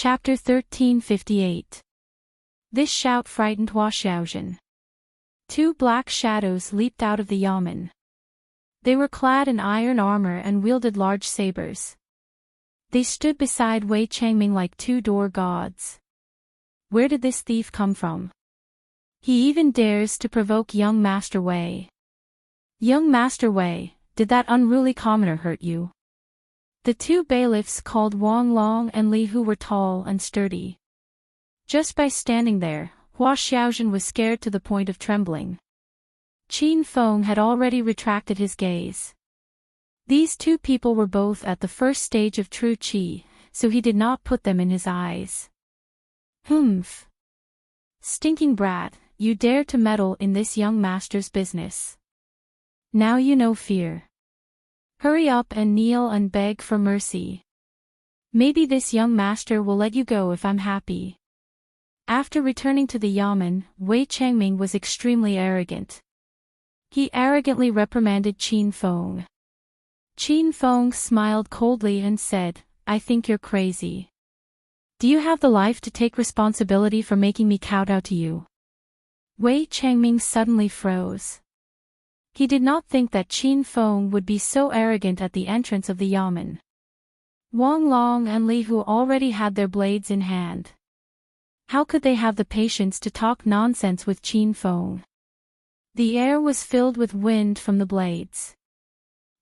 Chapter 1358. This shout frightened Hua Xiaozhen. Two black shadows leaped out of the yamen. They were clad in iron armor and wielded large sabers. They stood beside Wei Changming like two door gods. Where did this thief come from? He even dares to provoke young Master Wei. Young Master Wei, did that unruly commoner hurt you? The two bailiffs called Wang Long and Li Hu were tall and sturdy. Just by standing there, Hua Xiaozhen was scared to the point of trembling. Qin Feng had already retracted his gaze. These two people were both at the first stage of true qi, so he did not put them in his eyes. Humph! Stinking brat, you dare to meddle in this young master's business. Now you know fear. Hurry up and kneel and beg for mercy. Maybe this young master will let you go if I'm happy. After returning to the yamen, Wei Changming was extremely arrogant. He arrogantly reprimanded Qin Feng. Qin Feng smiled coldly and said, I think you're crazy. Do you have the life to take responsibility for making me kowtow to you? Wei Changming suddenly froze. He did not think that Qin Feng would be so arrogant at the entrance of the yamen. Wang Long and Li Hu already had their blades in hand. How could they have the patience to talk nonsense with Qin Feng? The air was filled with wind from the blades.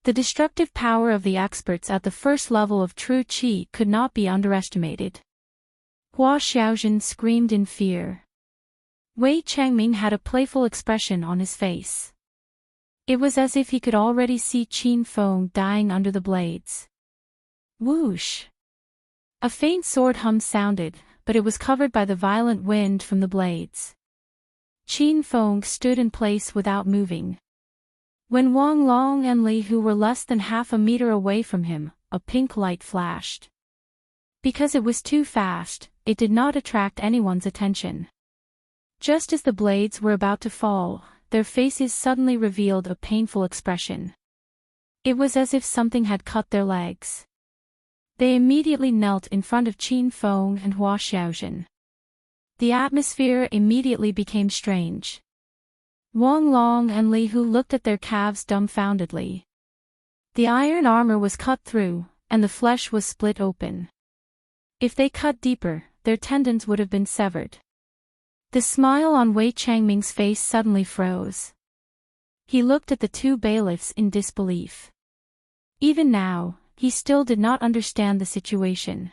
The destructive power of the experts at the first level of true qi could not be underestimated. Hua Xiaozhen screamed in fear. Wei Changming had a playful expression on his face. It was as if he could already see Qin Feng dying under the blades. Whoosh! A faint sword hum sounded, but it was covered by the violent wind from the blades. Qin Feng stood in place without moving. When Wang Long and Li Hu were less than half a meter away from him, a pink light flashed. Because it was too fast, it did not attract anyone's attention. Just as the blades were about to fall, their faces suddenly revealed a painful expression. It was as if something had cut their legs. They immediately knelt in front of Qin Feng and Hua Xiaozhen. The atmosphere immediately became strange. Wang Long and Li Hu looked at their calves dumbfoundedly. The iron armor was cut through, and the flesh was split open. If they cut deeper, their tendons would have been severed. The smile on Wei Changming's face suddenly froze. He looked at the two bailiffs in disbelief. Even now, he still did not understand the situation.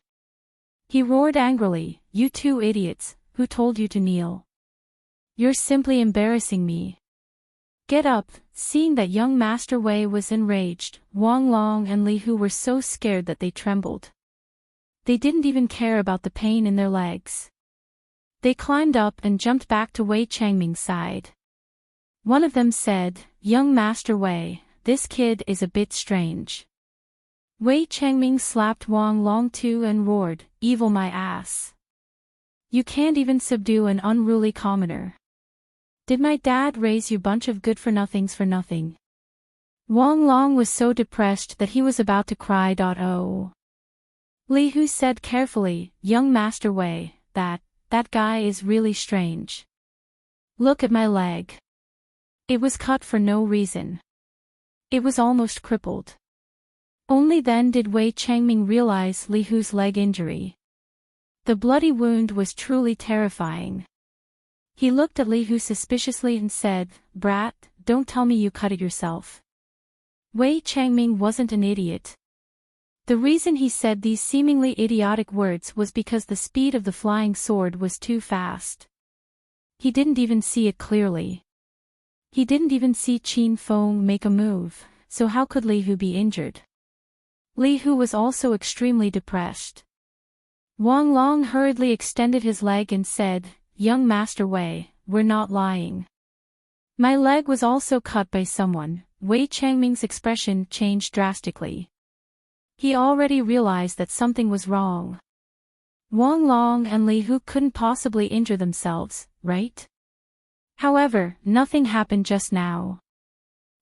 He roared angrily, You two idiots, who told you to kneel? You're simply embarrassing me. Get up. Seeing that young Master Wei was enraged, Wang Long and Li Hu were so scared that they trembled. They didn't even care about the pain in their legs. They climbed up and jumped back to Wei Changming's side. One of them said, Young Master Wei, this kid is a bit strange. Wei Changming slapped Wang Long too and roared, Evil my ass. You can't even subdue an unruly commoner. Did my dad raise you bunch of good-for-nothings for nothing? Wang Long was so depressed that he was about to cry. Oh. Li Hu said carefully, Young Master Wei, that guy is really strange. Look at my leg. It was cut for no reason. It was almost crippled. Only then did Wei Changming realize Li Hu's leg injury. The bloody wound was truly terrifying. He looked at Li Hu suspiciously and said, Brat, don't tell me you cut it yourself. Wei Changming wasn't an idiot. The reason he said these seemingly idiotic words was because the speed of the flying sword was too fast. He didn't even see it clearly. He didn't even see Qin Feng make a move, so how could Li Hu be injured? Li Hu was also extremely depressed. Wang Long hurriedly extended his leg and said, Young Master Wei, we're not lying. My leg was also cut by someone. Wei Changming's expression changed drastically. He already realized that something was wrong. Wang Long and Li Hu couldn't possibly injure themselves, right? However, nothing happened just now.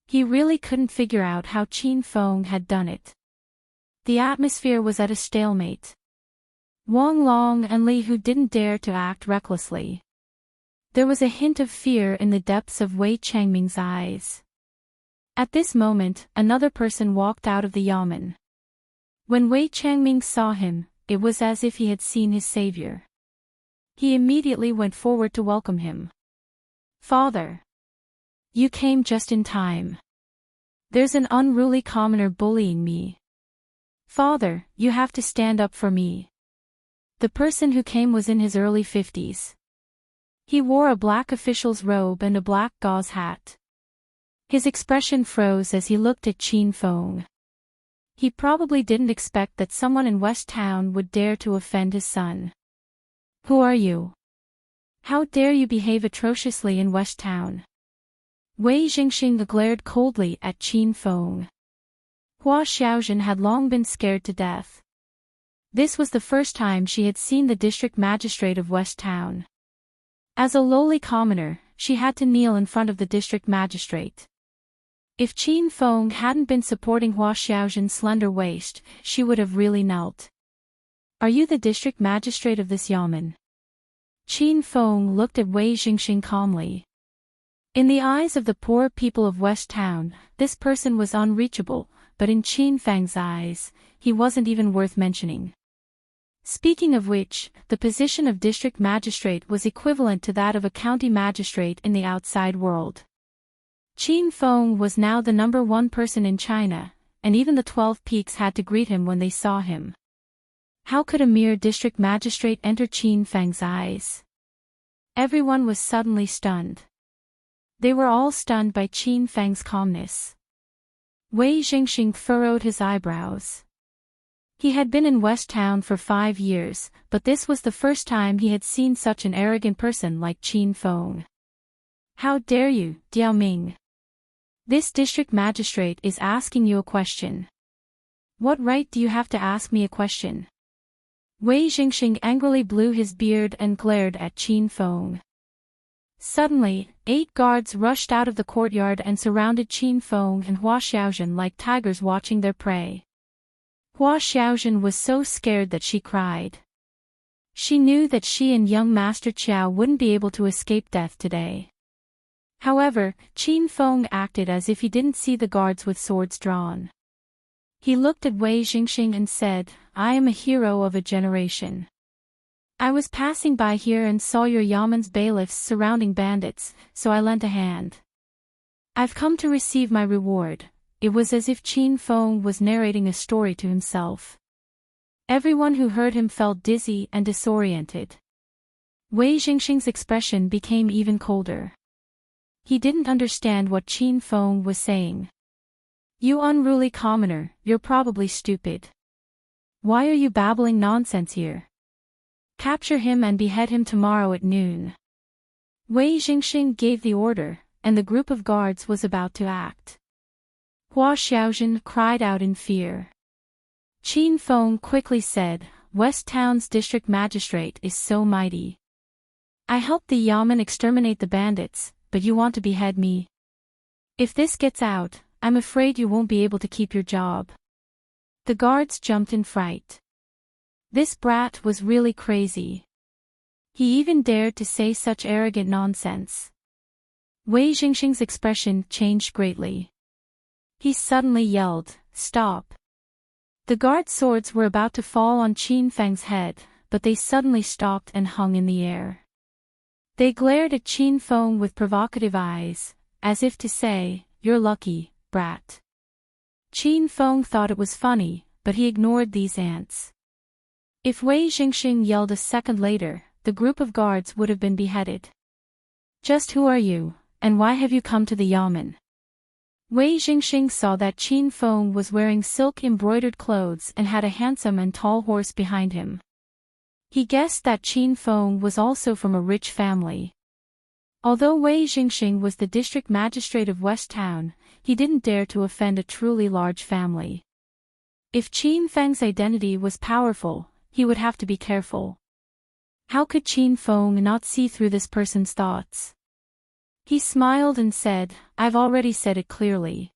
He really couldn't figure out how Qin Feng had done it. The atmosphere was at a stalemate. Wang Long and Li Hu didn't dare to act recklessly. There was a hint of fear in the depths of Wei Changming's eyes. At this moment, another person walked out of the yamen. When Wei Changming saw him, it was as if he had seen his savior. He immediately went forward to welcome him. "Father! You came just in time. There's an unruly commoner bullying me. Father, you have to stand up for me." The person who came was in his early 50s. He wore a black official's robe and a black gauze hat. His expression froze as he looked at Qin Feng. He probably didn't expect that someone in West Town would dare to offend his son. "Who are you? How dare you behave atrociously in West Town?" Wei Jingxing glared coldly at Qin Feng. Hua Xiaojun had long been scared to death. This was the first time she had seen the district magistrate of West Town. As a lowly commoner, she had to kneel in front of the district magistrate. If Qin Feng hadn't been supporting Hua Xiaojun's slender waist, she would have really knelt. "Are you the district magistrate of this yamen?" Qin Feng looked at Wei Jingxing calmly. In the eyes of the poor people of West Town, this person was unreachable, but in Qin Feng's eyes, he wasn't even worth mentioning. Speaking of which, the position of district magistrate was equivalent to that of a county magistrate in the outside world. Qin Feng was now the #1 person in China, and even the 12 Peaks had to greet him when they saw him. How could a mere district magistrate enter Qin Feng's eyes? Everyone was suddenly stunned. They were all stunned by Qin Feng's calmness. Wei Jingxing furrowed his eyebrows. He had been in West Town for 5 years, but this was the first time he had seen such an arrogant person like Qin Feng. "How dare you, Diao Ming? This district magistrate is asking you a question. What right do you have to ask me a question?" Wei Jingxing angrily blew his beard and glared at Qin Feng. Suddenly, 8 guards rushed out of the courtyard and surrounded Qin Feng and Hua Xiaojun like tigers watching their prey. Hua Xiaojun was so scared that she cried. She knew that she and young Master Qiao wouldn't be able to escape death today. However, Qin Feng acted as if he didn't see the guards with swords drawn. He looked at Wei Jingxing and said, "I am a hero of a generation. I was passing by here and saw your yamen's bailiffs surrounding bandits, so I lent a hand. I've come to receive my reward." It was as if Qin Feng was narrating a story to himself. Everyone who heard him felt dizzy and disoriented. Wei Jingxing's expression became even colder. He didn't understand what Qin Feng was saying. "You unruly commoner, you're probably stupid. Why are you babbling nonsense here? Capture him and behead him tomorrow at noon." Wei Jingxing gave the order, and the group of guards was about to act. Hua Xiaojun cried out in fear. Qin Feng quickly said, "West Town's district magistrate is so mighty. I helped the yamen exterminate the bandits, but you want to behead me? If this gets out, I'm afraid you won't be able to keep your job." The guards jumped in fright. This brat was really crazy. He even dared to say such arrogant nonsense. Wei Jingxing's expression changed greatly. He suddenly yelled, "Stop!" The guard swords were about to fall on Qin Feng's head, but they suddenly stopped and hung in the air. They glared at Qin Feng with provocative eyes, as if to say, "You're lucky, brat." Qin Feng thought it was funny, but he ignored these ants. If Wei Jingxing yelled a second later, the group of guards would have been beheaded. "Just who are you, and why have you come to the yamen?" Wei Jingxing saw that Qin Feng was wearing silk-embroidered clothes and had a handsome and tall horse behind him. He guessed that Qin Feng was also from a rich family. Although Wei Jingxing was the district magistrate of West Town, he didn't dare to offend a truly large family. If Qin Feng's identity was powerful, he would have to be careful. How could Qin Feng not see through this person's thoughts? He smiled and said, "I've already said it clearly.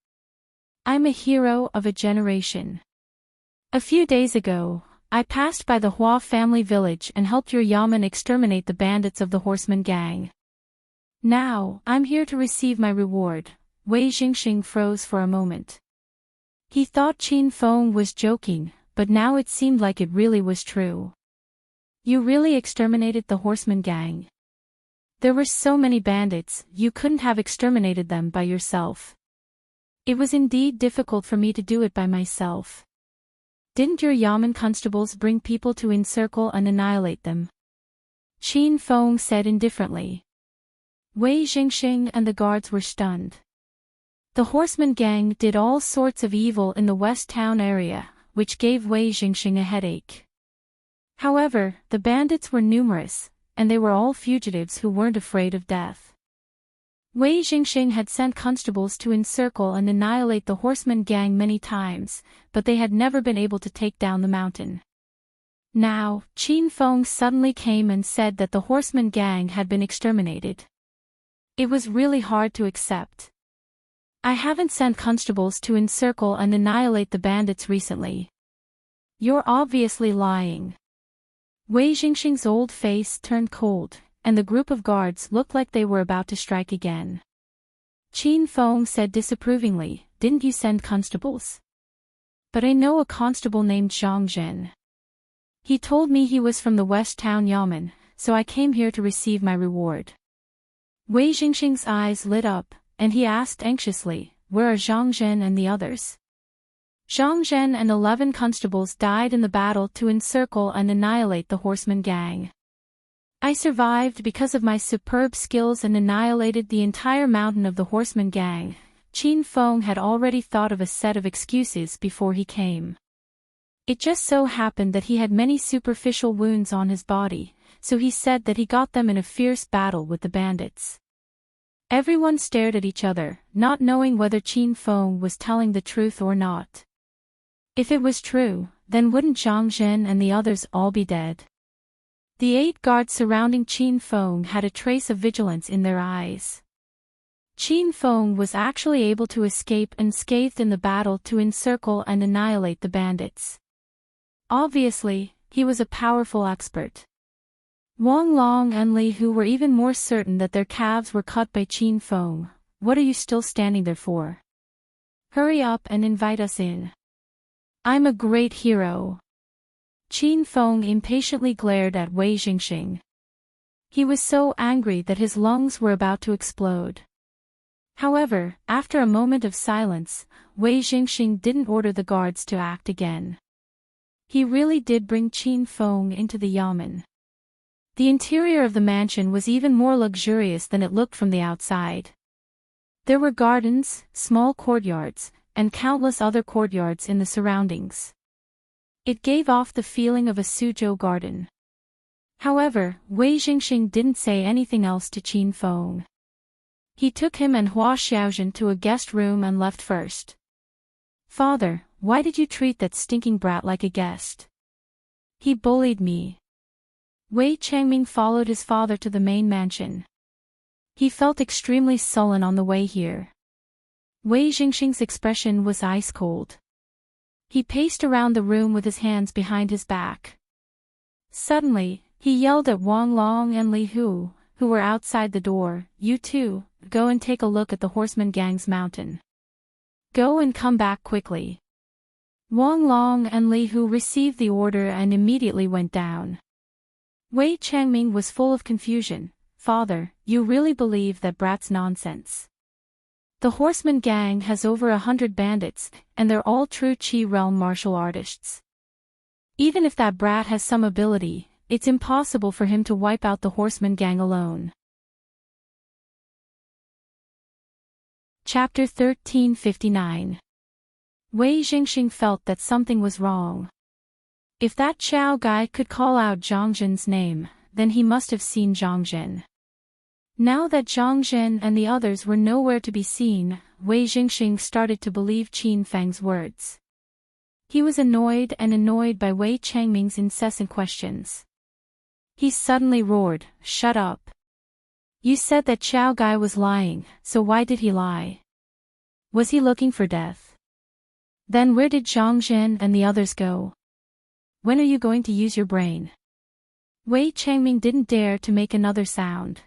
I'm a hero of a generation. A few days ago, I passed by the Hua family village and helped your Yamen exterminate the bandits of the horseman gang. Now, I'm here to receive my reward." Wei Jingxing froze for a moment. He thought Qin Feng was joking, but now it seemed like it really was true. "You really exterminated the horseman gang? There were so many bandits, you couldn't have exterminated them by yourself." "It was indeed difficult for me to do it by myself." "Didn't your Yamen constables bring people to encircle and annihilate them?" Qin Feng said indifferently. Wei Jingxing and the guards were stunned. The horseman gang did all sorts of evil in the West Town area, which gave Wei Jingxing a headache. However, the bandits were numerous, and they were all fugitives who weren't afraid of death. Wei Jingxing had sent constables to encircle and annihilate the horseman gang many times, but they had never been able to take down the mountain. Now, Qin Feng suddenly came and said that the horseman gang had been exterminated. It was really hard to accept. "I haven't sent constables to encircle and annihilate the bandits recently." "You're obviously lying." Wei Jingxing's old face turned cold, and the group of guards looked like they were about to strike again. Qin Feng said disapprovingly, "Didn't you send constables?" "But I know a constable named Zhang Zhen. He told me he was from the West Town Yamen, so I came here to receive my reward." Wei Jingxing's eyes lit up, and he asked anxiously, "Where are Zhang Zhen and the others?" "Zhang Zhen and 11 constables died in the battle to encircle and annihilate the horseman gang. I survived because of my superb skills and annihilated the entire mountain of the horseman gang." Qin Feng had already thought of a set of excuses before he came. It just so happened that he had many superficial wounds on his body, so he said that he got them in a fierce battle with the bandits. Everyone stared at each other, not knowing whether Qin Feng was telling the truth or not. If it was true, then wouldn't Zhang Zhen and the others all be dead? The 8 guards surrounding Qin Feng had a trace of vigilance in their eyes. Qin Feng was actually able to escape unscathed in the battle to encircle and annihilate the bandits. Obviously, he was a powerful expert. Wang Long and Li Hu were even more certain that their calves were cut by Qin Feng. "What are you still standing there for? Hurry up and invite us in. I'm a great hero." Qin Feng impatiently glared at Wei Jingxing. He was so angry that his lungs were about to explode. However, after a moment of silence, Wei Jingxing didn't order the guards to act again. He really did bring Qin Feng into the yamen. The interior of the mansion was even more luxurious than it looked from the outside. There were gardens, small courtyards, and countless other courtyards in the surroundings. It gave off the feeling of a Suzhou garden. However, Wei Jingxing didn't say anything else to Qin Feng. He took him and Hua Xiaozhen to a guest room and left first. "Father, why did you treat that stinking brat like a guest? He bullied me." Wei Changming followed his father to the main mansion. He felt extremely sullen on the way here. Wei Jingxing's expression was ice cold. He paced around the room with his hands behind his back. Suddenly, he yelled at Wang Long and Li Hu, who were outside the door, "You two, go and take a look at the horseman gang's mountain. Go and come back quickly." Wang Long and Li Hu received the order and immediately went down. Wei Changming was full of confusion. "Father, you really believe that brat's nonsense? The horseman gang has over 100 bandits, and they're all true Qi realm martial artists. Even if that brat has some ability, it's impossible for him to wipe out the horseman gang alone." Chapter 1359. Wei Jingxing felt that something was wrong. If that Chao guy could call out Zhang Zhen's name, then he must have seen Zhang Zhen. Now that Zhang Zhen and the others were nowhere to be seen, Wei Jingxing started to believe Qin Feng's words. He was annoyed by Wei Changming's incessant questions. He suddenly roared, "Shut up! You said that Chao guy was lying, so why did he lie? Was he looking for death? Then where did Zhang Zhen and the others go? when are you going to use your brain? Wei Changming didn't dare to make another sound.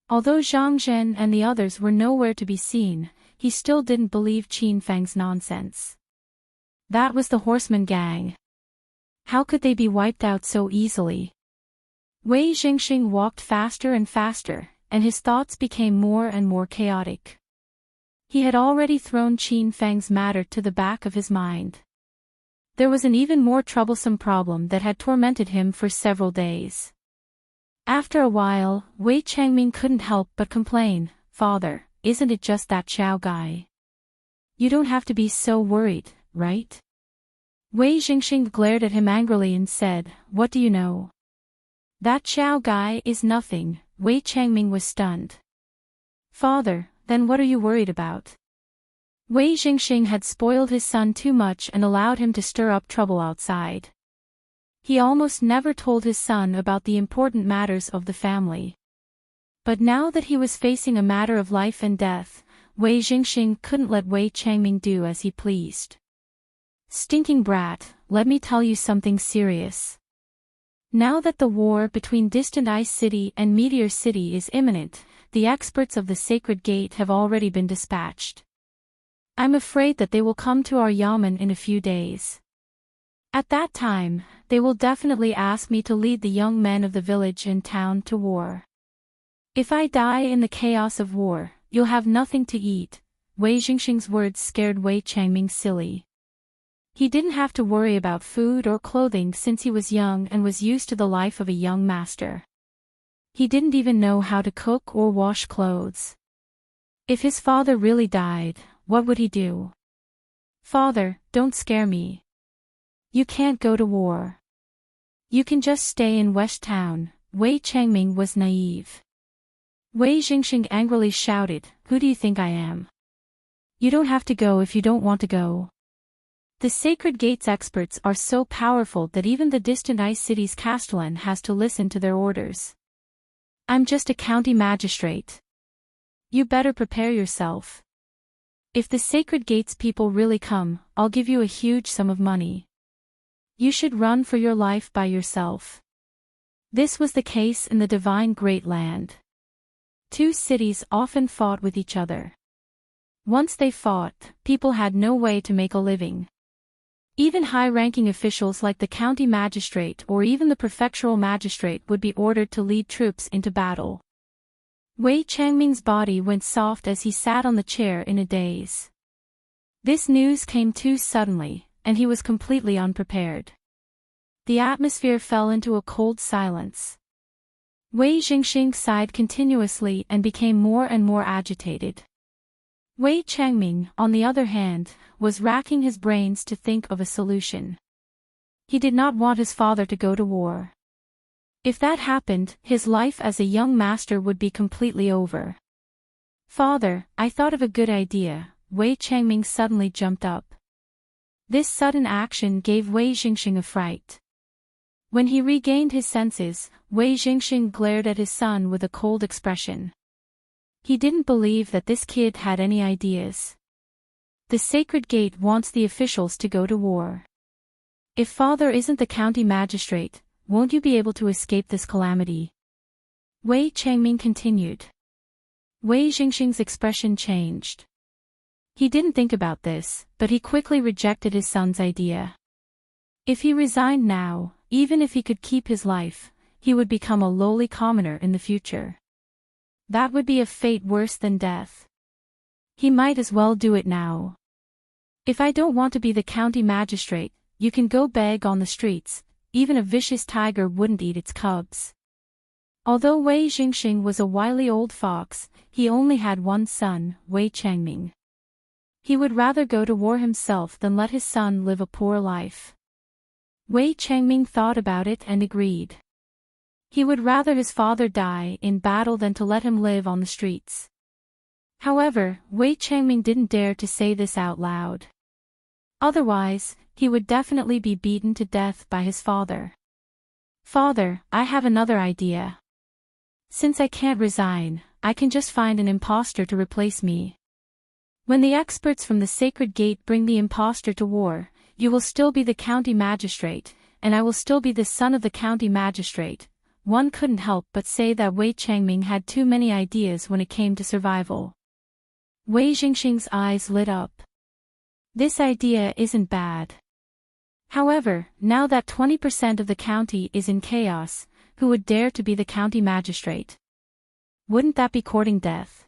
Although Zhang Zhen and the others were nowhere to be seen, he still didn't believe Qin Fang's nonsense. That was the horseman gang. How could they be wiped out so easily? Wei Jingxing walked faster and faster, and his thoughts became more and more chaotic. He had already thrown Qin Fang's matter to the back of his mind. There was an even more troublesome problem that had tormented him for several days. After a while, Wei Changming couldn't help but complain, "Father, isn't it just that Xiao guy? You don't have to be so worried, right?" Wei Jingxing glared at him angrily and said, "What do you know? That Xiao guy is nothing." Wei Changming was stunned. "Father, then what are you worried about?" Wei Jingxing had spoiled his son too much and allowed him to stir up trouble outside. He almost never told his son about the important matters of the family. But now that he was facing a matter of life and death, Wei Jingxing couldn't let Wei Changming do as he pleased. "Stinking brat, let me tell you something serious. Now that the war between Distant Ice City and Meteor City is imminent, the experts of the Sacred Gate have already been dispatched. I'm afraid that they will come to our yamen in a few days. At that time, they will definitely ask me to lead the young men of the village and town to war. If I die in the chaos of war, you'll have nothing to eat." Wei Jingxing's words scared Wei Changming silly. He didn't have to worry about food or clothing since he was young and was used to the life of a young master. He didn't even know how to cook or wash clothes. If his father really died, what would he do? "Father, don't scare me. You can't go to war. You can just stay in West Town." Wei Changming was naive. Wei Jingxing angrily shouted, "Who do you think I am? You don't have to go if you don't want to go. The Sacred Gate's experts are so powerful that even the Distant Ice City's castellan has to listen to their orders. I'm just a county magistrate. You better prepare yourself. If the Sacred Gate's people really come, I'll give you a huge sum of money. You should run for your life by yourself." This was the case in the Divine Great Land. Two cities often fought with each other. Once they fought, people had no way to make a living. Even high-ranking officials like the county magistrate or even the prefectural magistrate would be ordered to lead troops into battle. Wei Changming's body went soft as he sat on the chair in a daze. This news came too suddenly, and he was completely unprepared. The atmosphere fell into a cold silence. Wei Jingxing sighed continuously and became more and more agitated. Wei Changming, on the other hand, was racking his brains to think of a solution. He did not want his father to go to war. If that happened, his life as a young master would be completely over. "Father, I thought of a good idea." Wei Changming suddenly jumped up. This sudden action gave Wei Jingxing a fright. When he regained his senses, Wei Jingxing glared at his son with a cold expression. He didn't believe that this kid had any ideas. The Sacred Gate wants the officials to go to war. If father isn't the county magistrate, won't you be able to escape this calamity? Wei Changming continued. Wei Jingxing's expression changed. He didn't think about this, but he quickly rejected his son's idea. If he resigned now, even if he could keep his life, he would become a lowly commoner in the future. That would be a fate worse than death. He might as well do it now. "If I don't want to be the county magistrate, you can go beg on the streets. Even a vicious tiger wouldn't eat its cubs." Although Wei Jingxing was a wily old fox, he only had one son, Wei Changming. He would rather go to war himself than let his son live a poor life. Wei Changming thought about it and agreed. He would rather his father die in battle than to let him live on the streets. However, Wei Changming didn't dare to say this out loud. Otherwise, he would definitely be beaten to death by his father. "Father, I have another idea. Since I can't resign, I can just find an imposter to replace me. When the experts from the Sacred Gate bring the imposter to war, you will still be the county magistrate, and I will still be the son of the county magistrate. One couldn't help but say that Wei Changming had too many ideas when it came to survival. Wei Jingxing's eyes lit up. This idea isn't bad. However, now that 20% of the county is in chaos, who would dare to be the county magistrate? Wouldn't that be courting death?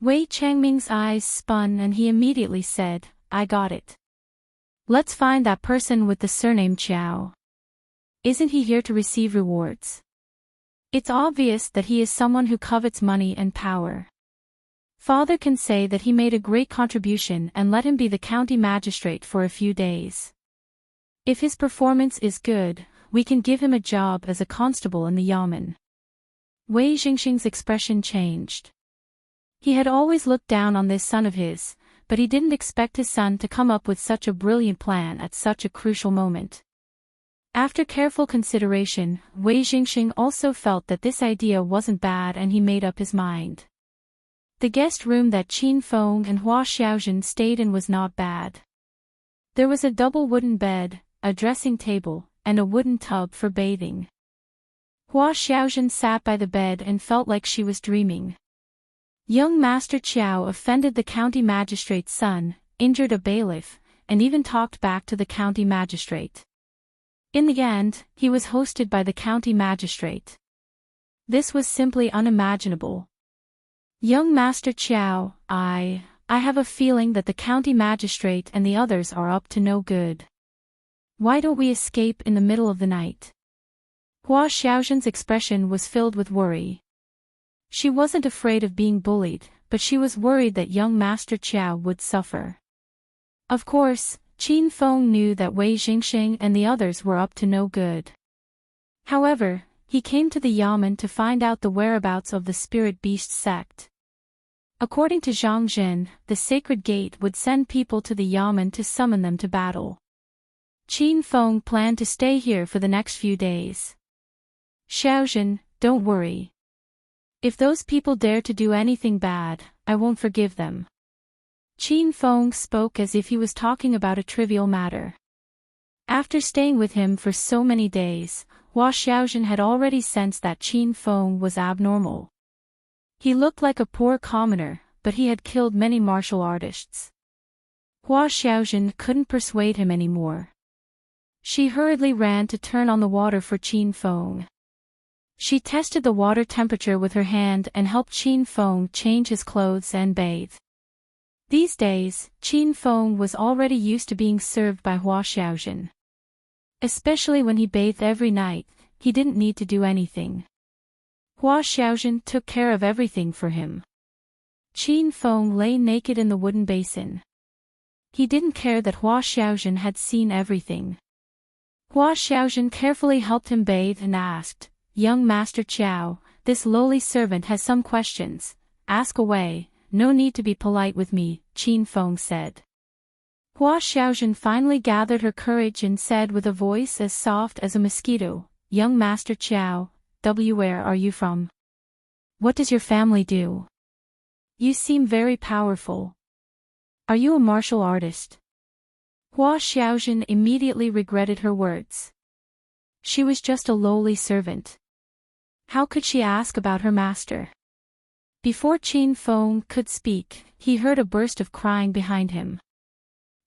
Wei Changming's eyes spun and he immediately said, I got it. Let's find that person with the surname Qiao. Isn't he here to receive rewards? It's obvious that he is someone who covets money and power. Father can say that he made a great contribution and let him be the county magistrate for a few days. If his performance is good, we can give him a job as a constable in the yamen. Wei Jingxing's expression changed. He had always looked down on this son of his, but he didn't expect his son to come up with such a brilliant plan at such a crucial moment. After careful consideration, Wei Jingxing also felt that this idea wasn't bad and he made up his mind. The guest room that Qin Feng and Hua Xiaojun stayed in was not bad. There was a double wooden bed, a dressing table, and a wooden tub for bathing. Hua Xiaojun sat by the bed and felt like she was dreaming. Young Master Qiao offended the county magistrate's son, injured a bailiff, and even talked back to the county magistrate. In the end, he was hosted by the county magistrate. This was simply unimaginable. Young Master Qiao, I have a feeling that the county magistrate and the others are up to no good. Why don't we escape in the middle of the night? Hua Xiaojun's expression was filled with worry. She wasn't afraid of being bullied, but she was worried that young Master Qiao would suffer. Of course, Qin Feng knew that Wei Jingxing and the others were up to no good. However, he came to the yamen to find out the whereabouts of the spirit beast sect. According to Zhang Jin, the sacred gate would send people to the yamen to summon them to battle. Qin Feng planned to stay here for the next few days. Xiaojun, don't worry. If those people dare to do anything bad, I won't forgive them. Qin Feng spoke as if he was talking about a trivial matter. After staying with him for so many days, Hua Xiaojun had already sensed that Qin Feng was abnormal. He looked like a poor commoner, but he had killed many martial artists. Hua Xiaojun couldn't persuade him anymore. She hurriedly ran to turn on the water for Qin Feng. She tested the water temperature with her hand and helped Qin Feng change his clothes and bathe. These days, Qin Feng was already used to being served by Hua Xiaojun. Especially when he bathed every night, he didn't need to do anything. Hua Xiaojun took care of everything for him. Qin Feng lay naked in the wooden basin. He didn't care that Hua Xiaojun had seen everything. Hua Xiaojun carefully helped him bathe and asked, Young Master Qiao, this lowly servant has some questions. Ask away, no need to be polite with me, Qin Feng said. Hua Xiaojun finally gathered her courage and said with a voice as soft as a mosquito, Young Master Qiao, where are you from? What does your family do? You seem very powerful. Are you a martial artist? Hua Xiaojun immediately regretted her words. She was just a lowly servant. How could she ask about her master? Before Qin Feng could speak, he heard a burst of crying behind him.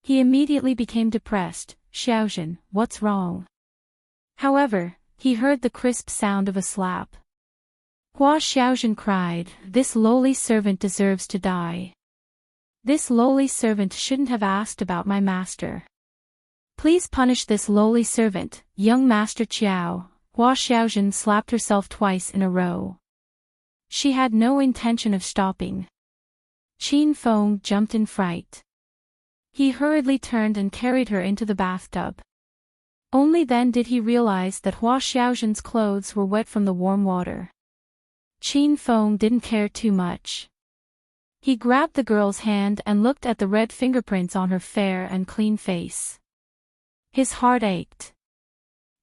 He immediately became depressed. Xiaojun, what's wrong? However, he heard the crisp sound of a slap. Hua Xiaojun cried, This lowly servant deserves to die. This lowly servant shouldn't have asked about my master. Please punish this lowly servant, young Master Qiao. Hua Xiaojun slapped herself twice in a row. She had no intention of stopping. Qin Feng jumped in fright. He hurriedly turned and carried her into the bathtub. Only then did he realize that Hua Xiaojun's clothes were wet from the warm water. Qin Feng didn't care too much. He grabbed the girl's hand and looked at the red fingerprints on her fair and clean face. His heart ached.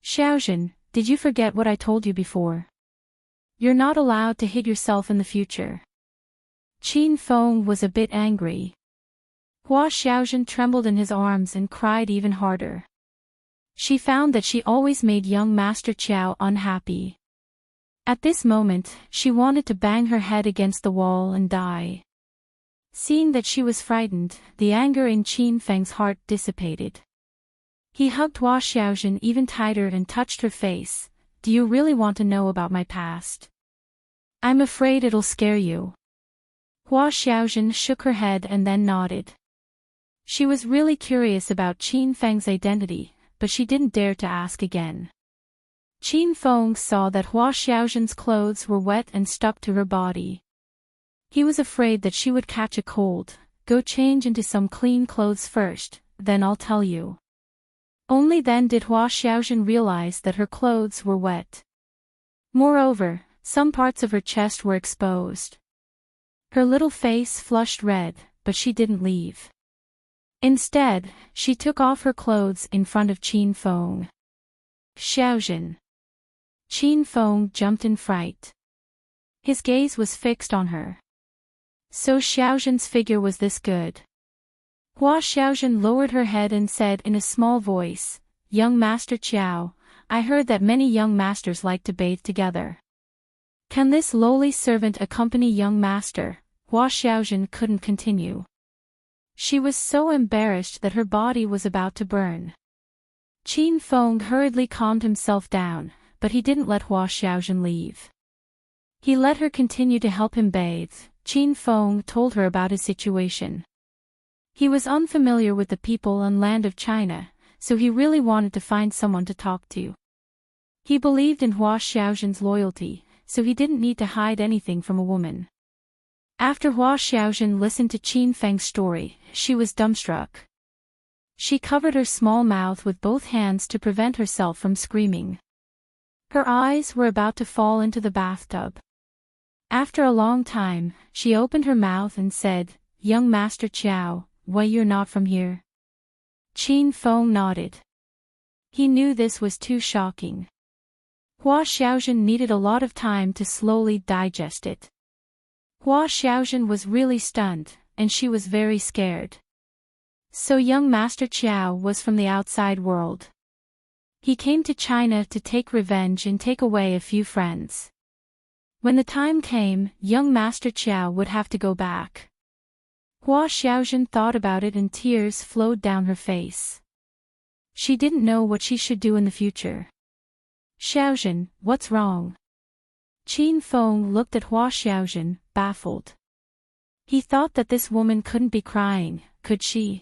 Xiaojun, did you forget what I told you before? You're not allowed to hit yourself in the future. Qin Feng was a bit angry. Hua Xiaojun trembled in his arms and cried even harder. She found that she always made young Master Chiao unhappy. At this moment, she wanted to bang her head against the wall and die. Seeing that she was frightened, the anger in Qin Feng's heart dissipated. He hugged Hua Xiaojun even tighter and touched her face. Do you really want to know about my past? I'm afraid it'll scare you. Hua Xiaojun shook her head and then nodded. She was really curious about Qin Feng's identity, but she didn't dare to ask again. Qin Feng saw that Hua Xiaojun's clothes were wet and stuck to her body. He was afraid that she would catch a cold. Go change into some clean clothes first, then I'll tell you. Only then did Hua Xiaojun realize that her clothes were wet. Moreover, some parts of her chest were exposed. Her little face flushed red, but she didn't leave. Instead, she took off her clothes in front of Qin Feng. Xiaojun. Qin Feng jumped in fright. His gaze was fixed on her. So Xiaojun's figure was this good. Hua Xiaojun lowered her head and said in a small voice, Young Master Chiao, I heard that many young masters like to bathe together. Can this lowly servant accompany young master? Hua Xiaojun couldn't continue. She was so embarrassed that her body was about to burn. Qin Feng hurriedly calmed himself down, but he didn't let Hua Xiaojun leave. He let her continue to help him bathe. Qin Feng told her about his situation. He was unfamiliar with the people and land of China, so he really wanted to find someone to talk to. He believed in Hua Xiaojun's loyalty, so he didn't need to hide anything from a woman. After Hua Xiaojun listened to Qin Feng's story, she was dumbstruck. She covered her small mouth with both hands to prevent herself from screaming. Her eyes were about to fall into the bathtub. After a long time, she opened her mouth and said, Young Master Chiao, why you're not from here? Qin Feng nodded. He knew this was too shocking. Hua Xiaojun needed a lot of time to slowly digest it. Hua Xiaojun was really stunned, and she was very scared. So young Master Chiao was from the outside world. He came to China to take revenge and take away a few friends. When the time came, young Master Chiao would have to go back. Hua Xiaojun thought about it and tears flowed down her face. She didn't know what she should do in the future. Xiaojun, what's wrong? Qin Feng looked at Hua Xiaojun, baffled. He thought that this woman couldn't be crying, could she?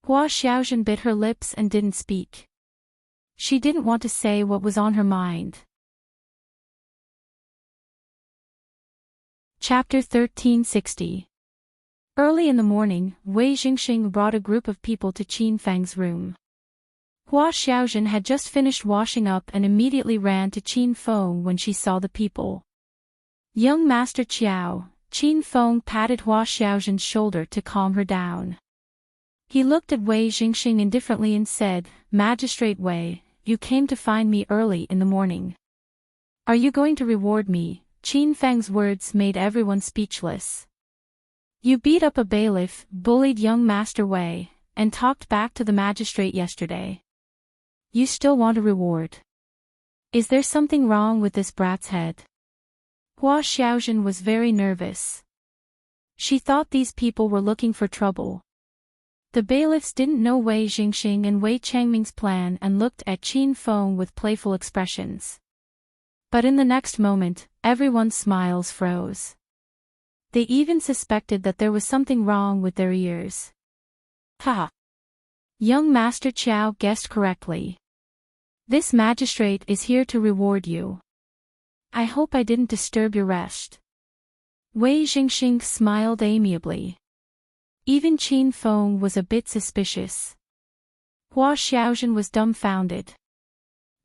Hua Xiaojun bit her lips and didn't speak. She didn't want to say what was on her mind. Chapter 1360. Early in the morning, Wei Jingxing brought a group of people to Qin Feng's room. Hua Xiaojun had just finished washing up and immediately ran to Qin Feng when she saw the people. Young Master Chiao, Qin Feng patted Hua Xiaojun's shoulder to calm her down. He looked at Wei Jingxing indifferently and said, Magistrate Wei, you came to find me early in the morning. Are you going to reward me? Qin Feng's words made everyone speechless. You beat up a bailiff, bullied young Master Wei, and talked back to the magistrate yesterday. You still want a reward. Is there something wrong with this brat's head? Hua Xiaojun was very nervous. She thought these people were looking for trouble. The bailiffs didn't know Wei Jingxing and Wei Changming's plan and looked at Qin Feng with playful expressions. But in the next moment, everyone's smiles froze. They even suspected that there was something wrong with their ears. Ha! Young Master Chiao guessed correctly. This magistrate is here to reward you. I hope I didn't disturb your rest. Wei Jingxing smiled amiably. Even Qin Feng was a bit suspicious. Hua Xiaojun was dumbfounded.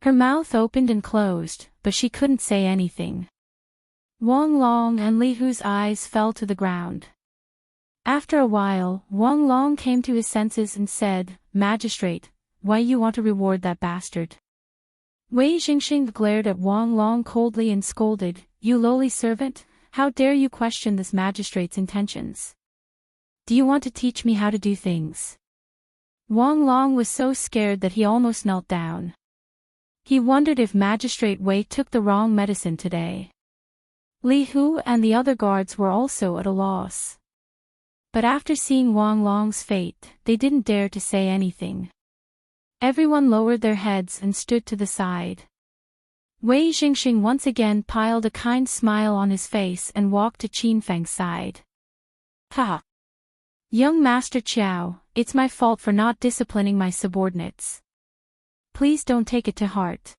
Her mouth opened and closed, but she couldn't say anything. Wang Long and Li Hu's eyes fell to the ground. After a while, Wang Long came to his senses and said, Magistrate, why you want to reward that bastard? Wei Jingxing glared at Wang Long coldly and scolded, You lowly servant, how dare you question this magistrate's intentions? Do you want to teach me how to do things? Wang Long was so scared that he almost knelt down. He wondered if Magistrate Wei took the wrong medicine today. Li Hu and the other guards were also at a loss. But after seeing Wang Long's fate, they didn't dare to say anything. Everyone lowered their heads and stood to the side. Wei Jingxing once again piled a kind smile on his face and walked to Qin Feng's side. Ha! Young Master Qiao, it's my fault for not disciplining my subordinates. Please don't take it to heart.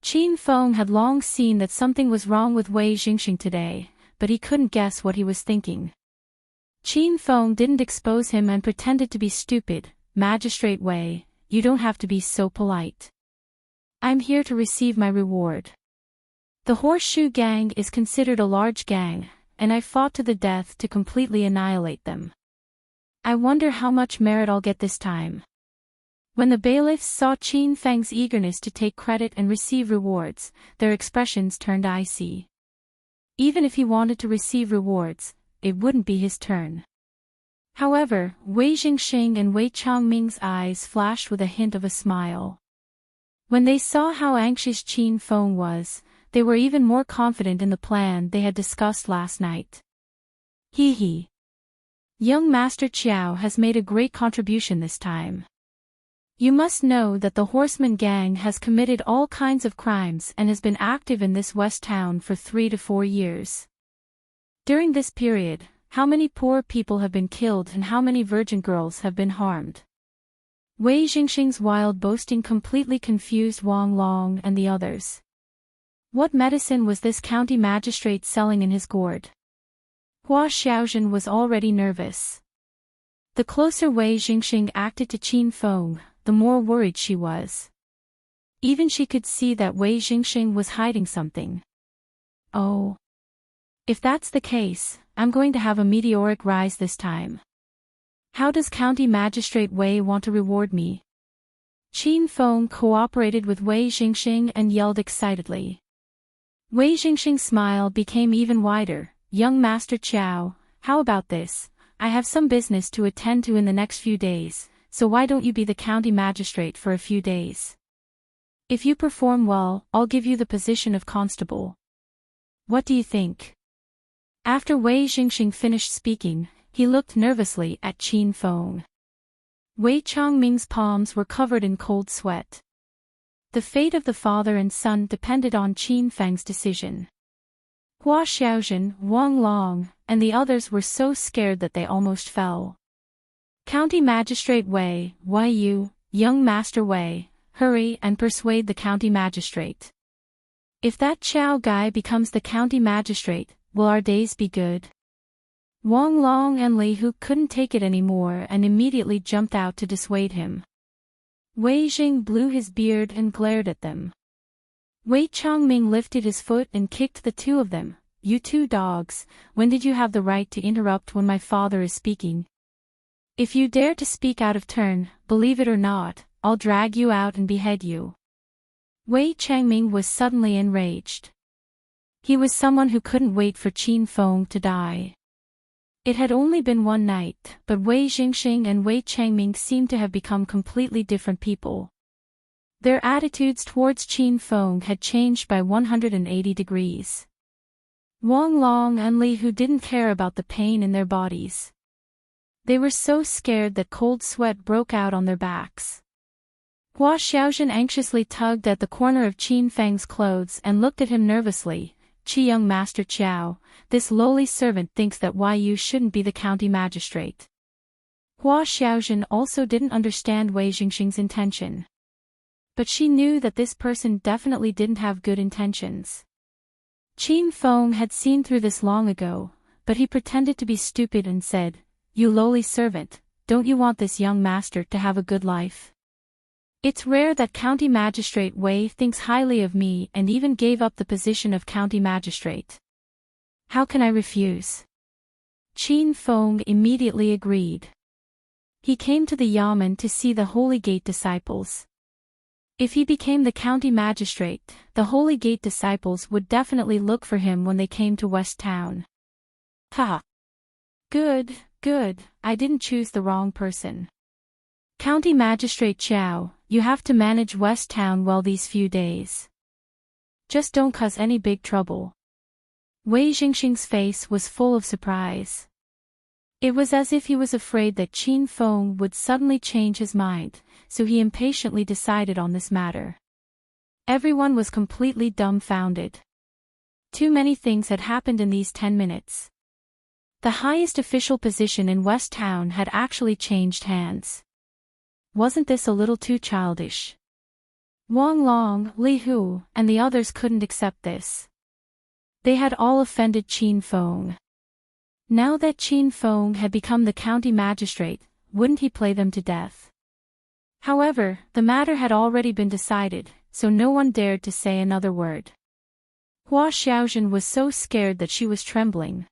Qin Feng had long seen that something was wrong with Wei Jingxing today, but he couldn't guess what he was thinking. Qin Feng didn't expose him and pretended to be stupid. Magistrate Wei, you don't have to be so polite. I'm here to receive my reward. The Horseshoe Gang is considered a large gang, and I fought to the death to completely annihilate them. I wonder how much merit I'll get this time. When the bailiffs saw Qin Feng's eagerness to take credit and receive rewards, their expressions turned icy. Even if he wanted to receive rewards, it wouldn't be his turn. However, Wei Jingxing and Wei Changming's eyes flashed with a hint of a smile. When they saw how anxious Qin Feng was, they were even more confident in the plan they had discussed last night. Hee hee. Young Master Qiao has made a great contribution this time. You must know that the Horseman Gang has committed all kinds of crimes and has been active in this West town for 3 to 4 years. During this period, how many poor people have been killed and how many virgin girls have been harmed? Wei Jingxing's wild boasting completely confused Wang Long and the others. What medicine was this county magistrate selling in his gourd? Hua Xiaozhen was already nervous. The closer Wei Jingxing acted to Qin Feng, the more worried she was. Even she could see that Wei Jingxing was hiding something. Oh. If that's the case, I'm going to have a meteoric rise this time. How does County Magistrate Wei want to reward me? Qin Feng cooperated with Wei Jingxing and yelled excitedly. Wei Jingxing's smile became even wider. Young Master Qiao, how about this? I have some business to attend to in the next few days, so why don't you be the county magistrate for a few days? If you perform well, I'll give you the position of constable. What do you think? After Wei Jingxing finished speaking, he looked nervously at Qin Feng. Wei Changming's palms were covered in cold sweat. The fate of the father and son depended on Qin Feng's decision. Hua Xiaozhen, Wang Long, and the others were so scared that they almost fell. County Magistrate Wei, young Master Wei, hurry and persuade the county magistrate. If that Qiao guy becomes the county magistrate, will our days be good? Wang Long and Li Hu couldn't take it anymore and immediately jumped out to dissuade him. Wei Jing blew his beard and glared at them. Wei Changming lifted his foot and kicked the two of them. You two dogs, when did you have the right to interrupt when my father is speaking? If you dare to speak out of turn, believe it or not, I'll drag you out and behead you. Wei Changming was suddenly enraged. He was someone who couldn't wait for Qin Feng to die. It had only been one night, but Wei Jingxing and Wei Changming seemed to have become completely different people. Their attitudes towards Qin Feng had changed by 180 degrees. Wang Long and Li Hu didn't care about the pain in their bodies. They were so scared that cold sweat broke out on their backs. Hua Xiaozhen anxiously tugged at the corner of Qin Feng's clothes and looked at him nervously. Young Master Qiao, this lowly servant thinks that Yu shouldn't be the county magistrate. Hua Xiaozhen also didn't understand Wei Jingxing's intention. But she knew that this person definitely didn't have good intentions. Qin Feng had seen through this long ago, but he pretended to be stupid and said, You lowly servant, don't you want this young master to have a good life? It's rare that County Magistrate Wei thinks highly of me and even gave up the position of County Magistrate. How can I refuse? Qin Feng immediately agreed. He came to the Yamen to see the Holy Gate disciples. If he became the County Magistrate, the Holy Gate disciples would definitely look for him when they came to West Town. Ha! Good, I didn't choose the wrong person. County Magistrate Chow, you have to manage West Town well these few days. Just don't cause any big trouble. Wei Jingxing's face was full of surprise. It was as if he was afraid that Qin Feng would suddenly change his mind, so he impatiently decided on this matter. Everyone was completely dumbfounded. Too many things had happened in these 10 minutes. The highest official position in West Town had actually changed hands. Wasn't this a little too childish? Wang Long, Li Hu, and the others couldn't accept this. They had all offended Qin Feng. Now that Qin Feng had become the county magistrate, wouldn't he play them to death? However, the matter had already been decided, so no one dared to say another word. Hua Xiaojun was so scared that she was trembling.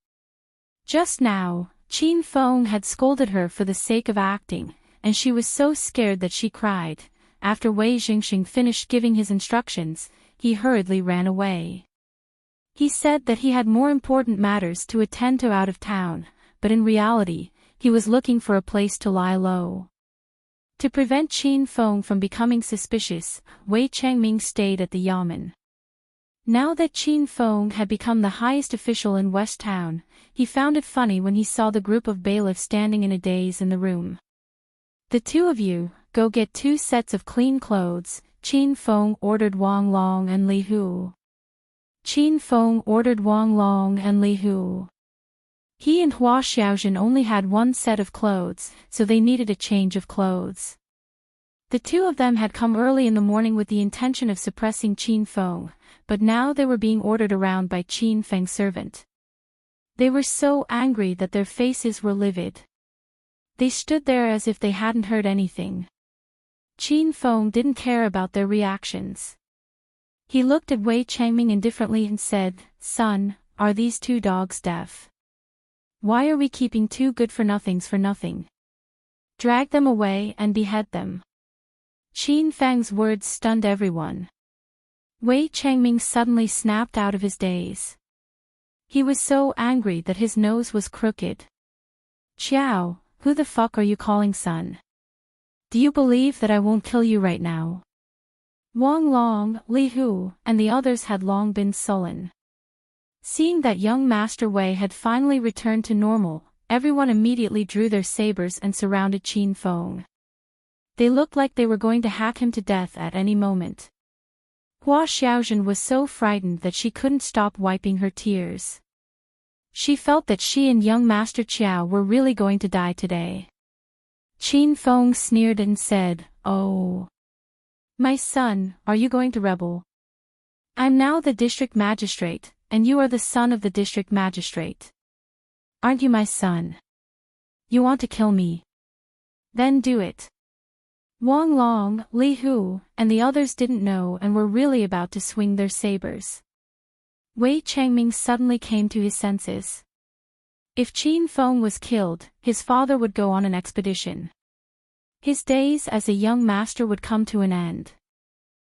Just now, Qin Feng had scolded her for the sake of acting, and she was so scared that she cried. After Wei Jingxing finished giving his instructions, he hurriedly ran away. He said that he had more important matters to attend to out of town, but in reality, he was looking for a place to lie low. To prevent Qin Feng from becoming suspicious, Wei Changming stayed at the yamen. Now that Qin Feng had become the highest official in West Town, he found it funny when he saw the group of bailiffs standing in a daze in the room. The two of you, go get 2 sets of clean clothes, Qin Feng ordered Wang Long and Li Hu. Qin Feng ordered Wang Long and Li Hu. He and Hua Xiaojun only had 1 set of clothes, so they needed a change of clothes. The two of them had come early in the morning with the intention of suppressing Qin Feng, but now they were being ordered around by Qin Feng's servant. They were so angry that their faces were livid. They stood there as if they hadn't heard anything. Qin Feng didn't care about their reactions. He looked at Wei Changming indifferently and said, "Son, are these 2 dogs deaf? Why are we keeping 2 good-for-nothings for nothing? Drag them away and behead them." Qin Feng's words stunned everyone. Wei Changming suddenly snapped out of his daze. He was so angry that his nose was crooked. "Qiao, who the fuck are you calling son? Do you believe that I won't kill you right now?" Wang Long, Li Hu, and the others had long been sullen. Seeing that young Master Wei had finally returned to normal, everyone immediately drew their sabers and surrounded Qin Feng. They looked like they were going to hack him to death at any moment. Hua Xiaojun was so frightened that she couldn't stop wiping her tears. She felt that she and young Master Qiao were really going to die today. Qin Feng sneered and said, "Oh. My son, are you going to rebel? I'm now the district magistrate, and you are the son of the district magistrate. Aren't you my son? You want to kill me? Then do it." Wang Long, Li Hu, and the others didn't know and were really about to swing their sabers. Wei Changming suddenly came to his senses. If Qin Feng was killed, his father would go on an expedition. His days as a young master would come to an end.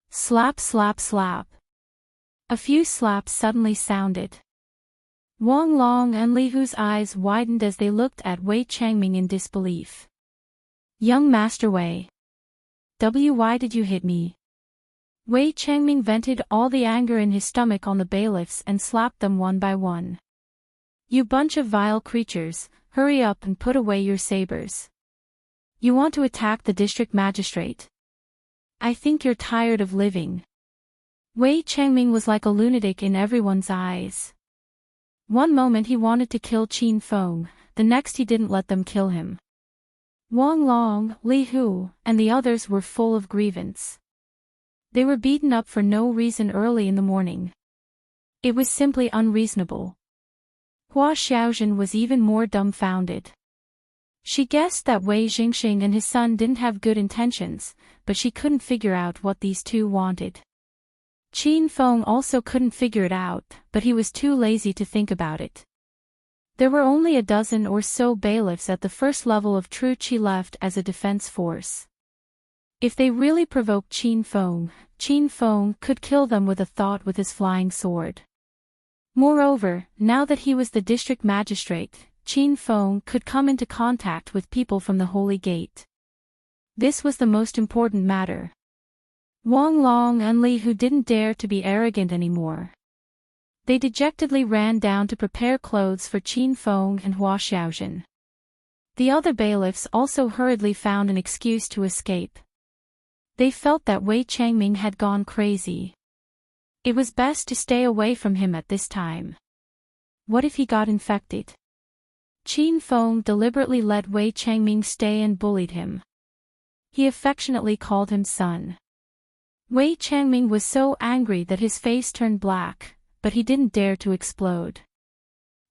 Slap slap slap. A few slaps suddenly sounded. Wang Long and Li Hu's eyes widened as they looked at Wei Changming in disbelief. "Young Master Wei. Why did you hit me?" Wei Changming vented all the anger in his stomach on the bailiffs and slapped them one by one. "You bunch of vile creatures, hurry up and put away your sabers. You want to attack the district magistrate? I think you're tired of living." Wei Changming was like a lunatic in everyone's eyes. One moment he wanted to kill Qin Feng, the next he didn't let them kill him. Wang Long, Li Hu, and the others were full of grievance. They were beaten up for no reason early in the morning. It was simply unreasonable. Hua Xiaojun was even more dumbfounded. She guessed that Wei Jingxing and his son didn't have good intentions, but she couldn't figure out what these two wanted. Qin Feng also couldn't figure it out, but he was too lazy to think about it. There were only a dozen or so bailiffs at the first level of True Qi left as a defense force. If they really provoked Qin Feng could kill them with a thought with his flying sword. Moreover, now that he was the district magistrate, Qin Feng could come into contact with people from the Holy Gate. This was the most important matter. Wang Long and Li Hu didn't dare to be arrogant anymore. They dejectedly ran down to prepare clothes for Qin Feng and Hua Xiaojun. The other bailiffs also hurriedly found an excuse to escape. They felt that Wei Changming had gone crazy. It was best to stay away from him at this time. What if he got infected? Qin Feng deliberately let Wei Changming stay and bullied him. He affectionately called him son. Wei Changming was so angry that his face turned black, but he didn't dare to explode.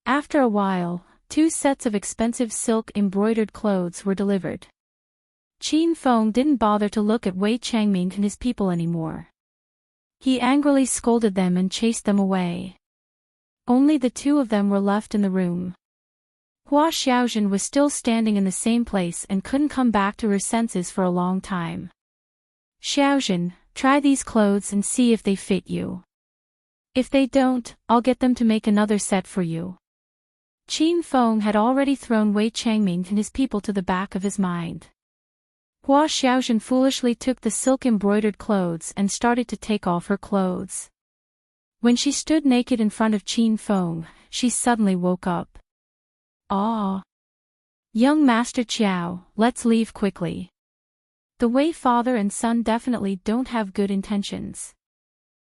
After a while, 2 sets of expensive silk embroidered clothes were delivered. Qin Feng didn't bother to look at Wei Changming and his people anymore. He angrily scolded them and chased them away. Only the 2 of them were left in the room. Hua Xiaojun was still standing in the same place and couldn't come back to her senses for a long time. Xiaojun, try these clothes and see if they fit you. If they don't, I'll get them to make another set for you. Qin Feng had already thrown Wei Changming and his people to the back of his mind. Hua Xiaojun foolishly took the silk embroidered clothes and started to take off her clothes. When she stood naked in front of Qin Feng, she suddenly woke up. Ah! Young Master Qiao, let's leave quickly. The Wei father and son definitely don't have good intentions.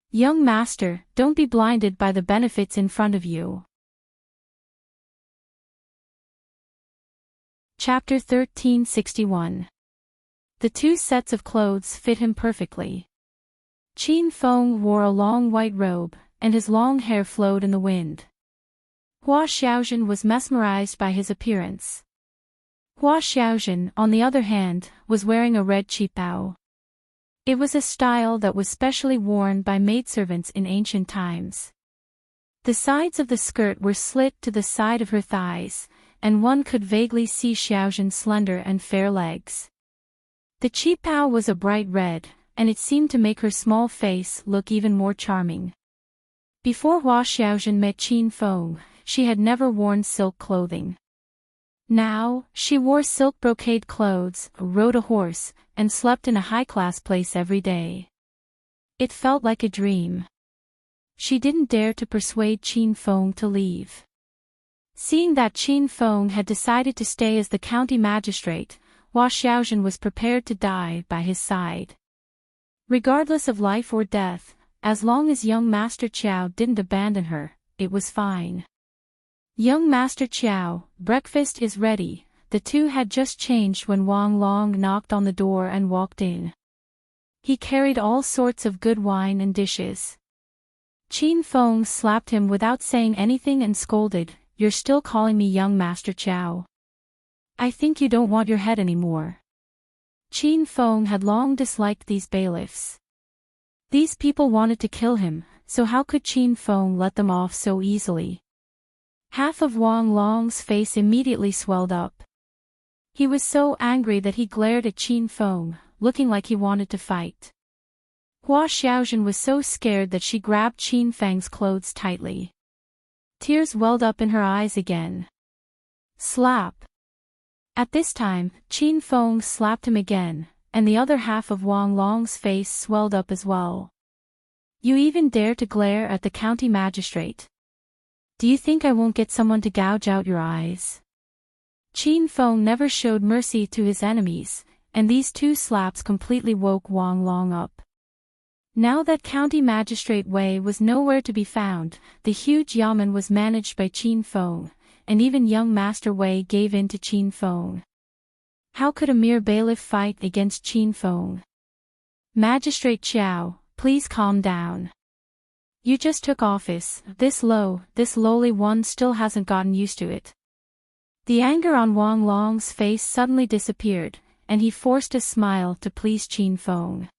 Young Master, don't be blinded by the benefits in front of you. Chapter 1361. The 2 sets of clothes fit him perfectly. Qin Feng wore a long white robe, and his long hair flowed in the wind. Hua Xiaojun was mesmerized by his appearance. Hua Xiaojun, on the other hand, was wearing a red qipao. It was a style that was specially worn by maidservants in ancient times. The sides of the skirt were slit to the side of her thighs, and one could vaguely see Xiaojun's slender and fair legs. The qipao was a bright red, and it seemed to make her small face look even more charming. Before Hua Xiaojun met Qin Feng, she had never worn silk clothing. Now, she wore silk brocade clothes, rode a horse, and slept in a high-class place every day. It felt like a dream. She didn't dare to persuade Qin Feng to leave. Seeing that Qin Feng had decided to stay as the county magistrate, Hua Xiaojun was prepared to die by his side. Regardless of life or death, as long as young Master Qiao didn't abandon her, it was fine. Young Master Qiao, breakfast is ready. The 2 had just changed when Wang Long knocked on the door and walked in. He carried all sorts of good wine and dishes. Qin Feng slapped him without saying anything and scolded, "You're still calling me young Master Qiao? I think you don't want your head anymore." Qin Feng had long disliked these bailiffs. These people wanted to kill him, so how could Qin Feng let them off so easily? Half of Wang Long's face immediately swelled up. He was so angry that he glared at Qin Feng, looking like he wanted to fight. Hua Xiaojun was so scared that she grabbed Qin Feng's clothes tightly. Tears welled up in her eyes again. Slap! At this time, Qin Feng slapped him again, and the other half of Wang Long's face swelled up as well. "You even dare to glare at the county magistrate? Do you think I won't get someone to gouge out your eyes?" Qin Feng never showed mercy to his enemies, and these 2 slaps completely woke Wang Long up. Now that county magistrate Wei was nowhere to be found, the huge yamen was managed by Qin Feng, and even young Master Wei gave in to Qin Feng. How could a mere bailiff fight against Qin Feng? "Magistrate Qiao, please calm down. You just took office, this lowly one still hasn't gotten used to it." The anger on Wang Long's face suddenly disappeared, and he forced a smile to please Qin Feng.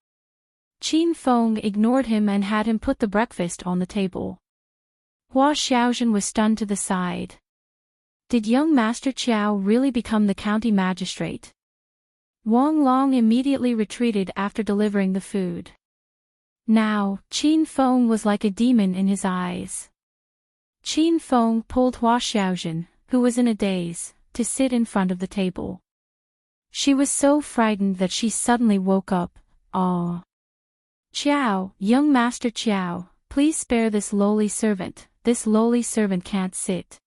Qin Feng ignored him and had him put the breakfast on the table. Hua Xiaojun was stunned to the side. Did young Master Qiao really become the county magistrate? Wang Long immediately retreated after delivering the food. Now, Qin Feng was like a demon in his eyes. Qin Feng pulled Hua Xiaojun, who was in a daze, to sit in front of the table. She was so frightened that she suddenly woke up. "Ah! Chiao, young Master Chiao, please spare this lowly servant. This lowly servant can't sit."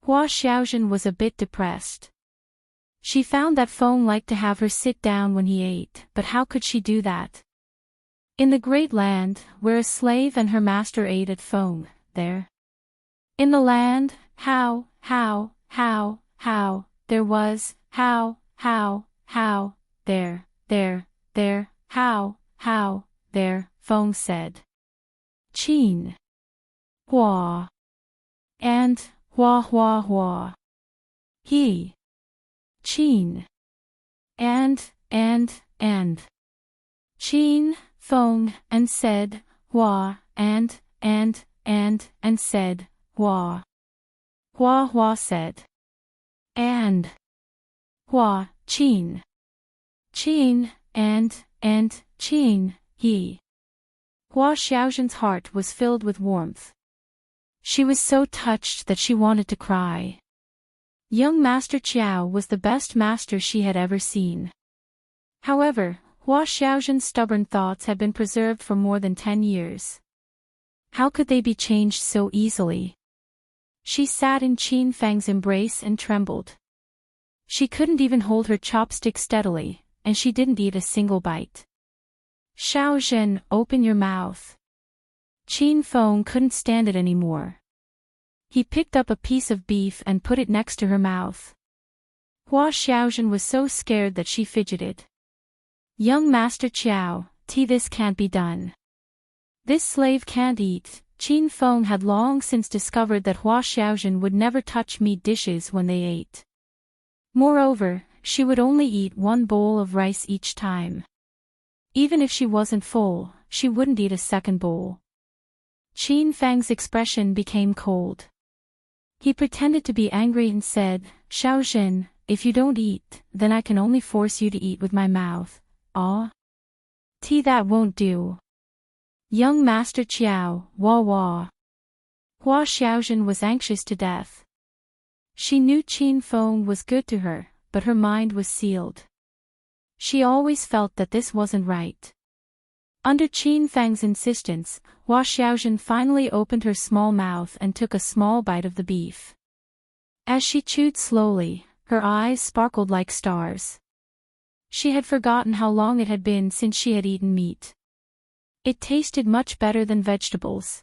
Hua Xiaojun was a bit depressed. She found that Feng liked to have her sit down when he ate, but how could she do that? In the great land, where a slave and her master ate at Feng, there. In the land, there was, there, Feng said. Qin. Hua. And, hua. He. Qin. And. Qin, Feng, and said, Hua, and said, Hua. Hua said. And. Hua, Qin. Qin, and, Qin, he. Hua Xiaojun's heart was filled with warmth. She was so touched that she wanted to cry. Young Master Chiao was the best master she had ever seen. However, Hua Xiaojun's stubborn thoughts had been preserved for more than 10 years. How could they be changed so easily? She sat in Qin Fang's embrace and trembled. She couldn't even hold her chopstick steadily, and she didn't eat a single bite. Xiaozhen, open your mouth. Qin Feng couldn't stand it anymore. He picked up a piece of beef and put it next to her mouth. Hua Xiaozhen was so scared that she fidgeted. Young Master Chiao, this can't be done. This slave can't eat. Qin Feng had long since discovered that Hua Xiaozhen would never touch meat dishes when they ate. Moreover, she would only eat one bowl of rice each time. Even if she wasn't full, she wouldn't eat a second bowl. Qin Fang's expression became cold. He pretended to be angry and said, Xiaozhen, if you don't eat, then I can only force you to eat with my mouth. Ah? That won't do. Young Master Chiao, wah. Hua Xiaozhen was anxious to death. She knew Qin Feng was good to her, but her mind was sealed. She always felt that this wasn't right. Under Qin Fang's insistence, Hua Xiaozhen finally opened her small mouth and took a small bite of the beef. As she chewed slowly, her eyes sparkled like stars. She had forgotten how long it had been since she had eaten meat. It tasted much better than vegetables.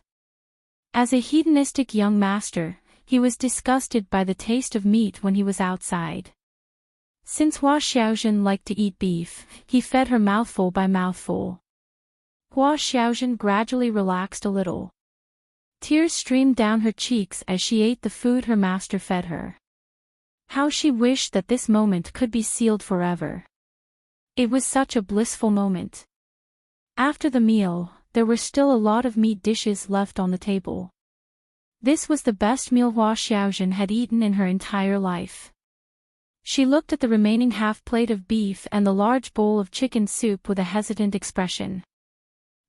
As a hedonistic young master, he was disgusted by the taste of meat when he was outside. Since Hua Xiaozhen liked to eat beef, he fed her mouthful by mouthful. Hua Xiaozhen gradually relaxed a little. Tears streamed down her cheeks as she ate the food her master fed her. How she wished that this moment could be sealed forever. It was such a blissful moment. After the meal, there were still a lot of meat dishes left on the table. This was the best meal Hua Xiaozhen had eaten in her entire life. She looked at the remaining half plate of beef and the large bowl of chicken soup with a hesitant expression.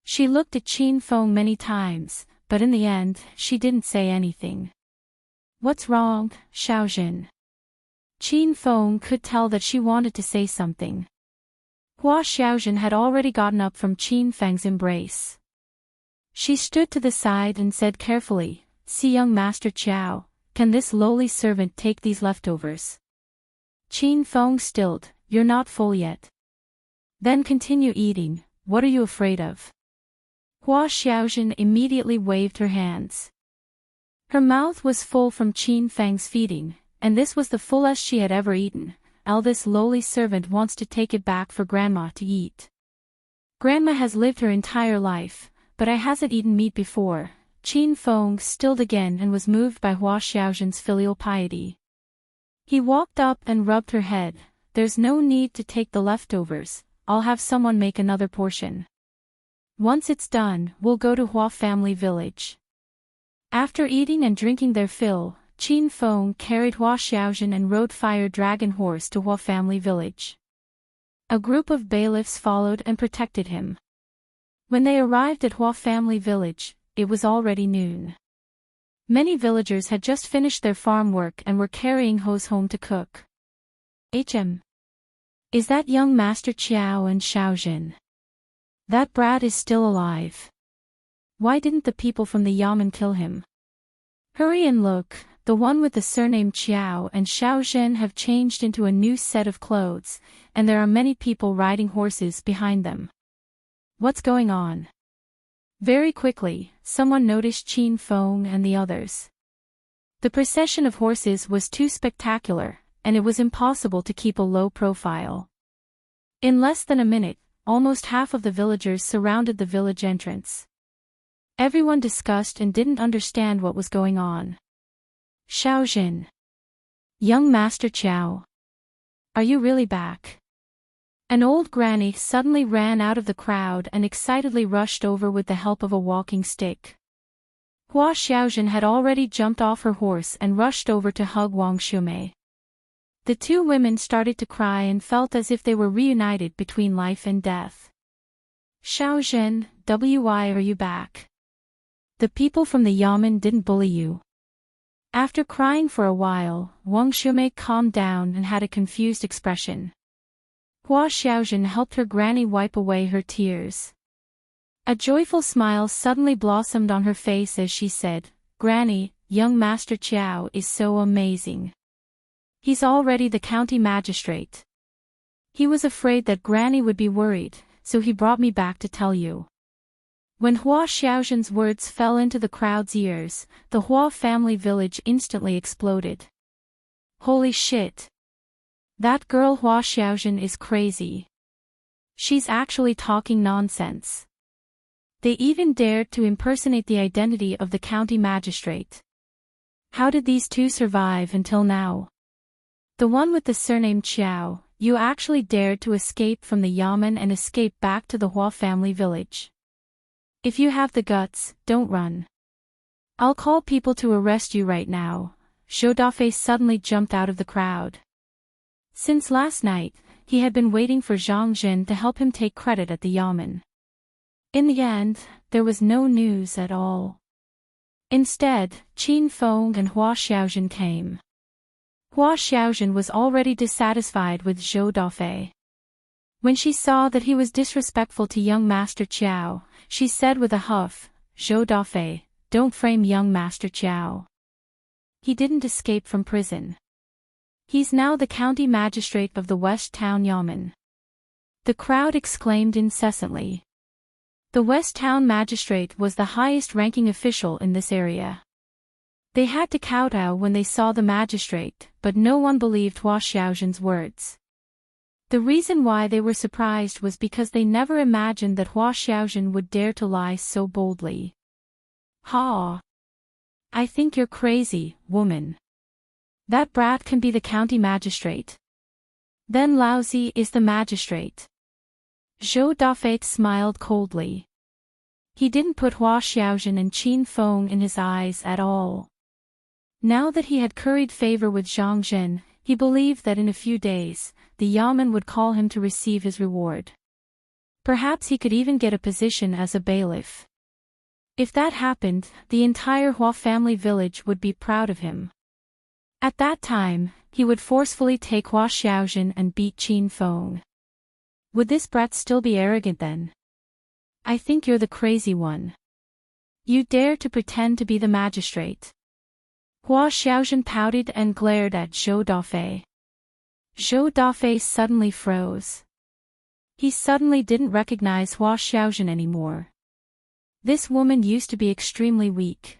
She looked at Qin Feng many times, but in the end, she didn't say anything. What's wrong, Xiaozhen? Qin Feng could tell that she wanted to say something. Hua Xiaozhen had already gotten up from Qin Feng's embrace. She stood to the side and said carefully, See young Master Chiao, can this lowly servant take these leftovers? Qin Feng stilled, You're not full yet. Then continue eating, what are you afraid of? Hua Xiaozhen immediately waved her hands. Her mouth was full from Qin Feng's feeding, and this was the fullest she had ever eaten. This lowly servant wants to take it back for Grandma to eat. Grandma has lived her entire life, but I hasn't eaten meat before. Qin Feng stilled again and was moved by Hua Xiaozhen's filial piety. He walked up and rubbed her head. There's no need to take the leftovers, I'll have someone make another portion. Once it's done, we'll go to Hua family village. After eating and drinking their fill, Qin Feng carried Hua Xiaozhen and rode Fire Dragon Horse to Hua family village. A group of bailiffs followed and protected him. When they arrived at Hua family village, it was already noon. Many villagers had just finished their farm work and were carrying hoes home to cook. Is that young Master Qiao and Xiaojin? That brat is still alive. Why didn't the people from the Yamen kill him? Hurry and look, the one with the surname Qiao and Xiaojin have changed into a new set of clothes, and there are many people riding horses behind them. What's going on? Very quickly, someone noticed Qin Feng and the others. The procession of horses was too spectacular, and it was impossible to keep a low profile. In less than a minute, almost half of the villagers surrounded the village entrance. Everyone discussed and didn't understand what was going on. Xiaojin. Young Master Qiao. Are you really back? An old granny suddenly ran out of the crowd and excitedly rushed over with the help of a walking stick. Hua Xiaojin had already jumped off her horse and rushed over to hug Wang Shumei. The two women started to cry and felt as if they were reunited between life and death. Xiaojin, why are you back? The people from the Yamen didn't bully you. After crying for a while, Wang Shumei calmed down and had a confused expression. Hua Xiaojin helped her granny wipe away her tears. A joyful smile suddenly blossomed on her face as she said, "Granny, young Master Qiao is so amazing. He's already the county magistrate. He was afraid that Granny would be worried, so he brought me back to tell you." When Hua Xiaojin's words fell into the crowd's ears, the Hua family village instantly exploded. Holy shit! That girl Hua Xiaojin is crazy. She's actually talking nonsense. They even dared to impersonate the identity of the county magistrate. How did these two survive until now? The one with the surname Qiao, you actually dared to escape from the Yamen and escape back to the Hua family village. If you have the guts, don't run. I'll call people to arrest you right now. Zhou Dafei suddenly jumped out of the crowd. Since last night, he had been waiting for Zhang Jin to help him take credit at the Yamen. In the end, there was no news at all. Instead, Qin Feng and Hua Xiaojin came. Hua Xiaojin was already dissatisfied with Zhou Dafei. When she saw that he was disrespectful to young Master Qiao, she said with a huff, "Zhou Dafei, don't frame young Master Qiao. He didn't escape from prison. He's now the county magistrate of the West Town Yamen." The crowd exclaimed incessantly. The West Town magistrate was the highest-ranking official in this area. They had to kowtow when they saw the magistrate, but no one believed Hua Xiaojin's words. The reason why they were surprised was because they never imagined that Hua Xiaojin would dare to lie so boldly. "Ha! I think you're crazy, woman. That brat can be the county magistrate. Then Laozi is the magistrate." Zhou Dafei smiled coldly. He didn't put Hua Xiaojin and Qin Feng in his eyes at all. Now that he had curried favor with Zhang Jin, he believed that in a few days, the Yamen would call him to receive his reward. Perhaps he could even get a position as a bailiff. If that happened, the entire Hua family village would be proud of him. At that time, he would forcefully take Hua Xiaojin and beat Qin Feng. Would this brat still be arrogant then? I think you're the crazy one. You dare to pretend to be the magistrate. Hua Xiaojin pouted and glared at Zhou Dafei. Zhou Dafei suddenly froze. He suddenly didn't recognize Hua Xiaojin anymore. This woman used to be extremely weak.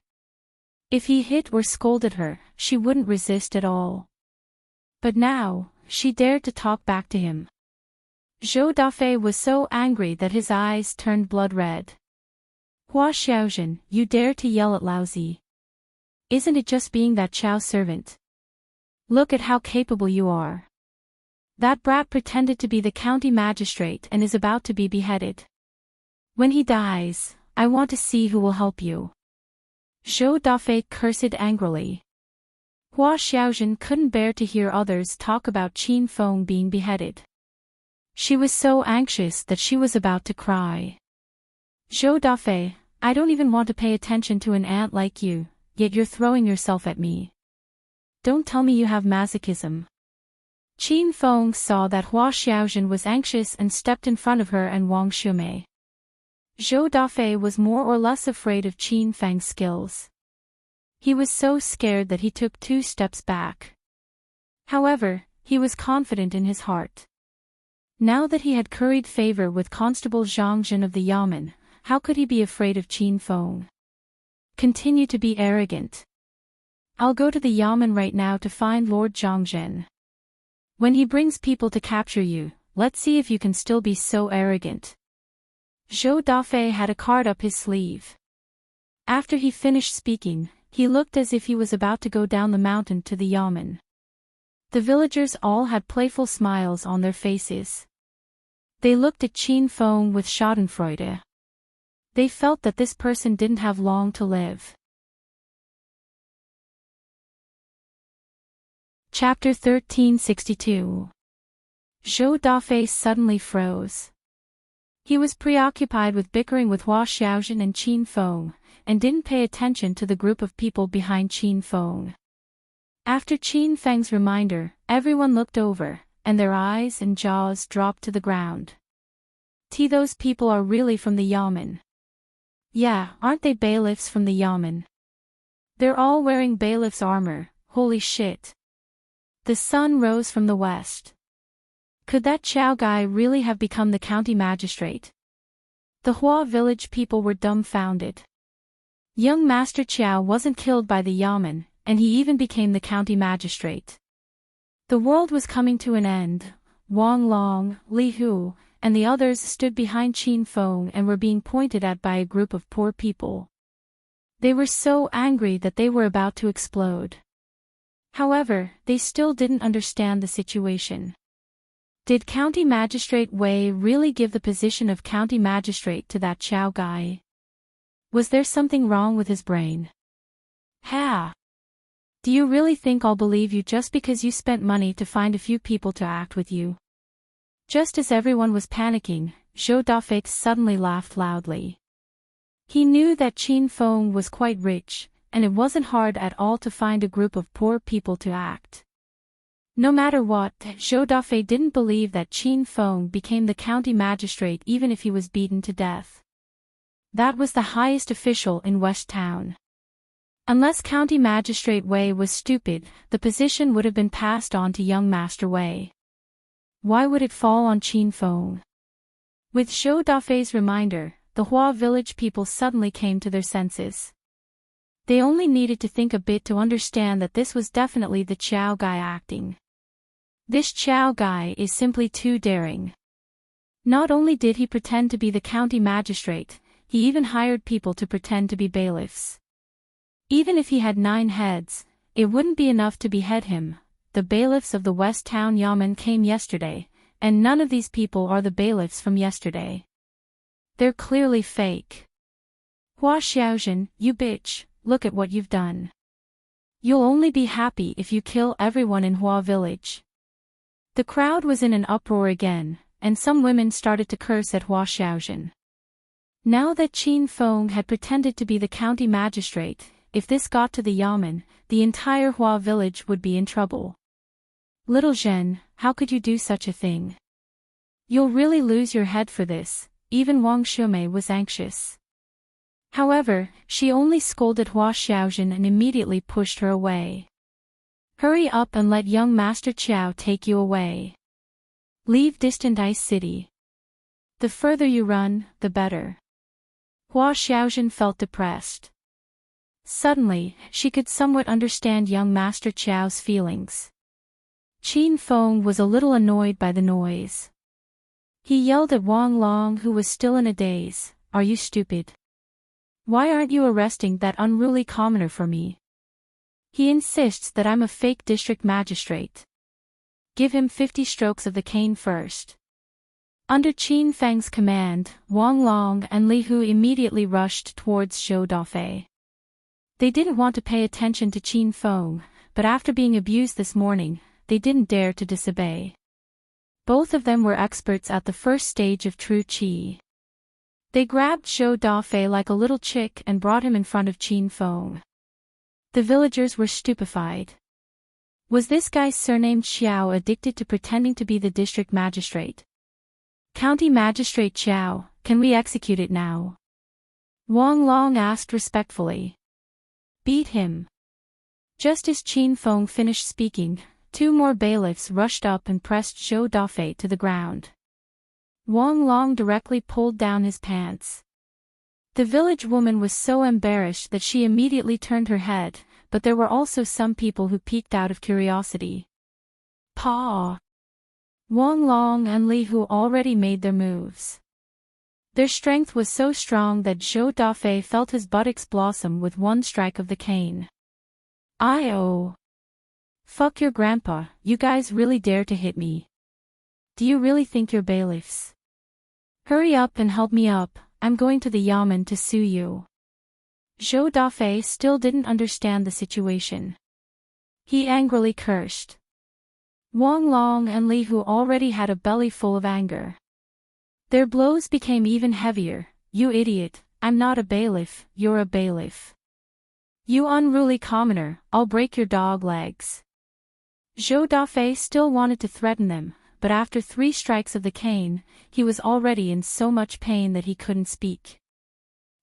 If he hit or scolded her, she wouldn't resist at all. But now, she dared to talk back to him. Zhou Dafei was so angry that his eyes turned blood red. "Hua Xiaojin, you dare to yell at Laozi. Isn't it just being that Qiao servant? Look at how capable you are. That brat pretended to be the county magistrate and is about to be beheaded. When he dies, I want to see who will help you." Zhou Dafei cursed angrily. Hua Xiaojin couldn't bear to hear others talk about Qin Feng being beheaded. She was so anxious that she was about to cry. "Zhou Dafei, I don't even want to pay attention to an ant like you, yet you're throwing yourself at me. Don't tell me you have masochism. Qin Feng saw that Hua Xiaojun was anxious and stepped in front of her and Wang Shumei. Zhou Dafei was more or less afraid of Qin Feng's skills. He was so scared that he took 2 steps back. However, he was confident in his heart. Now that he had curried favor with Constable Zhang Jin of the Yamen, how could he be afraid of Qin Feng? Continue to be arrogant. I'll go to the Yamen right now to find Lord Zhang Jin. When he brings people to capture you, let's see if you can still be so arrogant. Zhou Dafei had a card up his sleeve. After he finished speaking, he looked as if he was about to go down the mountain to the Yamen. The villagers all had playful smiles on their faces. They looked at Qin Feng with schadenfreude. They felt that this person didn't have long to live. Chapter 1362. Zhou Dafei suddenly froze. He was preoccupied with bickering with Hua Xiaojun and Qin Feng, and didn't pay attention to the group of people behind Qin Feng. After Qin Feng's reminder, everyone looked over, and their eyes and jaws dropped to the ground. Those people are really from the Yamen. Yeah, aren't they bailiffs from the Yamen? They're all wearing bailiff's armor, holy shit. The sun rose from the west. Could that Chao guy really have become the county magistrate? The Hua village people were dumbfounded. Young Master Chiao wasn't killed by the Yamen, and he even became the county magistrate. The world was coming to an end. Wang Long, Li Hu, and the others stood behind Qin Feng and were being pointed at by a group of poor people. They were so angry that they were about to explode. However, they still didn't understand the situation. Did County Magistrate Wei really give the position of County Magistrate to that Chao guy? Was there something wrong with his brain? Ha! Do you really think I'll believe you just because you spent money to find a few people to act with you? Just as everyone was panicking, Zhou Dafei suddenly laughed loudly. He knew that Qin Feng was quite rich, and it wasn't hard at all to find a group of poor people to act. No matter what, Zhou Dafei didn't believe that Qin Feng became the county magistrate even if he was beaten to death. That was the highest official in West Town. Unless County Magistrate Wei was stupid, the position would have been passed on to young Master Wei. Why would it fall on Qin Feng? With Zhou Dafei's reminder, the Hua village people suddenly came to their senses. They only needed to think a bit to understand that this was definitely the Chao guy acting. This Chao guy is simply too daring. Not only did he pretend to be the county magistrate, he even hired people to pretend to be bailiffs. Even if he had 9 heads, it wouldn't be enough to behead him. The bailiffs of the West Town Yamen came yesterday, and none of these people are the bailiffs from yesterday. They're clearly fake. Hua Xiaojun, you bitch, look at what you've done. You'll only be happy if you kill everyone in Hua village. The crowd was in an uproar again, and some women started to curse at Hua Xiaojun. Now that Qin Feng had pretended to be the county magistrate, if this got to the Yamen, the entire Hua village would be in trouble. Little Zhen, how could you do such a thing? You'll really lose your head for this. Even Wang Shumei was anxious. However, she only scolded Hua Xiaojun and immediately pushed her away. Hurry up and let young Master Chiao take you away. Leave distant Ice City. The further you run, the better. Hua Xiaojun felt depressed. Suddenly, she could somewhat understand young Master Chiao's feelings. Qin Feng was a little annoyed by the noise. He yelled at Wang Long, who was still in a daze, "Are you stupid? Why aren't you arresting that unruly commoner for me? He insists that I'm a fake district magistrate. Give him 50 strokes of the cane first." Under Qin Feng's command, Wang Long and Li Hu immediately rushed towards Zhou Dafei. They didn't want to pay attention to Qin Feng, but after being abused this morning, they didn't dare to disobey. Both of them were experts at the first stage of true qi. They grabbed Zhou Dafei like a little chick and brought him in front of Qin Feng. The villagers were stupefied. Was this guy surnamed Xiao addicted to pretending to be the district magistrate? County Magistrate Xiao, can we execute it now? Wang Long asked respectfully. Beat him. Just as Qin Feng finished speaking, two more bailiffs rushed up and pressed Zhou Dafei to the ground. Wang Long directly pulled down his pants. The village woman was so embarrassed that she immediately turned her head, but there were also some people who peeked out of curiosity. Pa! Wang Long and Li Hu already made their moves. Their strength was so strong that Zhou Dafei felt his buttocks blossom with one strike of the cane. I-oh! Fuck your grandpa, you guys really dare to hit me. Do you really think you're bailiffs? Hurry up and help me up, I'm going to the yamen to sue you. Zhou Dafei still didn't understand the situation. He angrily cursed. Wang Long and Li Hu already had a belly full of anger. Their blows became even heavier. You idiot, I'm not a bailiff, you're a bailiff. You unruly commoner, I'll break your dog legs. Zhou Dafei still wanted to threaten them, but after 3 strikes of the cane, he was already in so much pain that he couldn't speak.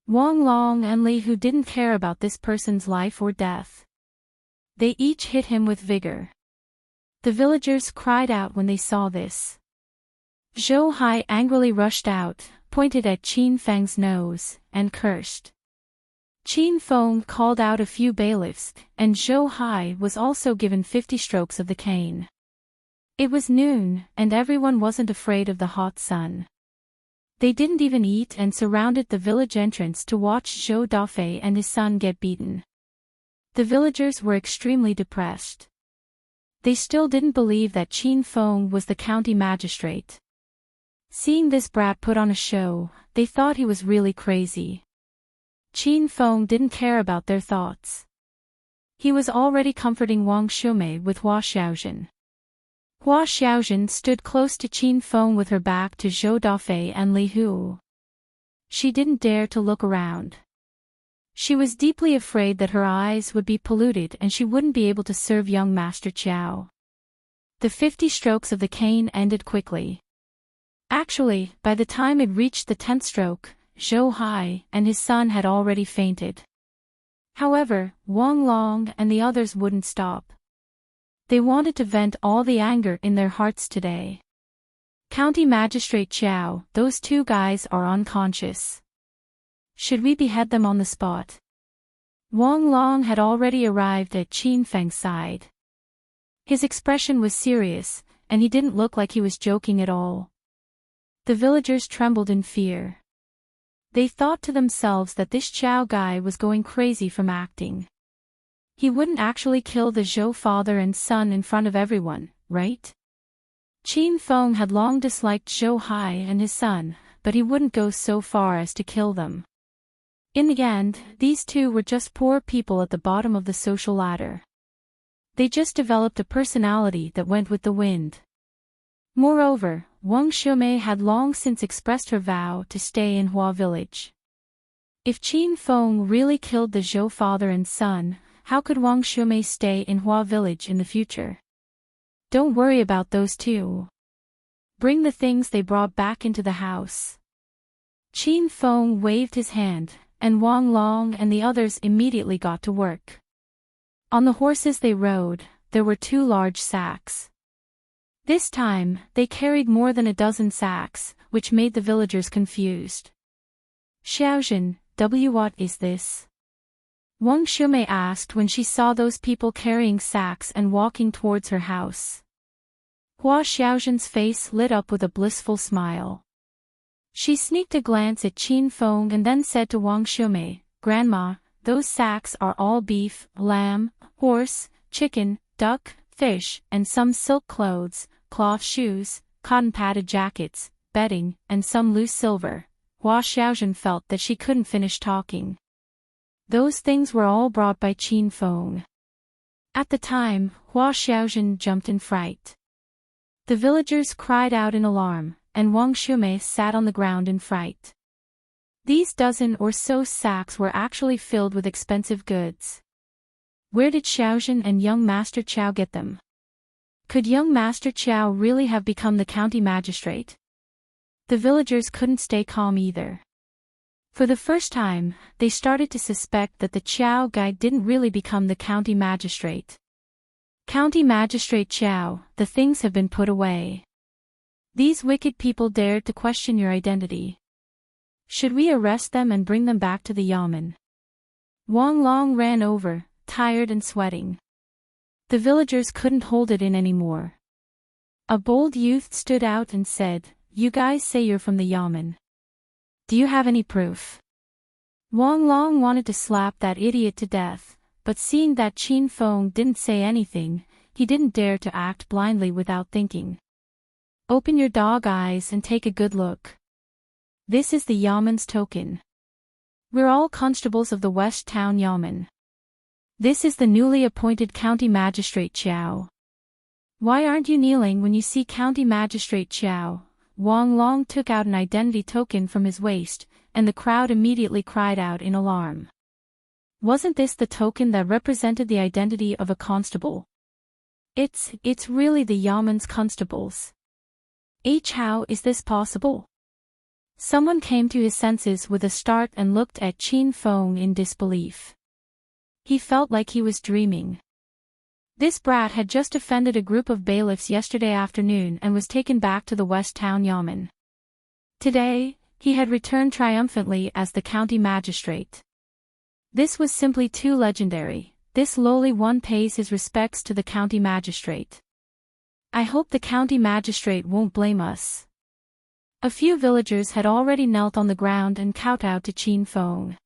Wang Long and Li Hu didn't care about this person's life or death. They each hit him with vigor. The villagers cried out when they saw this. Zhou Hai angrily rushed out, pointed at Qin Feng's nose, and cursed. Qin Feng called out a few bailiffs, and Zhou Hai was also given 50 strokes of the cane. It was noon, and everyone wasn't afraid of the hot sun. They didn't even eat and surrounded the village entrance to watch Zhou Dafei and his son get beaten. The villagers were extremely depressed. They still didn't believe that Qin Feng was the county magistrate. Seeing this brat put on a show, they thought he was really crazy. Qin Feng didn't care about their thoughts. He was already comforting Wang Shumei with Hua Xiaozhen. Hua Xiaozhen stood close to Qin Feng with her back to Zhou Dafei and Li Hu. She didn't dare to look around. She was deeply afraid that her eyes would be polluted and she wouldn't be able to serve young Master Qiao. The 50 strokes of the cane ended quickly. Actually, by the time it reached the 10th stroke, Zhou Hai and his son had already fainted. However, Wang Long and the others wouldn't stop. They wanted to vent all the anger in their hearts today. County Magistrate Qiao, those 2 guys are unconscious. Should we behead them on the spot? Wang Long had already arrived at Qin Feng's side. His expression was serious, and he didn't look like he was joking at all. The villagers trembled in fear. They thought to themselves that this Qiao guy was going crazy from acting. He wouldn't actually kill the Zhou father and son in front of everyone, right? Qin Feng had long disliked Zhou Hai and his son, but he wouldn't go so far as to kill them. In the end, these 2 were just poor people at the bottom of the social ladder. They just developed a personality that went with the wind. Moreover, Wang Shumei had long since expressed her vow to stay in Hua village. If Qin Feng really killed the Zhou father and son, how could Wang Shumei stay in Hua village in the future? Don't worry about those 2. Bring the things they brought back into the house. Qin Feng waved his hand, and Wang Long and the others immediately got to work. On the horses they rode, there were 2 large sacks. This time, they carried more than a dozen sacks, which made the villagers confused. Xiaozhen, what is this? Wang Shumei asked when she saw those people carrying sacks and walking towards her house. Hua Xiaozhen's face lit up with a blissful smile. She sneaked a glance at Qin Feng and then said to Wang Shumei, Grandma, those sacks are all beef, lamb, horse, chicken, duck, fish, and some silk clothes, cloth shoes, cotton-padded jackets, bedding, and some loose silver. Hua Xiaozhen felt that she couldn't finish talking. Those things were all brought by Qin Feng. At the time, Hua Xiaozhen jumped in fright. The villagers cried out in alarm, and Wang Shumei sat on the ground in fright. These dozen or so sacks were actually filled with expensive goods. Where did Xiaozhen and young Master Chow get them? Could young Master Chow really have become the county magistrate? The villagers couldn't stay calm either. For the first time, they started to suspect that the Chow guy didn't really become the county magistrate. County Magistrate Chow, the things have been put away. These wicked people dared to question your identity. Should we arrest them and bring them back to the yamen? Wang Long ran over, tired and sweating. The villagers couldn't hold it in anymore. A bold youth stood out and said, "You guys say you're from the yamen. Do you have any proof?" Wang Long wanted to slap that idiot to death, but seeing that Qin Feng didn't say anything, he didn't dare to act blindly without thinking. "Open your dog eyes and take a good look. This is the yamen's token. We're all constables of the West Town Yamen. This is the newly appointed County Magistrate Chow. Why aren't you kneeling when you see County Magistrate Chow?" Wang Long took out an identity token from his waist, and the crowd immediately cried out in alarm. Wasn't this the token that represented the identity of a constable? It's really the yamen's constables. How is this possible? Someone came to his senses with a start and looked at Qin Feng in disbelief. He felt like he was dreaming. This brat had just offended a group of bailiffs yesterday afternoon and was taken back to the West Town Yamen. Today, he had returned triumphantly as the county magistrate. This was simply too legendary. This lowly one pays his respects to the county magistrate. I hope the county magistrate won't blame us. A few villagers had already knelt on the ground and kowtowed to Qin Feng.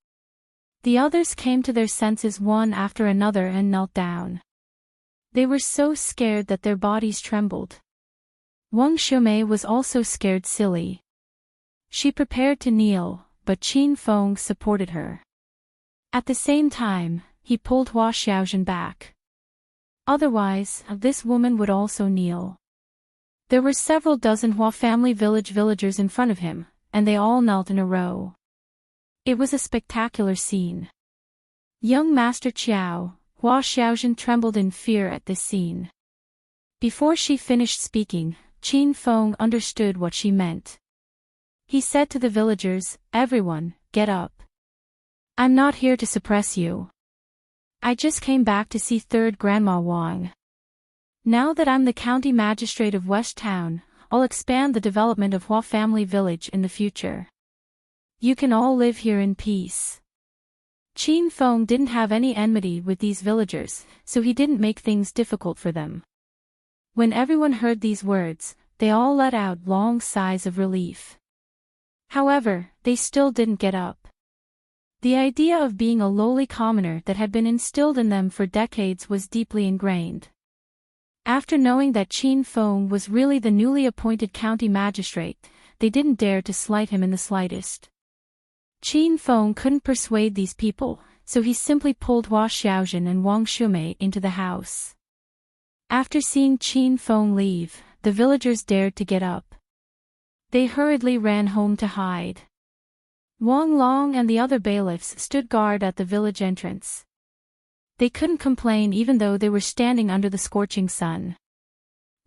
The others came to their senses one after another and knelt down. They were so scared that their bodies trembled. Wang Shumei was also scared silly. She prepared to kneel, but Qin Feng supported her. At the same time, he pulled Hua Xiaozhen back. Otherwise, this woman would also kneel. There were several dozen Hua family villagers in front of him, and they all knelt in a row. It was a spectacular scene. Young Master Chow, Hua Xiaozhen trembled in fear at this scene. Before she finished speaking, Qin Feng understood what she meant. He said to the villagers, "Everyone, get up. I'm not here to suppress you. I just came back to see Third Grandma Wang. Now that I'm the county magistrate of West Town, I'll expand the development of Hua Family Village in the future. You can all live here in peace." Qin Feng didn't have any enmity with these villagers, so he didn't make things difficult for them. When everyone heard these words, they all let out long sighs of relief. However, they still didn't get up. The idea of being a lowly commoner that had been instilled in them for decades was deeply ingrained. After knowing that Qin Feng was really the newly appointed county magistrate, they didn't dare to slight him in the slightest. Qin Feng couldn't persuade these people, so he simply pulled Hua Xiaozhen and Wang Shumei into the house. After seeing Qin Feng leave, the villagers dared to get up. They hurriedly ran home to hide. Wang Long and the other bailiffs stood guard at the village entrance. They couldn't complain even though they were standing under the scorching sun.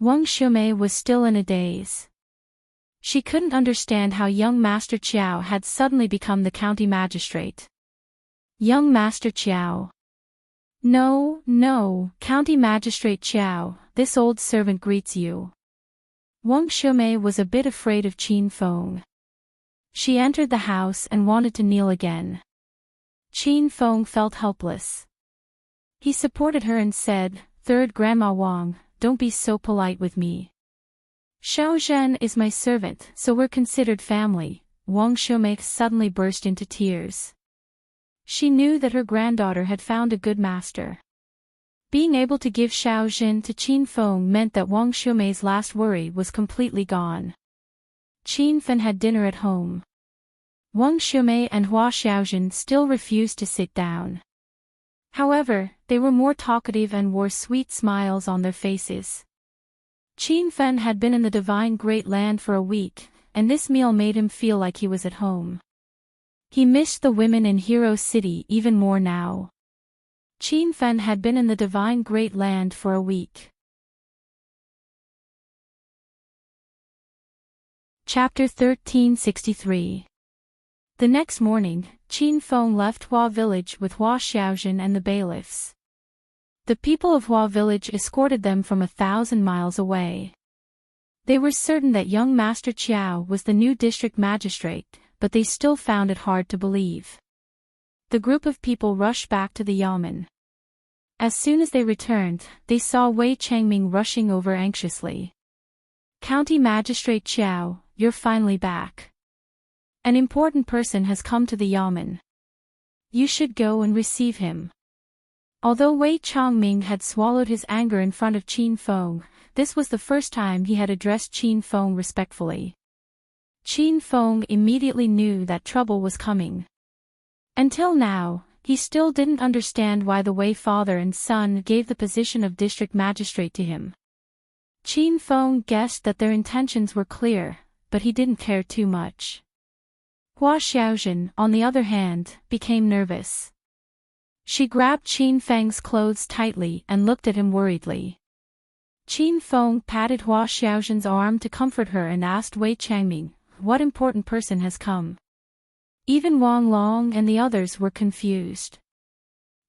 Wang Shumei was still in a daze. She couldn't understand how young Master Chow had suddenly become the county magistrate. Young Master Chow. No, County Magistrate Chow, this old servant greets you. Wang Shumei was a bit afraid of Qin Feng. She entered the house and wanted to kneel again. Qin Feng felt helpless. He supported her and said, "Third Grandma Wang, don't be so polite with me. Xiaozhen is my servant, so we're considered family." Wang Shumei suddenly burst into tears. She knew that her granddaughter had found a good master. Being able to give Xiaozhen to Qin Feng meant that Wang Shumei's last worry was completely gone. Qin Fen had dinner at home. Wang Shumei and Hua Xiaozhen still refused to sit down. However, they were more talkative and wore sweet smiles on their faces. Qin Fen had been in the divine Great Land for a week, and this meal made him feel like he was at home. He missed the women in Hero City even more now. Qin Fen had been in the divine Great Land for a week. Chapter 1363. The next morning, Qin Feng left Hua village with Hua Xiaozhen and the bailiffs. The people of Hua village escorted them from 1,000 miles away. They were certain that young Master Qiao was the new district magistrate, but they still found it hard to believe. The group of people rushed back to the yamen. As soon as they returned, they saw Wei Changming rushing over anxiously. "County Magistrate Qiao, you're finally back. An important person has come to the yamen. You should go and receive him." Although Wei Changming had swallowed his anger in front of Qin Feng, this was the first time he had addressed Qin Feng respectfully. Qin Feng immediately knew that trouble was coming. Until now, he still didn't understand why the Wei father and son gave the position of district magistrate to him. Qin Feng guessed that their intentions were clear, but he didn't care too much. Hua Xiaozhen, on the other hand, became nervous. She grabbed Qin Feng's clothes tightly and looked at him worriedly. Qin Feng patted Hua Xiaozhen's arm to comfort her and asked Wei Changming, "What important person has come?" Even Wang Long and the others were confused.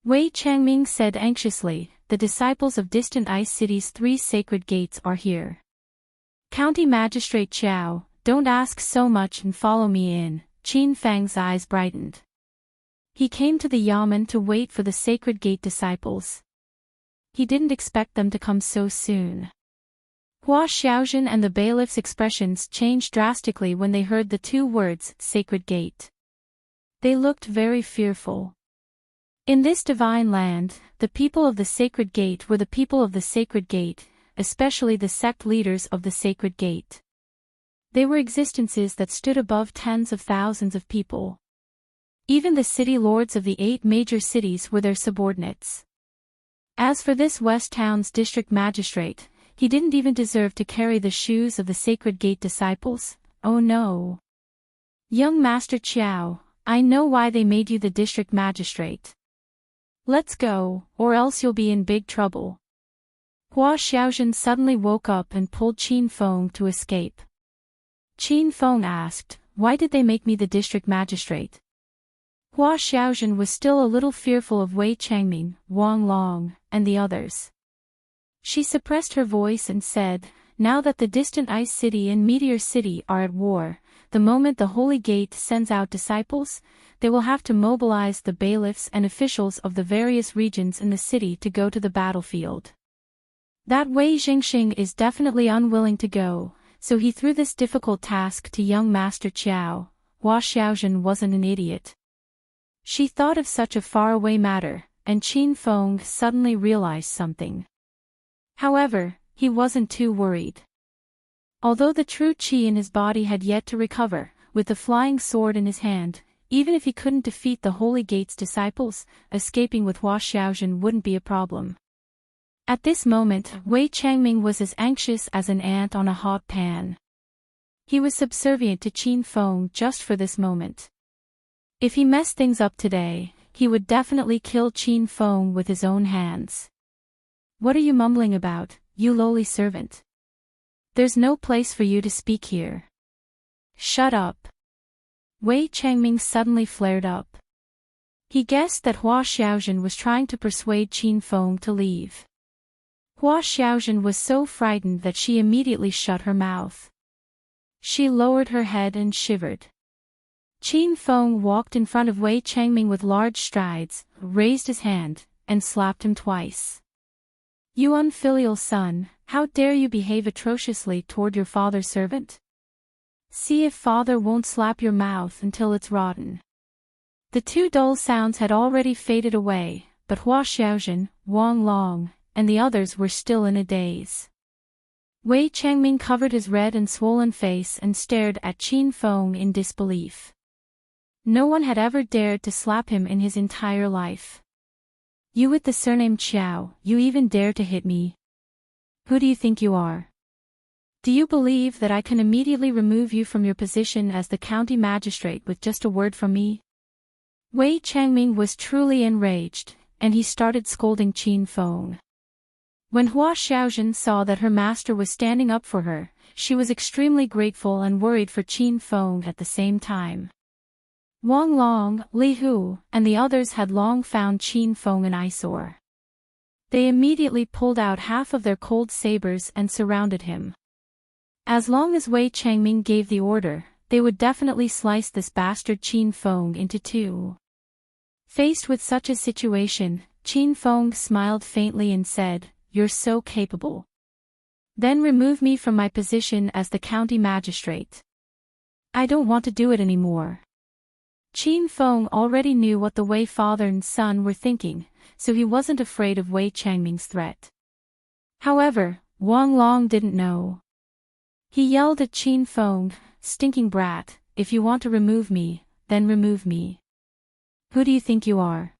Wei Changming said anxiously, "The disciples of distant ice city's 3 sacred gates are here. County Magistrate Qiao, don't ask so much and follow me in." Qin Feng's eyes brightened. He came to the yamen to wait for the sacred gate disciples. He didn't expect them to come so soon. Hua Xiaozhen and the bailiff's expressions changed drastically when they heard the 2 words, sacred gate. They looked very fearful. In this divine land, the people of the sacred gate were the people of the sacred gate, especially the sect leaders of the sacred gate. They were existences that stood above tens of thousands of people. Even the city lords of the 8 major cities were their subordinates. As for this West Town's district magistrate, he didn't even deserve to carry the shoes of the sacred gate disciples. Oh no. "Young Master Qiao, I know why they made you the district magistrate. Let's go, or else you'll be in big trouble." Hua Xiaozhen suddenly woke up and pulled Qin Feng to escape. Qin Feng asked, "Why did they make me the district magistrate?" Hua Xiaozhen was still a little fearful of Wei Changming, Wang Long, and the others. She suppressed her voice and said, "Now that the distant Ice City and Meteor City are at war, the moment the Holy Gate sends out disciples, they will have to mobilize the bailiffs and officials of the various regions in the city to go to the battlefield. That Wei Jingxing is definitely unwilling to go, so he threw this difficult task to young Master Qiao." Hua Xiaozhen wasn't an idiot. She thought of such a faraway matter, and Qin Feng suddenly realized something. However, he wasn't too worried. Although the true qi in his body had yet to recover, with the flying sword in his hand, even if he couldn't defeat the Holy Gate's disciples, escaping with Hua Xiaozhen wouldn't be a problem. At this moment, Wei Changming was as anxious as an ant on a hot pan. He was subservient to Qin Feng just for this moment. If he messed things up today, he would definitely kill Qin Feng with his own hands. "What are you mumbling about, you lowly servant? There's no place for you to speak here. Shut up." Wei Changming suddenly flared up. He guessed that Hua Xiaozhen was trying to persuade Qin Feng to leave. Hua Xiaozhen was so frightened that she immediately shut her mouth. She lowered her head and shivered. Qin Feng walked in front of Wei Changming with large strides, raised his hand, and slapped him twice. "You unfilial son, how dare you behave atrociously toward your father's servant? See if father won't slap your mouth until it's rotten." The 2 dull sounds had already faded away, but Hua Xiaozhen, Wang Long, and the others were still in a daze. Wei Changming covered his red and swollen face and stared at Qin Feng in disbelief. No one had ever dared to slap him in his entire life. "You with the surname Qiao, you even dare to hit me? Who do you think you are? Do you believe that I can immediately remove you from your position as the county magistrate with just a word from me?" Wei Changming was truly enraged, and he started scolding Qin Feng. When Hua Xiaojun saw that her master was standing up for her, she was extremely grateful and worried for Qin Feng at the same time. Wang Long, Li Hu, and the others had long found Qin Feng an eyesore. They immediately pulled out half of their cold sabers and surrounded him. As long as Wei Changming gave the order, they would definitely slice this bastard Qin Feng into two. Faced with such a situation, Qin Feng smiled faintly and said, "You're so capable. Then remove me from my position as the county magistrate. I don't want to do it anymore." Qin Feng already knew what the Wei father and son were thinking, so he wasn't afraid of Wei Changming's threat. However, Wang Long didn't know. He yelled at Qin Feng, "Stinking brat, if you want to remove me, then remove me. Who do you think you are?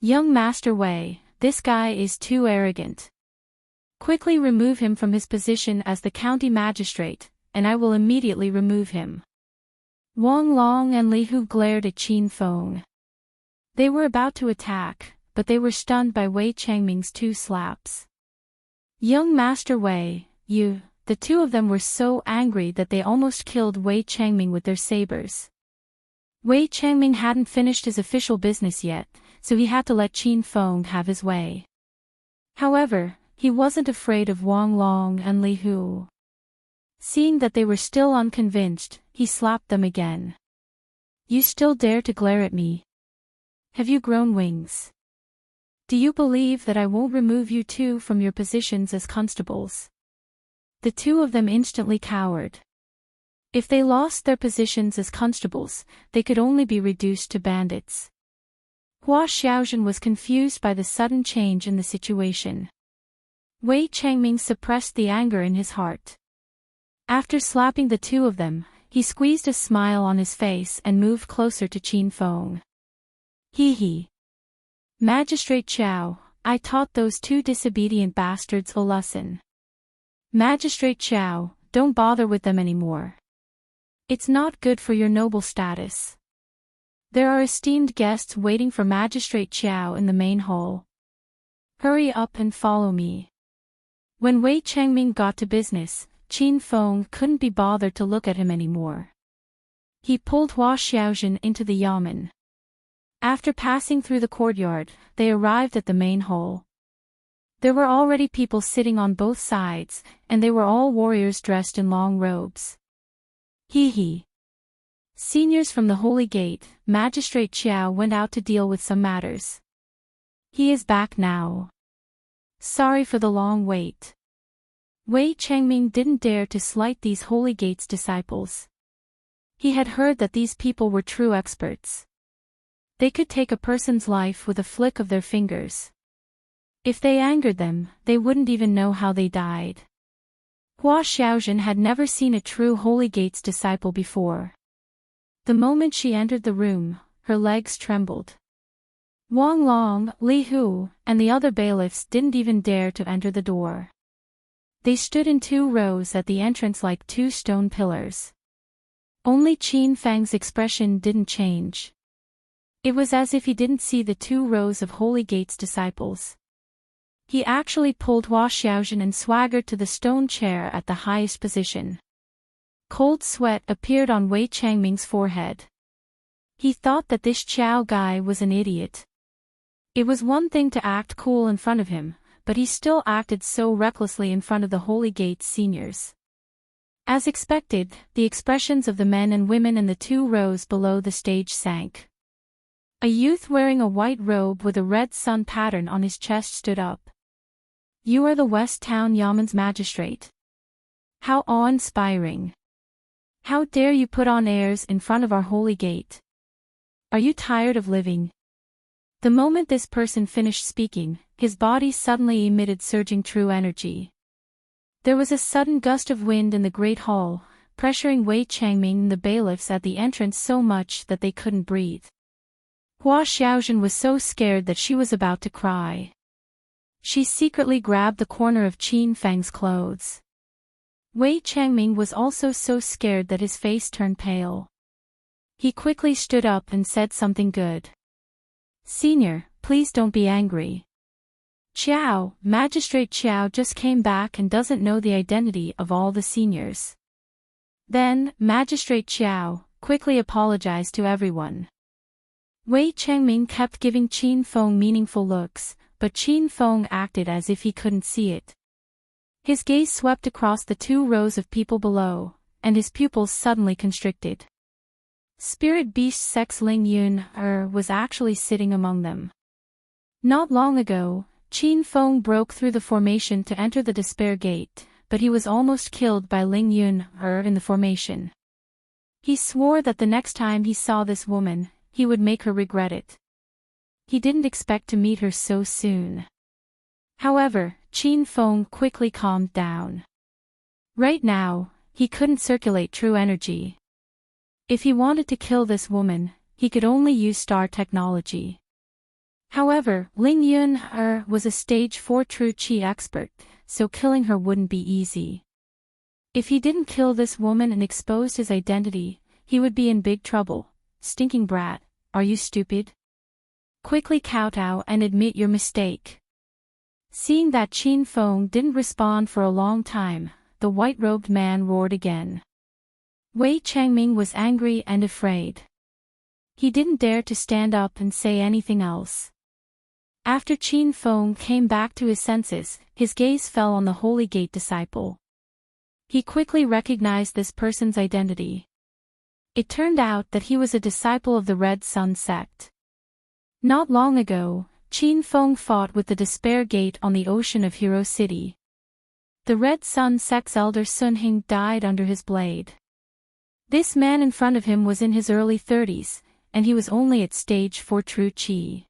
Young Master Wei, this guy is too arrogant. Quickly remove him from his position as the county magistrate, and I will immediately remove him." Wang Long and Li Hu glared at Qin Feng. They were about to attack, but they were stunned by Wei Changming's two slaps. "Young Master Wei, you..." The two of them were so angry that they almost killed Wei Changming with their sabers. Wei Changming hadn't finished his official business yet, so he had to let Qin Feng have his way. However, he wasn't afraid of Wang Long and Li Hu. Seeing that they were still unconvinced, he slapped them again. "You still dare to glare at me? Have you grown wings? Do you believe that I won't remove you two from your positions as constables?" The two of them instantly cowered. If they lost their positions as constables, they could only be reduced to bandits. Hua Xiaojun was confused by the sudden change in the situation. Wei Changming suppressed the anger in his heart. After slapping the two of them, he squeezed a smile on his face and moved closer to Qin Feng. "Hee. Magistrate Qiao, I taught those two disobedient bastards a lesson. Magistrate Qiao, don't bother with them anymore. It's not good for your noble status. There are esteemed guests waiting for Magistrate Qiao in the main hall. Hurry up and follow me." When Wei Changming got to business, Qin Feng couldn't be bothered to look at him anymore. He pulled Hua Xiaojun into the yamen. After passing through the courtyard, they arrived at the main hall. There were already people sitting on both sides, and they were all warriors dressed in long robes. Hee. Seniors from the Holy Gate, Magistrate Qiao went out to deal with some matters. He is back now. Sorry for the long wait. Wei Changming didn't dare to slight these Holy Gate's disciples. He had heard that these people were true experts. They could take a person's life with a flick of their fingers. If they angered them, they wouldn't even know how they died. Hua Xiaojun had never seen a true Holy Gate's disciple before. The moment she entered the room, her legs trembled. Wang Long, Li Hu, and the other bailiffs didn't even dare to enter the door. They stood in two rows at the entrance like two stone pillars. Only Qin Feng's expression didn't change. It was as if he didn't see the two rows of Holy Gate's disciples. He actually pulled Hua Xiaojun and swaggered to the stone chair at the highest position. Cold sweat appeared on Wei Changming's forehead. He thought that this Qiao guy was an idiot. It was one thing to act cool in front of him, but he still acted so recklessly in front of the Holy Gate's seniors. As expected, the expressions of the men and women in the two rows below the stage sank. A youth wearing a white robe with a red sun pattern on his chest stood up. "You are the West Town Yamen's magistrate. How awe-inspiring. How dare you put on airs in front of our Holy Gate? Are you tired of living?" The moment this person finished speaking, his body suddenly emitted surging true energy. There was a sudden gust of wind in the great hall, pressuring Wei Changming and the bailiffs at the entrance so much that they couldn't breathe. Hua Xiaojun was so scared that she was about to cry. She secretly grabbed the corner of Qin Feng's clothes. Wei Changming was also so scared that his face turned pale. He quickly stood up and said something good. "Senior, please don't be angry. Chiao, Magistrate Chiao just came back and doesn't know the identity of all the seniors. Then, Magistrate Chiao quickly apologized to everyone. Wei Changming kept giving Qin Feng meaningful looks, but Qin Feng acted as if he couldn't see it. His gaze swept across the 2 rows of people below, and his pupils suddenly constricted. Spirit Beast Sex Ling Yun was actually sitting among them. Not long ago, Qin Feng broke through the formation to enter the Despair Gate, but he was almost killed by Ling Yun in the formation. He swore that the next time he saw this woman, he would make her regret it. He didn't expect to meet her so soon. However, Qin Feng quickly calmed down. Right now, he couldn't circulate true energy. If he wanted to kill this woman, he could only use star technology. However, Ling Yun was a stage 4 true Qi expert, so killing her wouldn't be easy. If he didn't kill this woman and exposed his identity, he would be in big trouble. Stinking brat, are you stupid? Quickly kowtow and admit your mistake. Seeing that Qin Feng didn't respond for a long time, the white-robed man roared again. Wei Changming was angry and afraid. He didn't dare to stand up and say anything else. After Qin Feng came back to his senses, his gaze fell on the Holy Gate disciple. He quickly recognized this person's identity. It turned out that he was a disciple of the Red Sun sect. Not long ago, Qin Feng fought with the Despair Gate on the ocean of Hero City. The Red Sun sect's elder Sun Hing died under his blade. This man in front of him was in his early 30s, and he was only at stage 4 true Qi.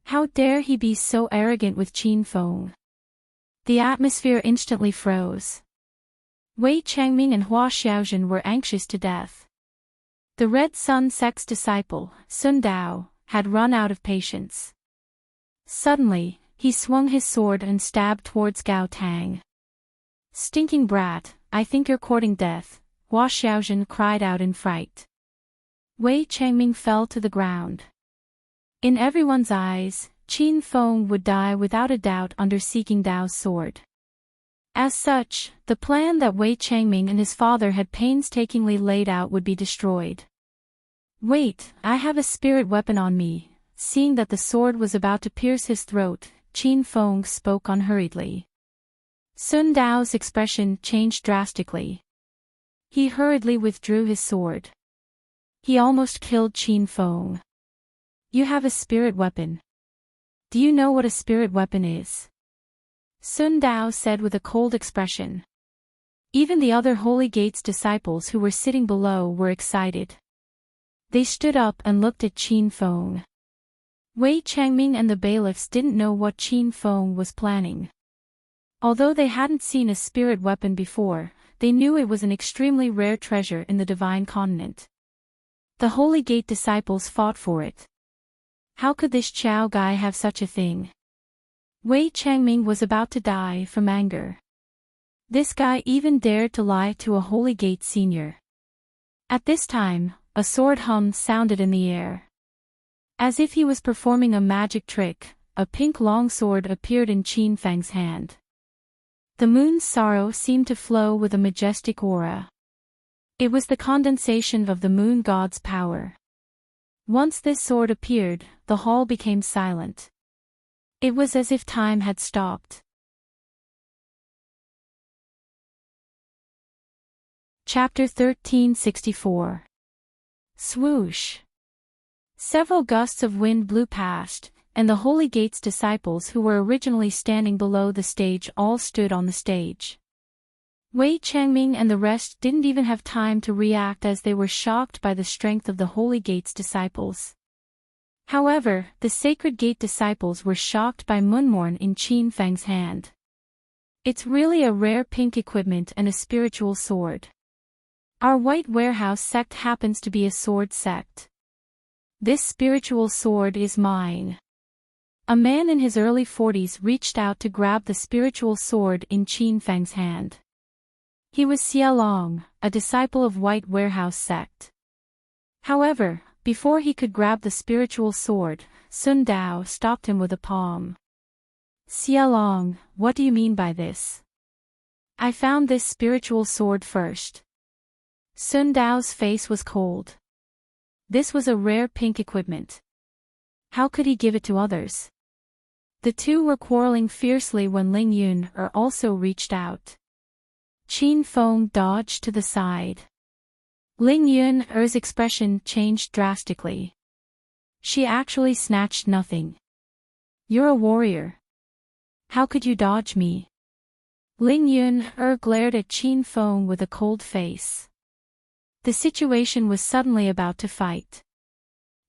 How dare he be so arrogant with Qin Feng? The atmosphere instantly froze. Wei Changming and Hua Xiaojun were anxious to death. The Red Sun sect's disciple, Sun Dao, had run out of patience. Suddenly, he swung his sword and stabbed towards Gao Tang. Stinking brat, I think you're courting death, Hua Xiaojun cried out in fright. Wei Changming fell to the ground. In everyone's eyes, Qin Feng would die without a doubt under seeking Dao's sword. As such, the plan that Wei Changming and his father had painstakingly laid out would be destroyed. Wait, I have a spirit weapon on me. Seeing that the sword was about to pierce his throat, Qin Feng spoke unhurriedly. Sun Dao's expression changed drastically. He hurriedly withdrew his sword. He almost killed Qin Feng. You have a spirit weapon. Do you know what a spirit weapon is? Sun Dao said with a cold expression. Even the other Holy Gate's disciples who were sitting below were excited. They stood up and looked at Qin Feng. Wei Changming and the bailiffs didn't know what Qin Feng was planning. Although they hadn't seen a spirit weapon before, they knew it was an extremely rare treasure in the Divine Continent. The Holy Gate disciples fought for it. How could this Chao guy have such a thing? Wei Changming was about to die from anger. This guy even dared to lie to a Holy Gate senior. At this time, a sword hum sounded in the air. As if he was performing a magic trick, a pink longsword appeared in Qin Feng's hand. The moon's sorrow seemed to flow with a majestic aura. It was the condensation of the moon god's power. Once this sword appeared, the hall became silent. It was as if time had stopped. Chapter 1364. Swoosh. Several gusts of wind blew past, and the Holy Gate's disciples who were originally standing below the stage all stood on the stage. Wei Changming and the rest didn't even have time to react as they were shocked by the strength of the Holy Gate's disciples. However, the Sacred Gate disciples were shocked by Munmorn in Qin Feng's hand. It's really a rare pink equipment and a spiritual sword. Our White Warehouse sect happens to be a sword sect. This spiritual sword is mine. A man in his early 40s reached out to grab the spiritual sword in Qin Feng's hand. He was Xia Long, a disciple of White Warehouse sect. However, Before he could grab the spiritual sword, Sun Dao stopped him with a palm. Xia Long, what do you mean by this? I found this spiritual sword first. Sun Dao's face was cold. This was a rare pink equipment. How could he give it to others? The two were quarreling fiercely when Ling Yun also reached out. Qin Feng dodged to the side. Ling Yun's expression changed drastically. She actually snatched nothing. You're a warrior. How could you dodge me? Ling Yun glared at Qin Feng with a cold face. The situation was suddenly about to fight.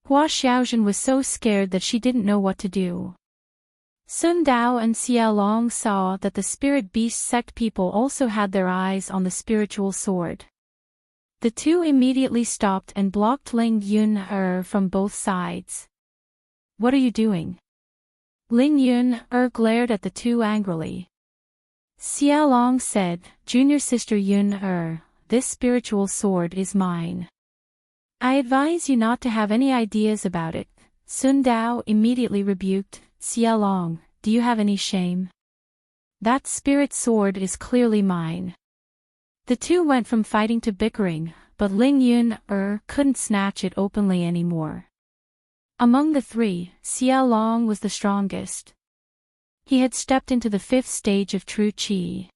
Hua Xiaojun was so scared that she didn't know what to do. Sun Dao and Xia Long saw that the spirit beast sect people also had their eyes on the spiritual sword. The two immediately stopped and blocked Ling Yun from both sides. What are you doing? Ling Yun glared at the two angrily. Xia Long said, Junior sister Yun this spiritual sword is mine. I advise you not to have any ideas about it. Sun Dao immediately rebuked, Xia Long, do you have any shame? That spirit sword is clearly mine. The two went from fighting to bickering, but Ling Yun couldn't snatch it openly anymore. Among the three, Xia Long was the strongest. He had stepped into the 5th stage of true qi.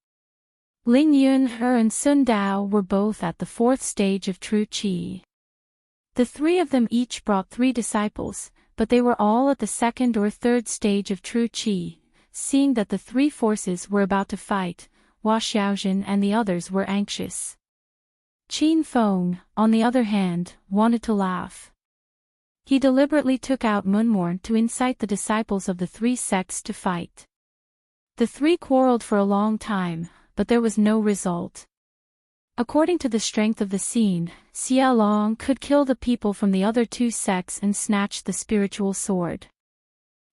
Ling Yun and Sun Dao were both at the 4th stage of true qi. The three of them each brought 3 disciples, but they were all at the 2nd or 3rd stage of true qi. Seeing that the 3 forces were about to fight, Hua Xiaojun and the others were anxious. Qin Feng, on the other hand, wanted to laugh. He deliberately took out Munmorn to incite the disciples of the 3 sects to fight. The 3 quarreled for a long time, but there was no result. According to the strength of the scene, Xia Long could kill the people from the other 2 sects and snatch the spiritual sword.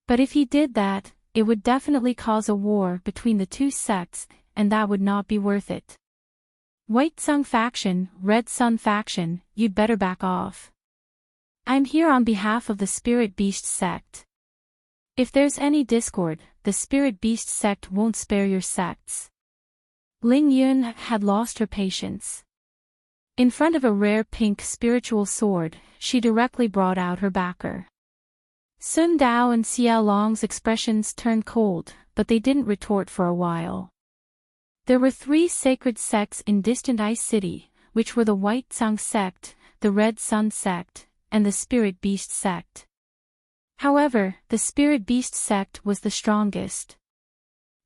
But if he did that, it would definitely cause a war between the 2 sects, and that would not be worth it. White Sun faction, Red Sun faction, you'd better back off. I'm here on behalf of the Spirit Beast sect. If there's any discord, the Spirit Beast sect won't spare your sects. Ling Yun had lost her patience. In front of a rare pink spiritual sword, she directly brought out her backer. Sun Dao and Xia Long's expressions turned cold, but they didn't retort for a while. There were 3 sacred sects in distant Ice City, which were the White Sun sect, the Red Sun sect, and the Spirit Beast sect. However, the Spirit Beast sect was the strongest.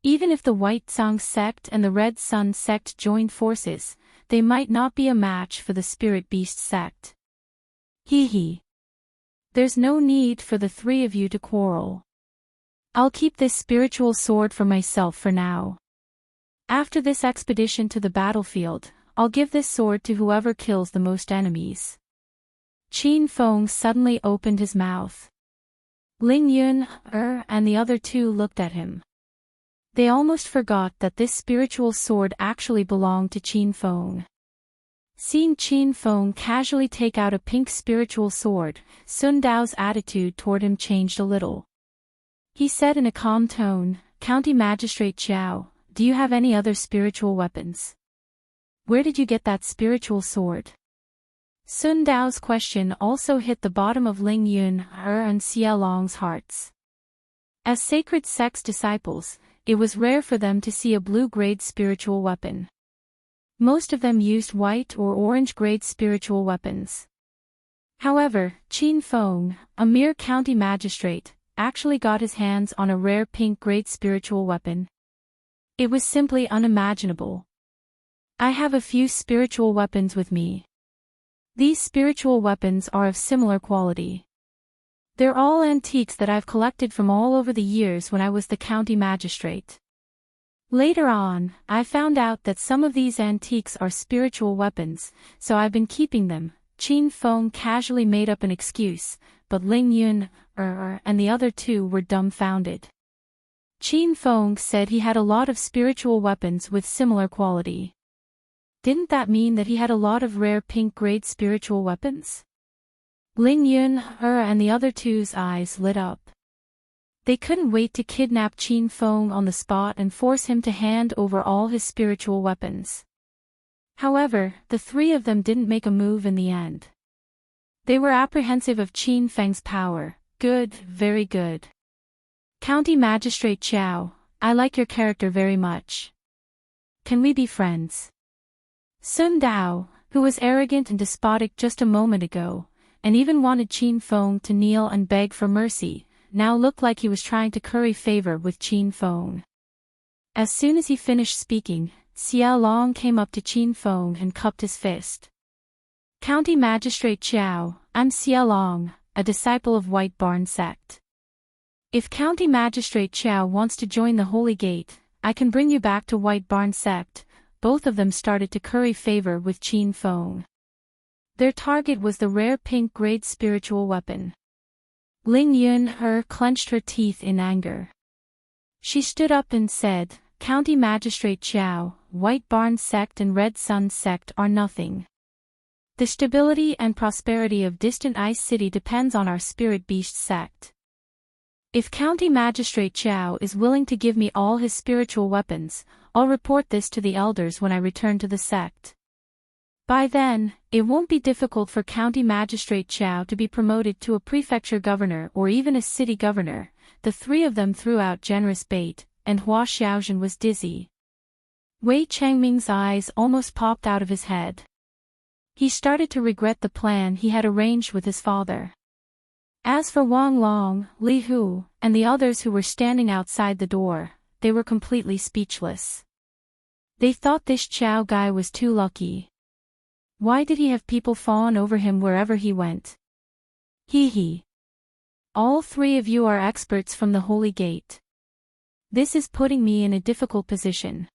Even if the White Sun sect and the Red Sun sect joined forces, they might not be a match for the Spirit Beast sect. Hee. There's no need for the 3 of you to quarrel. I'll keep this spiritual sword for myself for now. After this expedition to the battlefield, I'll give this sword to whoever kills the most enemies. Qin Feng suddenly opened his mouth. Ling Yun and the other 2 looked at him. They almost forgot that this spiritual sword actually belonged to Qin Feng. Seeing Qin Feng casually take out a pink spiritual sword, Sun Dao's attitude toward him changed a little. He said in a calm tone, County Magistrate Qiao, do you have any other spiritual weapons? Where did you get that spiritual sword? Sun Dao's question also hit the bottom of Ling Yun and Xia Long's hearts. As sacred sect's disciples, it was rare for them to see a blue-grade spiritual weapon. Most of them used white or orange-grade spiritual weapons. However, Qin Feng, a mere county magistrate, actually got his hands on a rare pink-grade spiritual weapon. It was simply unimaginable. I have a few spiritual weapons with me. These spiritual weapons are of similar quality. They're all antiques that I've collected from all over the years when I was the county magistrate. Later on, I found out that some of these antiques are spiritual weapons, so I've been keeping them. Qin Feng casually made up an excuse, but Ling Yun and the other 2 were dumbfounded. Qin Feng said he had a lot of spiritual weapons with similar quality. Didn't that mean that he had a lot of rare pink-grade spiritual weapons? Ling Yun, and the other two's eyes lit up. They couldn't wait to kidnap Qin Feng on the spot and force him to hand over all his spiritual weapons. However, the three of them didn't make a move in the end. They were apprehensive of Qin Feng's power. Good, very good. County Magistrate Qiao, I like your character very much. Can we be friends? Sun Dao, who was arrogant and despotic just a moment ago, and even wanted Qin Feng to kneel and beg for mercy, now looked like he was trying to curry favor with Qin Feng. As soon as he finished speaking, Xia Long came up to Qin Feng and cupped his fist. County Magistrate Qiao, I'm Xia Long, a disciple of White Barn Sect. If County Magistrate Qiao wants to join the Holy Gate, I can bring you back to White Barn Sect. Both of them started to curry favor with Qin Feng. Their target was the rare pink-grade spiritual weapon. Ling Yun clenched her teeth in anger. She stood up and said, County Magistrate Qiao, White Barn Sect and Red Sun Sect are nothing. The stability and prosperity of Distant Ice City depends on our Spirit Beast Sect. If County Magistrate Qiao is willing to give me all his spiritual weapons, I'll report this to the elders when I return to the sect. By then, it won't be difficult for County Magistrate Qiao to be promoted to a prefecture governor or even a city governor. The three of them threw out generous bait, and Hua Xiaozhen was dizzy. Wei Changming's eyes almost popped out of his head. He started to regret the plan he had arranged with his father. As for Wang Long, Li Hu, and the others who were standing outside the door, they were completely speechless. They thought this Qiao guy was too lucky. Why did he have people fawn over him wherever he went? Hee. All three of you are experts from the Holy Gate. This is putting me in a difficult position.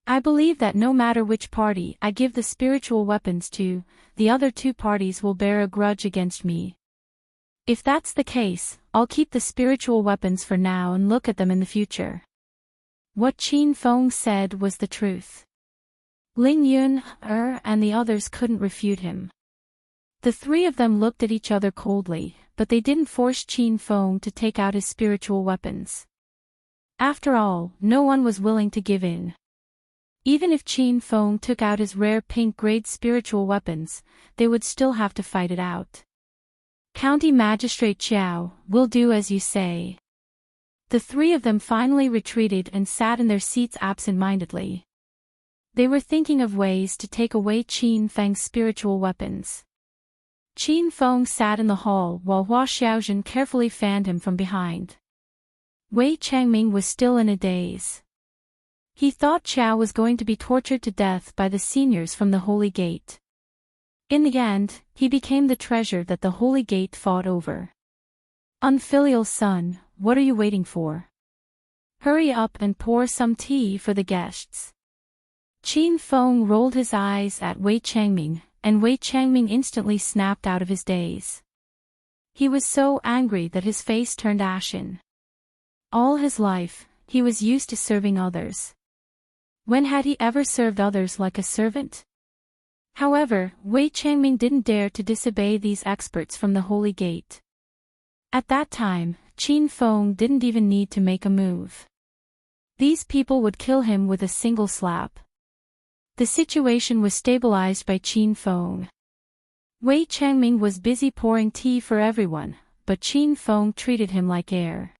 I believe that no matter which party I give the spiritual weapons to, the other two parties will bear a grudge against me. If that's the case, I'll keep the spiritual weapons for now and look at them in the future. What Qin Feng said was the truth. Ling Yun, and the others couldn't refute him. The three of them looked at each other coldly, but they didn't force Qin Feng to take out his spiritual weapons. After all, no one was willing to give in. Even if Qin Feng took out his rare pink-grade spiritual weapons, they would still have to fight it out. County Magistrate Qiao, we'll do as you say. The three of them finally retreated and sat in their seats absent-mindedly. They were thinking of ways to take away Qin Feng's spiritual weapons. Qin Feng sat in the hall while Hua Xiaozhen carefully fanned him from behind. Wei Changming was still in a daze. He thought Qiao was going to be tortured to death by the seniors from the Holy Gate. In the end, he became the treasure that the Holy Gate fought over. Unfilial son, what are you waiting for? Hurry up and pour some tea for the guests. Qin Feng rolled his eyes at Wei Changming, and Wei Changming instantly snapped out of his daze. He was so angry that his face turned ashen. All his life, he was used to serving others. When had he ever served others like a servant? However, Wei Changming didn't dare to disobey these experts from the Holy Gate. At that time, Qin Feng didn't even need to make a move. These people would kill him with a single slap. The situation was stabilized by Qin Feng. Wei Changming was busy pouring tea for everyone, but Qin Feng treated him like air.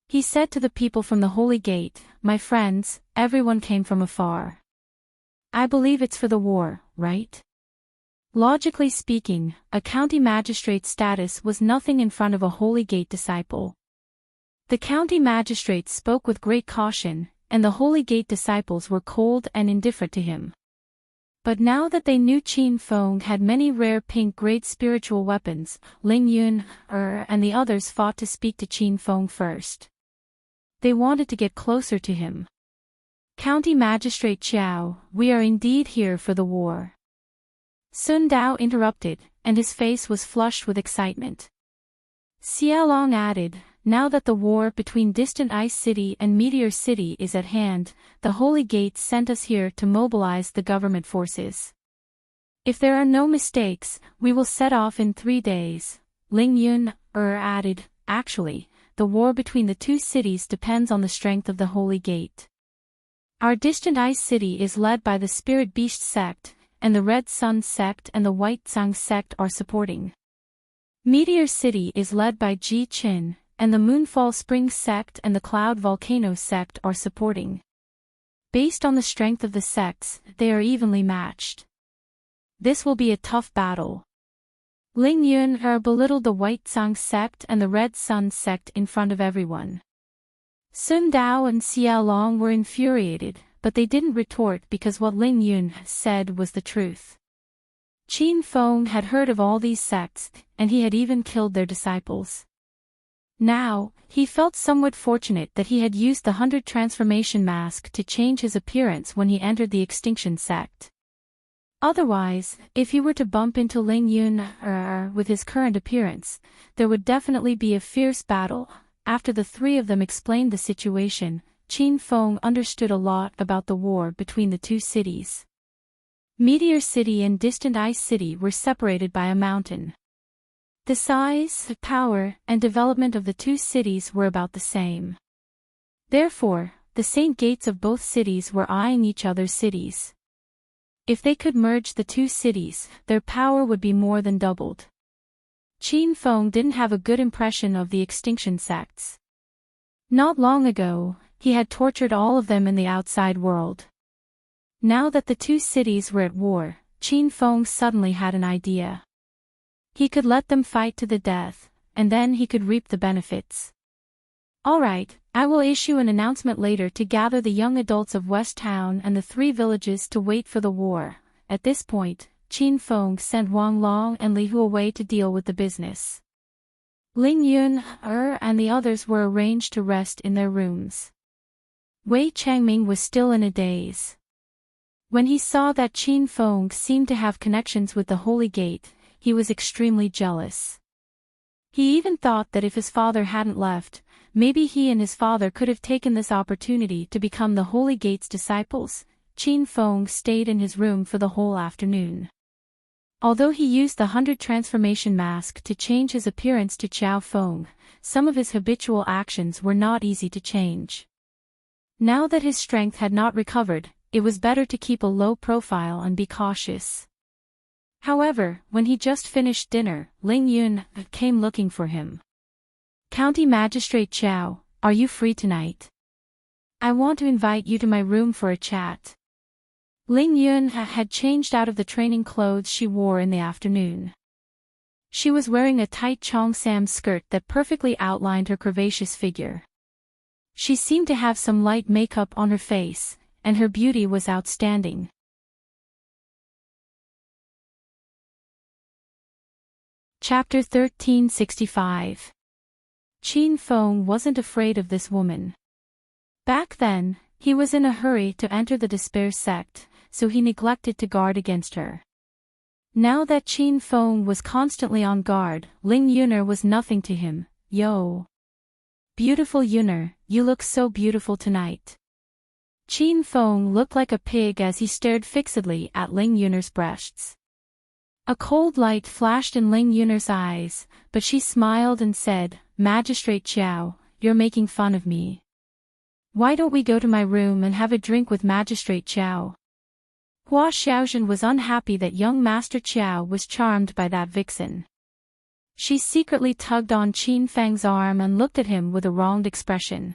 He said to the people from the Holy Gate, "My friends, everyone came from afar. I believe it's for the war, right?" Logically speaking, a county magistrate's status was nothing in front of a Holy Gate disciple. The county magistrate spoke with great caution, and the Holy Gate disciples were cold and indifferent to him. But now that they knew Qin Feng had many rare pink-grade spiritual weapons, Ling Yun, and the others fought to speak to Qin Feng first. They wanted to get closer to him. "County Magistrate Qiao, we are indeed here for the war." Sun Dao interrupted, and his face was flushed with excitement. Xia Long added, "Now that the war between Distant Ice City and Meteor City is at hand, the Holy Gate sent us here to mobilize the government forces. If there are no mistakes, we will set off in 3 days, Ling Yun added. Actually, the war between the two cities depends on the strength of the Holy Gate. Our distant Ice City is led by the Spirit Beast sect, and the Red Sun sect and the White Tsang sect are supporting. Meteor City is led by Ji Qin, and the Moonfall Spring sect and the Cloud Volcano sect are supporting. Based on the strength of the sects, they are evenly matched. This will be a tough battle. Ling Yun belittled the White Tsang sect and the Red Sun sect in front of everyone. Sun Dao and Xiao Long were infuriated, but they didn't retort because what Ling Yun said was the truth. Qin Feng had heard of all these sects, and he had even killed their disciples. Now, he felt somewhat fortunate that he had used the 100 transformation mask to change his appearance when he entered the Extinction sect. Otherwise, if he were to bump into Ling Yun with his current appearance, there would definitely be a fierce battle. After the three of them explained the situation, Qin Feng understood a lot about the war between the two cities. Meteor City and Distant Ice City were separated by a mountain. The size, power, and development of the two cities were about the same. Therefore, the Saint Gates of both cities were eyeing each other's cities. If they could merge the two cities, their power would be more than doubled. Qin Feng didn't have a good impression of the Extinction sects. Not long ago, he had tortured all of them in the outside world. Now that the two cities were at war, Qin Feng suddenly had an idea. He could let them fight to the death, and then he could reap the benefits. Alright, I will issue an announcement later to gather the young adults of West Town and the 3 villages to wait for the war. At this point, Qin Feng sent Wang Long and Li Hu away to deal with the business. Ling Yun, and the others were arranged to rest in their rooms. Wei Changming was still in a daze. When he saw that Qin Feng seemed to have connections with the Holy Gate, he was extremely jealous. He even thought that if his father hadn't left, maybe he and his father could have taken this opportunity to become the Holy Gate's disciples. Qin Feng stayed in his room for the whole afternoon. Although he used the 100 transformation mask to change his appearance to Qiao Feng, some of his habitual actions were not easy to change. Now that his strength had not recovered, it was better to keep a low profile and be cautious. However, when he just finished dinner, Ling Yun came looking for him. County Magistrate Qiao, are you free tonight? I want to invite you to my room for a chat. Ling Yun had changed out of the training clothes she wore in the afternoon. She was wearing a tight cheongsam skirt that perfectly outlined her curvaceous figure. She seemed to have some light makeup on her face, and her beauty was outstanding. Chapter 1365. Qin Feng wasn't afraid of this woman. Back then, he was in a hurry to enter the Despair sect, so he neglected to guard against her. Now that Qin Feng was constantly on guard, Ling Yuner was nothing to him. Yo! Beautiful Yuner, you look so beautiful tonight. Qin Feng looked like a pig as he stared fixedly at Ling Yuner's breasts. A cold light flashed in Ling Yuner's eyes, but she smiled and said, Magistrate Qiao, you're making fun of me. Why don't we go to my room and have a drink with Magistrate Qiao? Hua Xiaozhen was unhappy that young Master Qiao was charmed by that vixen. She secretly tugged on Qin Feng's arm and looked at him with a wronged expression.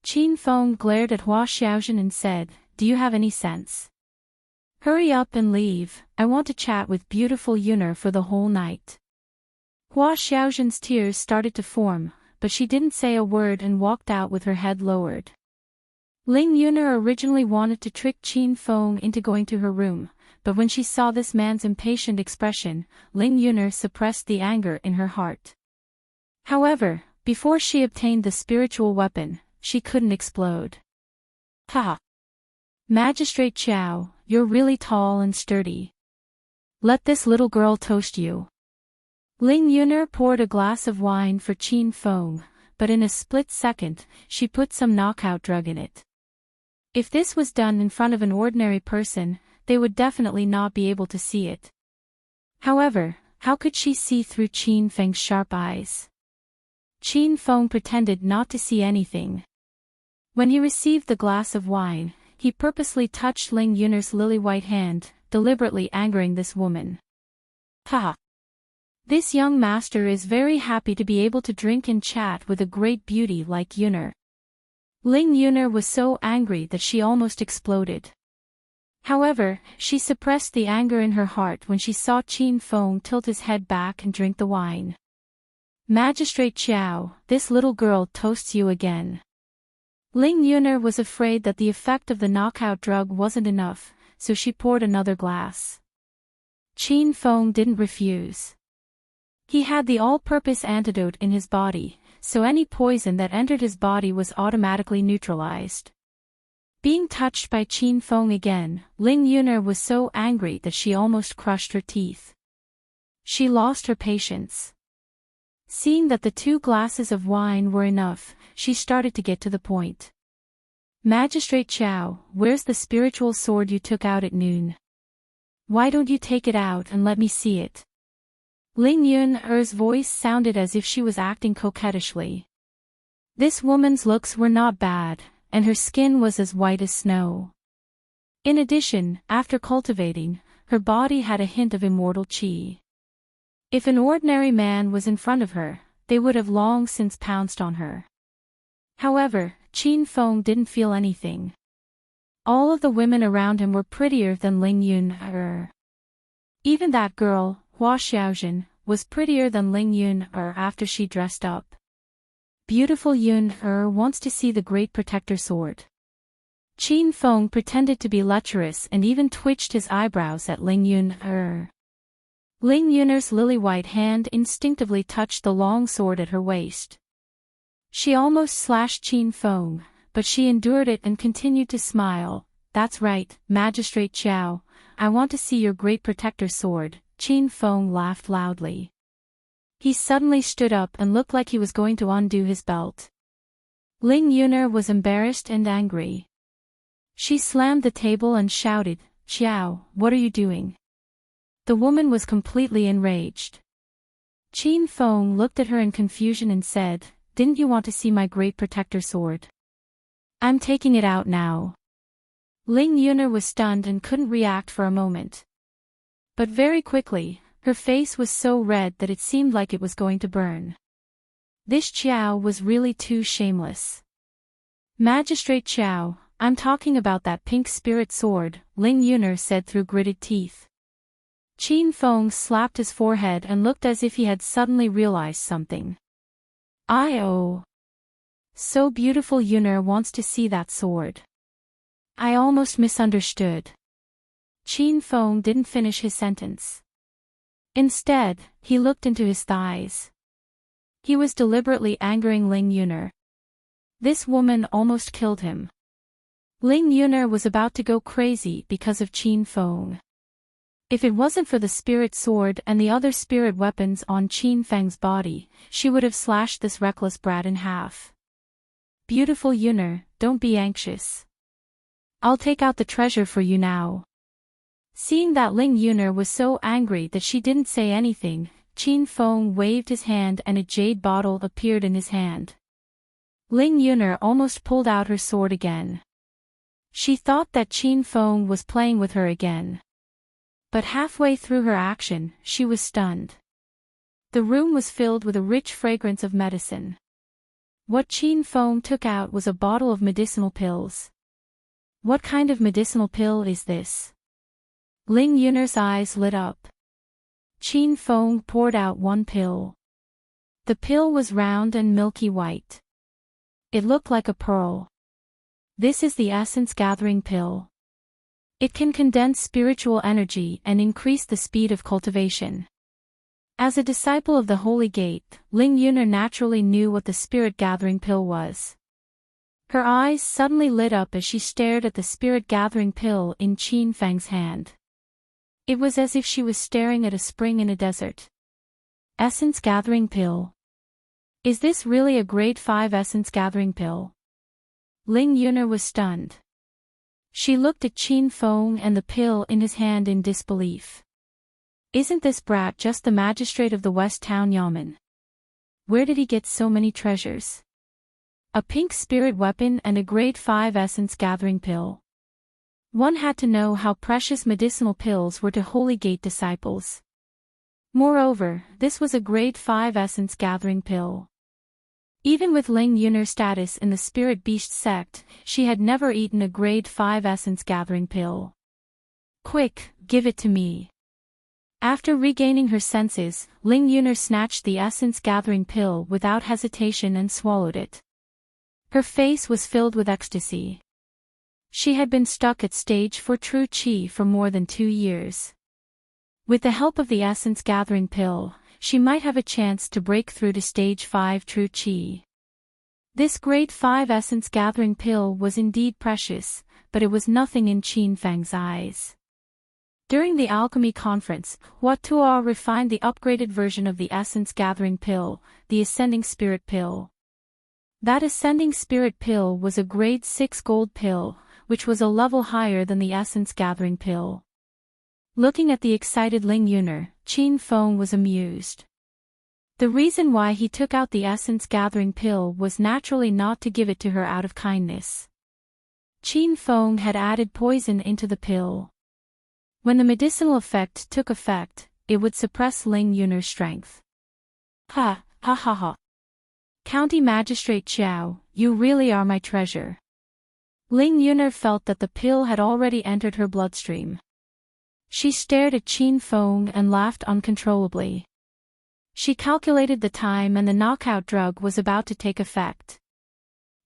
Qin Feng glared at Hua Xiaozhen and said, Do you have any sense? Hurry up and leave, I want to chat with beautiful Yuner for the whole night. Hua Xiaozhen's tears started to form, but she didn't say a word and walked out with her head lowered. Ling Yuner originally wanted to trick Qin Feng into going to her room, but when she saw this man's impatient expression, Ling Yuner suppressed the anger in her heart. However, before she obtained the spiritual weapon, she couldn't explode. Ha! Magistrate Qiao, you're really tall and sturdy. Let this little girl toast you. Ling Yuner poured a glass of wine for Qin Feng, but in a split second, she put some knockout drug in it. If this was done in front of an ordinary person, they would definitely not be able to see it. However, how could she see through Qin Feng's sharp eyes? Qin Feng pretended not to see anything. When he received the glass of wine, he purposely touched Ling Yuner's lily-white hand, deliberately angering this woman. Ha! This young master is very happy to be able to drink and chat with a great beauty like Yuner. Ling Yuner was so angry that she almost exploded. However, she suppressed the anger in her heart when she saw Qin Feng tilt his head back and drink the wine. Magistrate Xiao, this little girl toasts you again. Ling Yuner was afraid that the effect of the knockout drug wasn't enough, so she poured another glass. Qin Feng didn't refuse. He had the all-purpose antidote in his body, so any poison that entered his body was automatically neutralized. Being touched by Qin Feng again, Ling Yuner was so angry that she almost crushed her teeth. She lost her patience. Seeing that the 2 glasses of wine were enough, she started to get to the point. Magistrate Xiao, where's the spiritual sword you took out at noon? Why don't you take it out and let me see it? Ling Yuner's voice sounded as if she was acting coquettishly. This woman's looks were not bad, and her skin was as white as snow. In addition, after cultivating, her body had a hint of immortal qi. If an ordinary man was in front of her, they would have long since pounced on her. However, Qin Feng didn't feel anything. All of the women around him were prettier than Ling Yuner. Even that girl, Hua Xiaojun, was prettier than Ling Yuner after she dressed up. Beautiful Yuner wants to see the Great Protector Sword. Qin Feng pretended to be lecherous and even twitched his eyebrows at Ling Yuner. Ling Yuner's lily-white hand instinctively touched the long sword at her waist. She almost slashed Qin Feng, but she endured it and continued to smile. That's right, Magistrate Xiao, I want to see your Great Protector Sword. Qin Feng laughed loudly. He suddenly stood up and looked like he was going to undo his belt. Ling Yuner was embarrassed and angry. She slammed the table and shouted, Xiao, what are you doing? The woman was completely enraged. Qin Feng looked at her in confusion and said, didn't you want to see my Great Protector Sword? I'm taking it out now. Ling Yuner was stunned and couldn't react for a moment. But very quickly, her face was so red that it seemed like it was going to burn. This Xiao was really too shameless. Magistrate Xiao, I'm talking about that pink spirit sword, Ling Yuner said through gritted teeth. Qin Feng slapped his forehead and looked as if he had suddenly realized something. Oh. So beautiful Yuner wants to see that sword. I almost misunderstood. Qin Feng didn't finish his sentence. Instead, he looked into his thighs. He was deliberately angering Ling Yuner. This woman almost killed him. Ling Yuner was about to go crazy because of Qin Feng. If it wasn't for the spirit sword and the other spirit weapons on Qin Feng's body, she would have slashed this reckless brat in half. Beautiful Yuner, don't be anxious. I'll take out the treasure for you now. Seeing that Ling Yuner was so angry that she didn't say anything, Qin Feng waved his hand and a jade bottle appeared in his hand. Ling Yuner almost pulled out her sword again. She thought that Qin Feng was playing with her again. But halfway through her action, she was stunned. The room was filled with a rich fragrance of medicine. What Qin Feng took out was a bottle of medicinal pills. What kind of medicinal pill is this? Ling Yuner's eyes lit up. Qin Feng poured out one pill. The pill was round and milky white. It looked like a pearl. This is the essence gathering pill. It can condense spiritual energy and increase the speed of cultivation. As a disciple of the Holy Gate, Ling Yuner naturally knew what the spirit gathering pill was. Her eyes suddenly lit up as she stared at the spirit gathering pill in Qin Feng's hand. It was as if she was staring at a spring in a desert. Essence gathering pill. Is this really a grade 5 essence gathering pill? Ling Yuner was stunned. She looked at Qin Feng and the pill in his hand in disbelief. Isn't this brat just the magistrate of the West Town Yamen? Where did he get so many treasures? A pink spirit weapon and a grade 5 essence gathering pill. One had to know how precious medicinal pills were to Holy Gate disciples. Moreover, this was a grade 5 essence gathering pill. Even with Ling Yun'er's status in the Spirit Beast sect, she had never eaten a grade 5 essence gathering pill. Quick, give it to me. After regaining her senses, Ling Yun'er snatched the essence gathering pill without hesitation and swallowed it. Her face was filled with ecstasy. She had been stuck at stage 4 true qi for more than 2 years. With the help of the essence gathering pill, she might have a chance to break through to stage 5 true qi. This grade 5 essence gathering pill was indeed precious, but it was nothing in Qin Feng's eyes. During the alchemy conference, Hua Tuo refined the upgraded version of the essence gathering pill, the ascending spirit pill. That ascending spirit pill was a grade 6 gold pill, which was a level higher than the essence gathering pill. Looking at the excited Ling Yun'er, Qin Feng was amused. The reason why he took out the essence gathering pill was naturally not to give it to her out of kindness. Qin Feng had added poison into the pill. When the medicinal effect took effect, it would suppress Ling Yun'er's strength. Ha, ha ha ha. County Magistrate Xiao, you really are my treasure. Ling Yun'er felt that the pill had already entered her bloodstream. She stared at Qin Feng and laughed uncontrollably. She calculated the time and the knockout drug was about to take effect.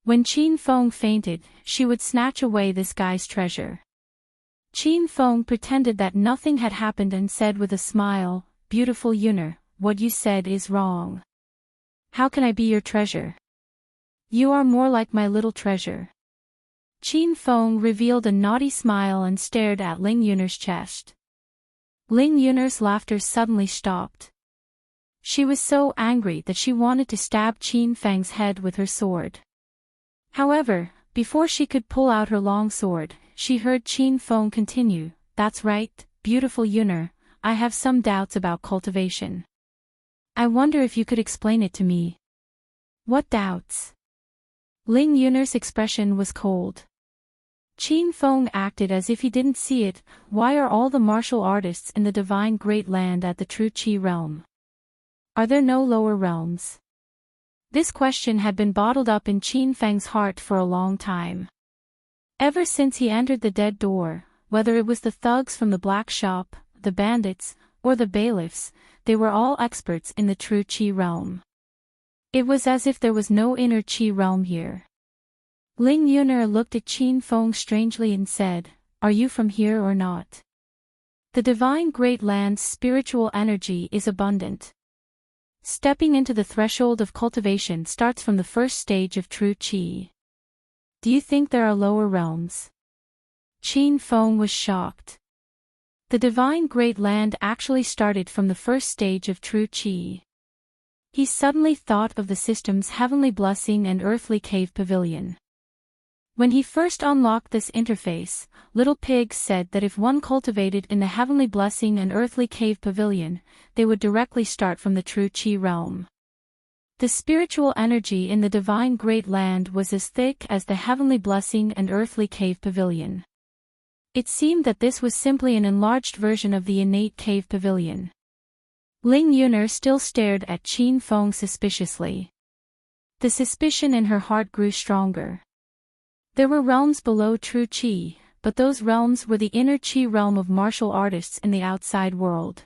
When Qin Feng fainted, she would snatch away this guy's treasure. Qin Feng pretended that nothing had happened and said with a smile, "Beautiful Yun'er, what you said is wrong. How can I be your treasure? You are more like my little treasure." Qin Feng revealed a naughty smile and stared at Ling Yun'er's chest. Ling Yun'er's laughter suddenly stopped. She was so angry that she wanted to stab Qin Feng's head with her sword. However, before she could pull out her long sword, she heard Qin Feng continue, "That's right, beautiful Yun'er, I have some doubts about cultivation. I wonder if you could explain it to me." "What doubts?" Ling Yun'er's expression was cold. Qin Feng acted as if he didn't see it. Why are all the martial artists in the divine great land at the true Qi realm? Are there no lower realms? This question had been bottled up in Qin Feng's heart for a long time. Ever since he entered the dead door, whether it was the thugs from the black shop, the bandits, or the bailiffs, they were all experts in the true Qi realm. It was as if there was no inner Qi realm here. Ling Yun'er looked at Qin Feng strangely and said, "Are you from here or not?" The divine great land's spiritual energy is abundant. Stepping into the threshold of cultivation starts from the first stage of true Qi. Do you think there are lower realms? Qin Feng was shocked. The divine great land actually started from the first stage of true Qi. He suddenly thought of the system's heavenly blessing and earthly cave pavilion. When he first unlocked this interface, Little Pig said that if one cultivated in the heavenly blessing and earthly cave pavilion, they would directly start from the true Qi realm. The spiritual energy in the divine great land was as thick as the heavenly blessing and earthly cave pavilion. It seemed that this was simply an enlarged version of the innate cave pavilion. Ling Yun'er still stared at Qin Feng suspiciously. The suspicion in her heart grew stronger. There were realms below true Qi, but those realms were the inner Qi realm of martial artists in the outside world.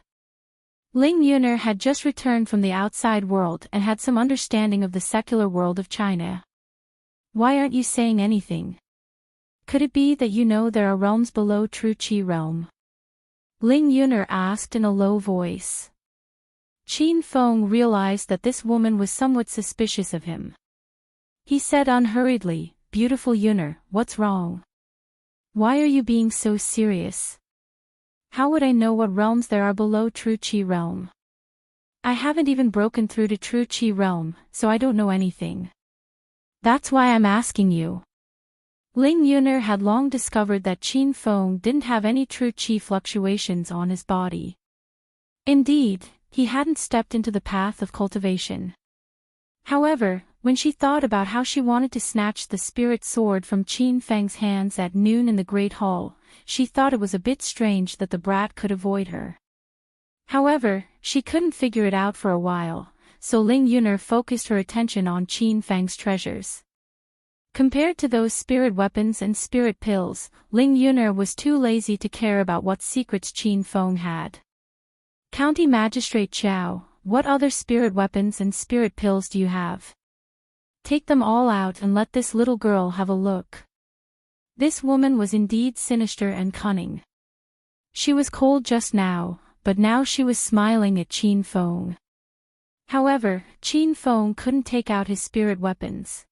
Ling Yun'er had just returned from the outside world and had some understanding of the secular world of China. Why aren't you saying anything? Could it be that you know there are realms below true Qi realm? Ling Yun'er asked in a low voice. Qin Feng realized that this woman was somewhat suspicious of him. He said unhurriedly, "Beautiful Yun'er, what's wrong? Why are you being so serious? How would I know what realms there are below true Qi realm? I haven't even broken through to true Qi realm, so I don't know anything. That's why I'm asking you." Ling Yuner had long discovered that Qin Feng didn't have any true qi fluctuations on his body. Indeed, he hadn't stepped into the path of cultivation. However, when she thought about how she wanted to snatch the spirit sword from Qin Feng's hands at noon in the Great Hall, she thought it was a bit strange that the brat could avoid her. However, she couldn't figure it out for a while, so Ling Yuner focused her attention on Qin Feng's treasures. Compared to those spirit weapons and spirit pills, Ling Yuner was too lazy to care about what secrets Qin Feng had. County Magistrate Chow, what other spirit weapons and spirit pills do you have? Take them all out and let this little girl have a look. This woman was indeed sinister and cunning. She was cold just now, but now she was smiling at Qin Feng. However, Qin Feng couldn't take out his spirit weapons.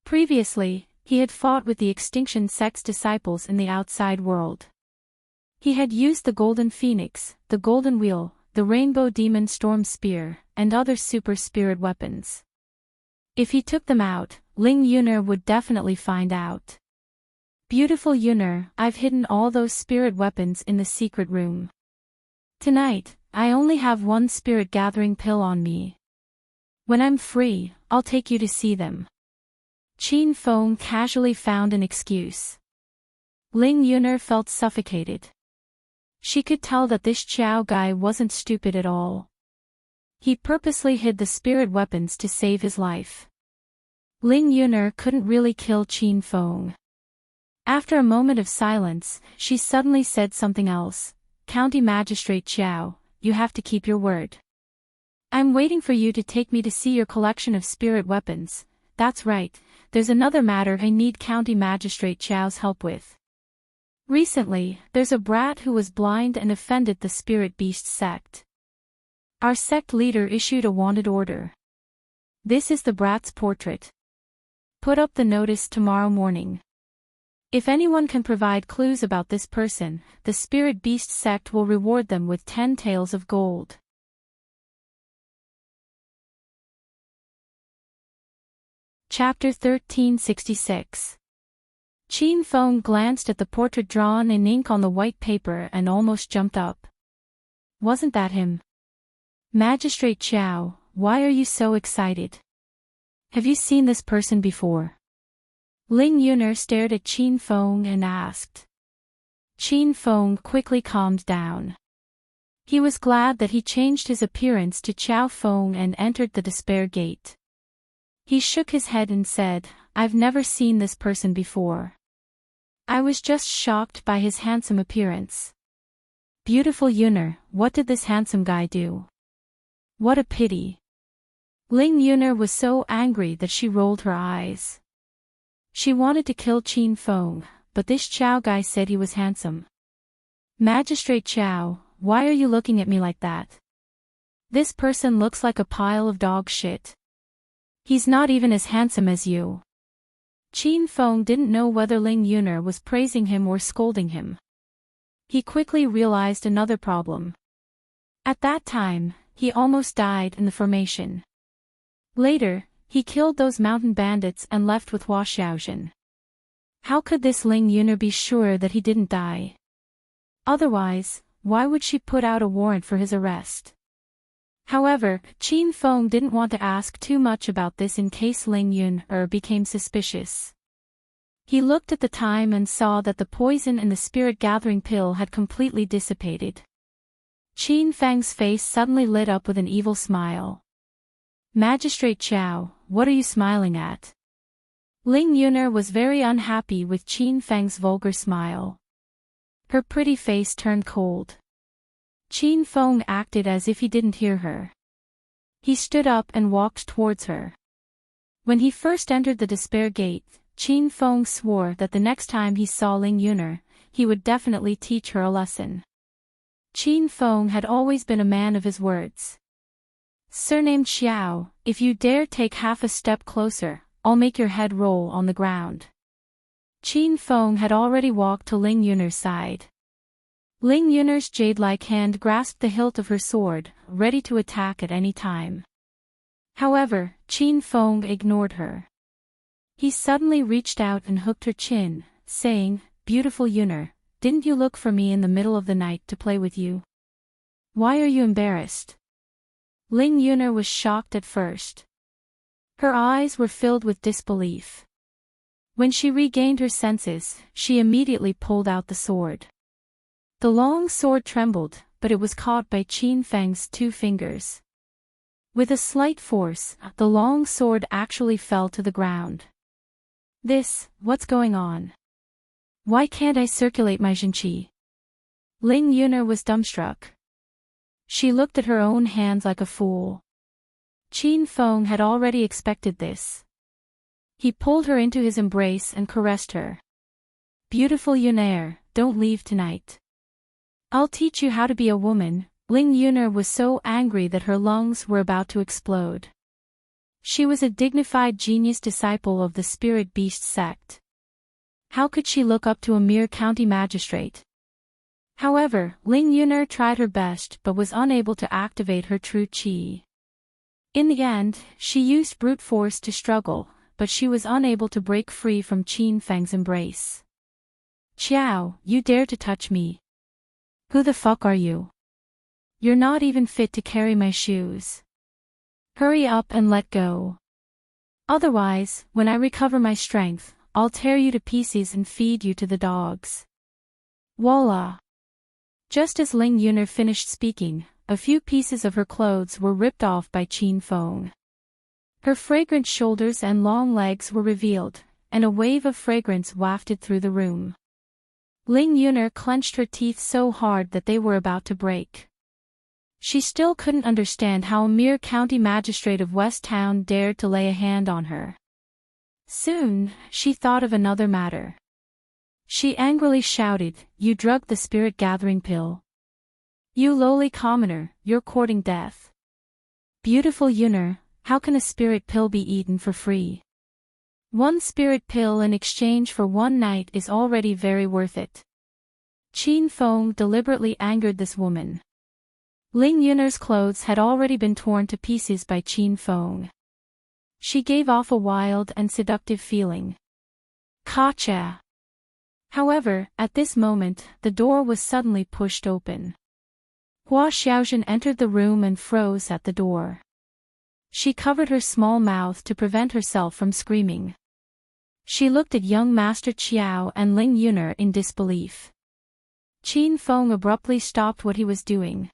Previously, he had fought with the Extinction Sect's disciples in the outside world. He had used the Golden Phoenix, the Golden Wheel, the Rainbow Demon Storm Spear, and other super spirit weapons. If he took them out, Ling Yuner would definitely find out. Beautiful Yuner, I've hidden all those spirit weapons in the secret room. Tonight, I only have one spirit gathering pill on me. When I'm free, I'll take you to see them. Qin Feng casually found an excuse. Ling Yuner felt suffocated. She could tell that this Chow guy wasn't stupid at all. He purposely hid the spirit weapons to save his life. Ling Yuner couldn't really kill Qin Feng. After a moment of silence, she suddenly said something else. County Magistrate Chow, you have to keep your word. I'm waiting for you to take me to see your collection of spirit weapons. That's right, there's another matter I need County Magistrate Chow's help with. Recently, there's a brat who was blind and offended the Spirit Beast sect. Our sect leader issued a wanted order. This is the brat's portrait. Put up the notice tomorrow morning. If anyone can provide clues about this person, the Spirit Beast sect will reward them with 10 taels of gold. Chapter 1366. Qin Feng glanced at the portrait drawn in ink on the white paper and almost jumped up. Wasn't that him? Magistrate Chow, why are you so excited? Have you seen this person before? Ling Yuner stared at Qin Feng and asked. Qin Feng quickly calmed down. He was glad that he changed his appearance to Chow Feng and entered the Despair Gate. He shook his head and said, I've never seen this person before. I was just shocked by his handsome appearance. Beautiful Yuner, what did this handsome guy do? What a pity. Ling Yuner was so angry that she rolled her eyes. She wanted to kill Qin Feng, but this Chow guy said he was handsome. Magistrate Chow, why are you looking at me like that? This person looks like a pile of dog shit. He's not even as handsome as you. Qin Feng didn't know whether Ling Yuner was praising him or scolding him. He quickly realized another problem. At that time, he almost died in the formation. Later, he killed those mountain bandits and left with Hua Xiaozhen. How could this Ling Yuner be sure that he didn't die? Otherwise, why would she put out a warrant for his arrest? However, Qin Feng didn't want to ask too much about this in case Ling Yuner became suspicious. He looked at the time and saw that the poison in the spirit gathering pill had completely dissipated. Qin Feng's face suddenly lit up with an evil smile. Magistrate Chow, what are you smiling at? Ling Yuner was very unhappy with Qin Feng's vulgar smile. Her pretty face turned cold. Qin Feng acted as if he didn't hear her. He stood up and walked towards her. When he first entered the Despair Gate, Qin Feng swore that the next time he saw Ling Yuner, he would definitely teach her a lesson. Qin Feng had always been a man of his words. Surnamed Xiao, if you dare take half a step closer, I'll make your head roll on the ground. Qin Feng had already walked to Ling Yuner's side. Ling Yuner's jade-like hand grasped the hilt of her sword, ready to attack at any time. However, Qin Feng ignored her. He suddenly reached out and hooked her chin, saying, "Beautiful Yuner, didn't you look for me in the middle of the night to play with you? Why are you embarrassed?" Ling Yuner was shocked at first. Her eyes were filled with disbelief. When she regained her senses, she immediately pulled out the sword. The long sword trembled, but it was caught by Qin Feng's 2 fingers. With a slight force, the long sword actually fell to the ground. What's going on? Why can't I circulate my Jinqi? Ling Yuner was dumbstruck. She looked at her own hands like a fool. Qin Feng had already expected this. He pulled her into his embrace and caressed her. "Beautiful Yuner, don't leave tonight. I'll teach you how to be a woman." Ling Yuner was so angry that her lungs were about to explode. She was a dignified genius disciple of the Spirit Beast sect. How could she look up to a mere county magistrate? However, Ling Yuner tried her best but was unable to activate her true qi. In the end, she used brute force to struggle, but she was unable to break free from Qin Feng's embrace. "Qiao, you dare to touch me? Who the fuck are you? You're not even fit to carry my shoes. Hurry up and let go. Otherwise, when I recover my strength, I'll tear you to pieces and feed you to the dogs." Voila! Just as Ling Yuner finished speaking, a few pieces of her clothes were ripped off by Qin Feng. Her fragrant shoulders and long legs were revealed, and a wave of fragrance wafted through the room. Ling Yuner clenched her teeth so hard that they were about to break. She still couldn't understand how a mere county magistrate of West Town dared to lay a hand on her. Soon, she thought of another matter. She angrily shouted, "You drugged the spirit-gathering pill. You lowly commoner, you're courting death. Beautiful Yuner, how can a spirit pill be eaten for free? 1 spirit pill in exchange for 1 night is already very worth it." Qin Feng deliberately angered this woman. Ling Yuner's clothes had already been torn to pieces by Qin Feng. She gave off a wild and seductive feeling. Gotcha! However, at this moment, the door was suddenly pushed open. Hua Xiaojun entered the room and froze at the door. She covered her small mouth to prevent herself from screaming. She looked at young Master Qiao and Ling Yuner in disbelief. Qin Feng abruptly stopped what he was doing.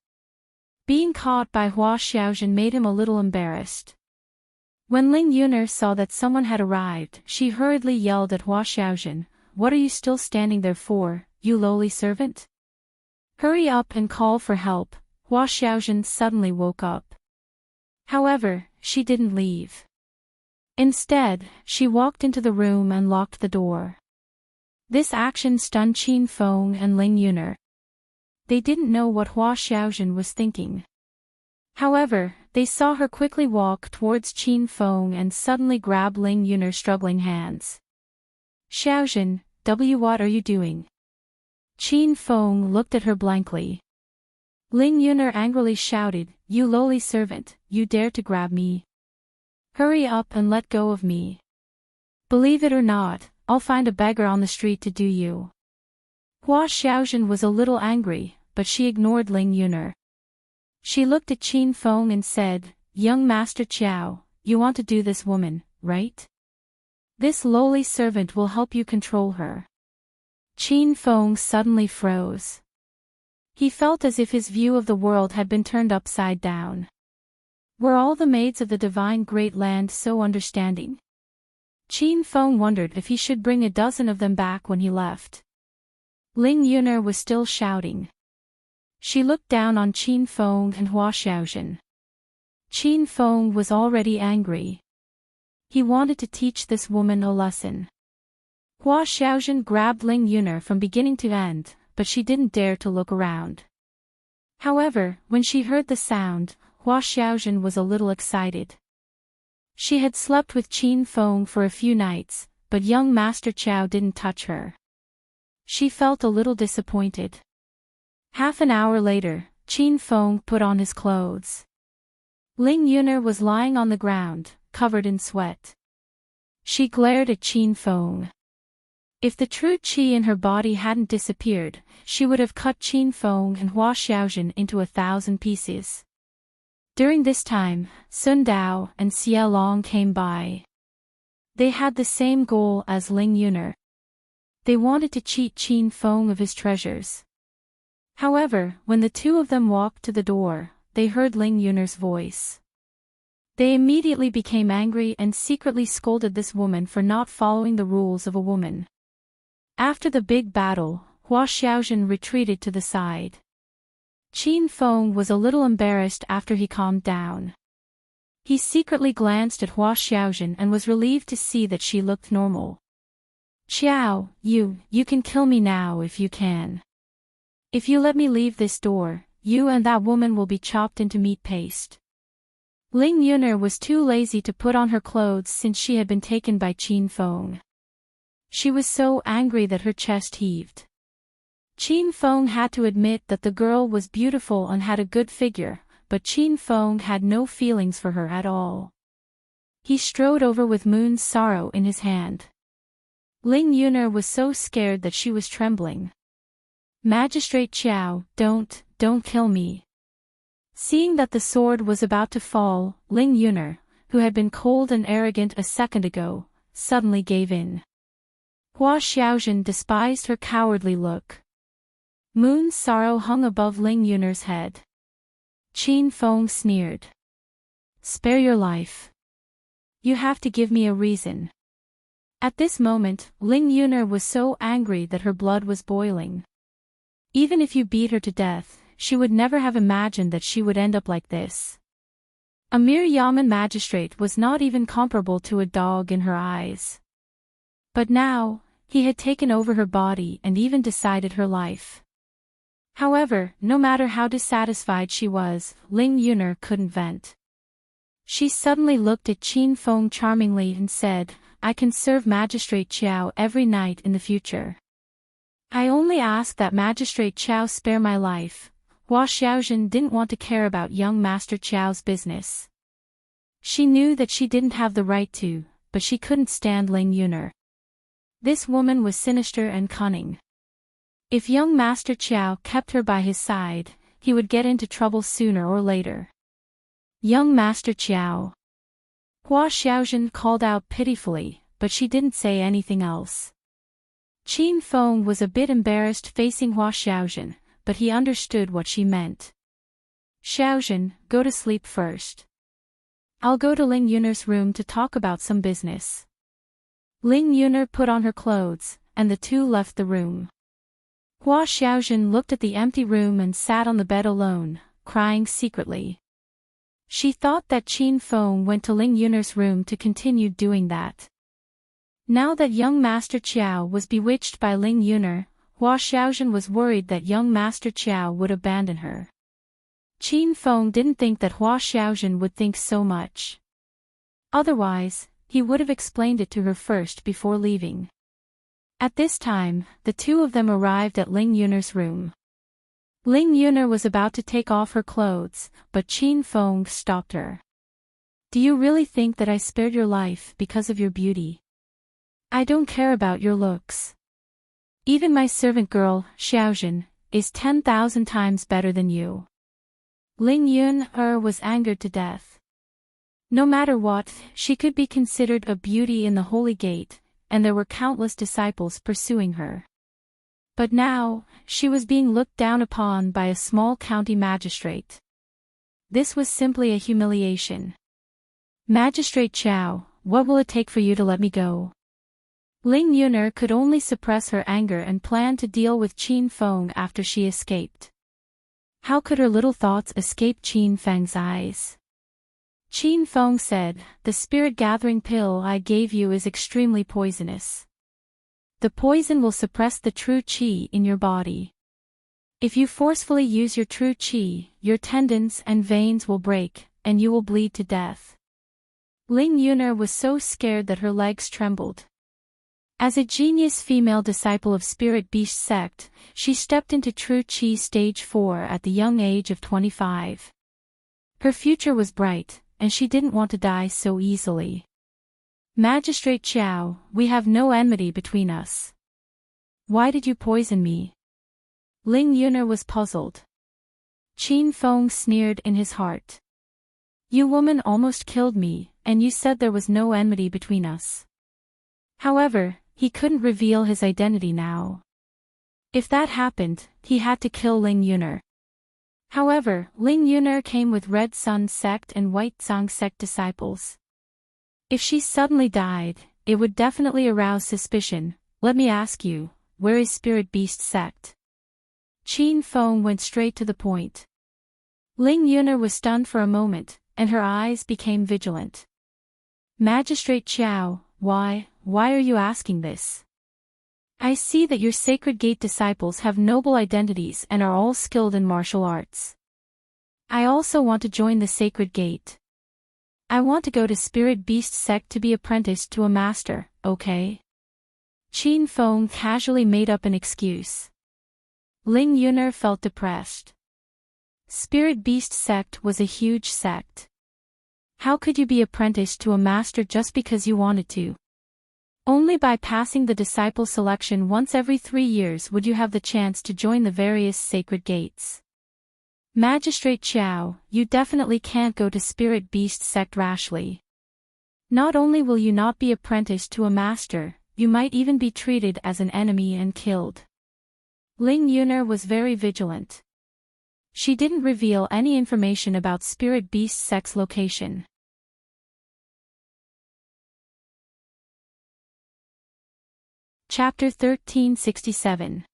Being caught by Hua Xiaojun made him a little embarrassed. When Ling Yuner saw that someone had arrived, she hurriedly yelled at Hua Xiaojun, "What are you still standing there for, you lowly servant? Hurry up and call for help." Hua Xiaojun suddenly woke up. However, she didn't leave. Instead, she walked into the room and locked the door. This action stunned Qin Feng and Ling Yuner. They didn't know what Hua Xiaojun was thinking. However, they saw her quickly walk towards Qin Feng and suddenly grab Ling Yuner's struggling hands. "Xiaojun, what are you doing?" Qin Feng looked at her blankly. Ling Yuner angrily shouted, "You lowly servant, you dare to grab me? Hurry up and let go of me. Believe it or not, I'll find a beggar on the street to do you." Hua Xiaojun was a little angry, but she ignored Ling Yuner. She looked at Qin Feng and said, "Young Master Qiao, you want to do this woman, right? This lowly servant will help you control her." Qin Feng suddenly froze. He felt as if his view of the world had been turned upside down. Were all the maids of the divine great land so understanding? Qin Feng wondered if he should bring a dozen of them back when he left. Ling Yuner was still shouting. She looked down on Qin Feng and Hua Xiaojun. Qin Feng was already angry. He wanted to teach this woman a lesson. Hua Xiaojun grabbed Ling Yuner from beginning to end, but she didn't dare to look around. However, when she heard the sound, Hua Xiaojun was a little excited. She had slept with Qin Feng for a few nights, but young Master Qiao didn't touch her. She felt a little disappointed. Half an hour later, Qin Feng put on his clothes. Ling Yuner was lying on the ground, covered in sweat. She glared at Qin Feng. If the true qi in her body hadn't disappeared, she would have cut Qin Feng and Hua Xiaojun into 1,000 pieces. During this time, Sun Dao and Xie Long came by. They had the same goal as Ling Yuner. They wanted to cheat Qin Feng of his treasures. However, when the two of them walked to the door, they heard Ling Yuner's voice. They immediately became angry and secretly scolded this woman for not following the rules of a woman. After the big battle, Hua Xiaojun retreated to the side. Qin Feng was a little embarrassed after he calmed down. He secretly glanced at Hua Xiaojun and was relieved to see that she looked normal. "Xiao, you can kill me now if you can. If you let me leave this door, you and that woman will be chopped into meat paste." Ling Yuner was too lazy to put on her clothes since she had been taken by Qin Feng. She was so angry that her chest heaved. Qin Feng had to admit that the girl was beautiful and had a good figure, but Qin Feng had no feelings for her at all. He strode over with Moon's sorrow in his hand. Ling Yuner was so scared that she was trembling. "Magistrate Xiao, don't kill me." Seeing that the sword was about to fall, Ling Yuner, who had been cold and arrogant a second ago, suddenly gave in. Hua Xiaojun despised her cowardly look. Moon's sorrow hung above Ling Yuner's head. Qin Feng sneered. "Spare your life. You have to give me a reason." At this moment, Ling Yuner was so angry that her blood was boiling. Even if you beat her to death, she would never have imagined that she would end up like this. A mere Yamen magistrate was not even comparable to a dog in her eyes. But now, he had taken over her body and even decided her life. However, no matter how dissatisfied she was, Ling Yuner couldn't vent. She suddenly looked at Qin Feng charmingly and said, "I can serve Magistrate Qiao every night in the future. I only ask that Magistrate Qiao spare my life." Hua Xiaojun didn't want to care about young Master Qiao's business. She knew that she didn't have the right to, but she couldn't stand Ling Yuner. This woman was sinister and cunning. If young Master Qiao kept her by his side, he would get into trouble sooner or later. "Young Master Qiao." Hua Xiaojun called out pitifully, but she didn't say anything else. Qin Feng was a bit embarrassed facing Hua Xiaojun, but he understood what she meant. "Xiaojun, go to sleep first. I'll go to Ling Yuner's room to talk about some business." Ling Yuner put on her clothes, and the two left the room. Hua Xiaojun looked at the empty room and sat on the bed alone, crying secretly. She thought that Qin Feng went to Ling Yuner's room to continue doing that. Now that young Master Qiao was bewitched by Ling Yuner, Hua Xiaojun was worried that young Master Qiao would abandon her. Qin Feng didn't think that Hua Xiaojun would think so much. Otherwise, he would have explained it to her first before leaving. At this time, the two of them arrived at Ling Yuner's room. Ling Yuner was about to take off her clothes, but Qin Feng stopped her. "Do you really think that I spared your life because of your beauty? I don't care about your looks. Even my servant girl, Xiaojun, is 10,000 times better than you." Ling Yuner was angered to death. No matter what, she could be considered a beauty in the Holy Gate, and there were countless disciples pursuing her. But now, she was being looked down upon by a small county magistrate. This was simply a humiliation. "Magistrate Qiao, what will it take for you to let me go?" Ling Yuner could only suppress her anger and plan to deal with Qin Feng after she escaped. How could her little thoughts escape Qin Feng's eyes? Qin Feng said, "The spirit-gathering pill I gave you is extremely poisonous. The poison will suppress the true qi in your body. If you forcefully use your true qi, your tendons and veins will break, and you will bleed to death." Ling Yuner was so scared that her legs trembled. As a genius female disciple of Spirit Beast sect, she stepped into True Qi Stage 4 at the young age of 25. Her future was bright, and she didn't want to die so easily. Magistrate Qiao, we have no enmity between us. Why did you poison me? Ling Yuner was puzzled. Qin Feng sneered in his heart. You woman almost killed me, and you said there was no enmity between us. However, he couldn't reveal his identity now. If that happened, he had to kill Ling Yuner. However, Ling Yuner came with Red Sun sect and White Zhang sect disciples. If she suddenly died, it would definitely arouse suspicion. Let me ask you, where is Spirit Beast sect? Qin Feng went straight to the point. Ling Yuner was stunned for a moment, and her eyes became vigilant. Magistrate Qiao, why are you asking this? I see that your Sacred Gate disciples have noble identities and are all skilled in martial arts. I also want to join the Sacred Gate. I want to go to Spirit Beast sect to be apprenticed to a master, okay? Qin Feng casually made up an excuse. Ling Yuner felt depressed. Spirit Beast sect was a huge sect. How could you be apprenticed to a master just because you wanted to? Only by passing the disciple selection once every 3 years would you have the chance to join the various sacred gates. Magistrate Qiao, you definitely can't go to Spirit Beast sect rashly. Not only will you not be apprenticed to a master, you might even be treated as an enemy and killed. Ling Yuner was very vigilant. She didn't reveal any information about Spirit Beast sect's location. Chapter 1367.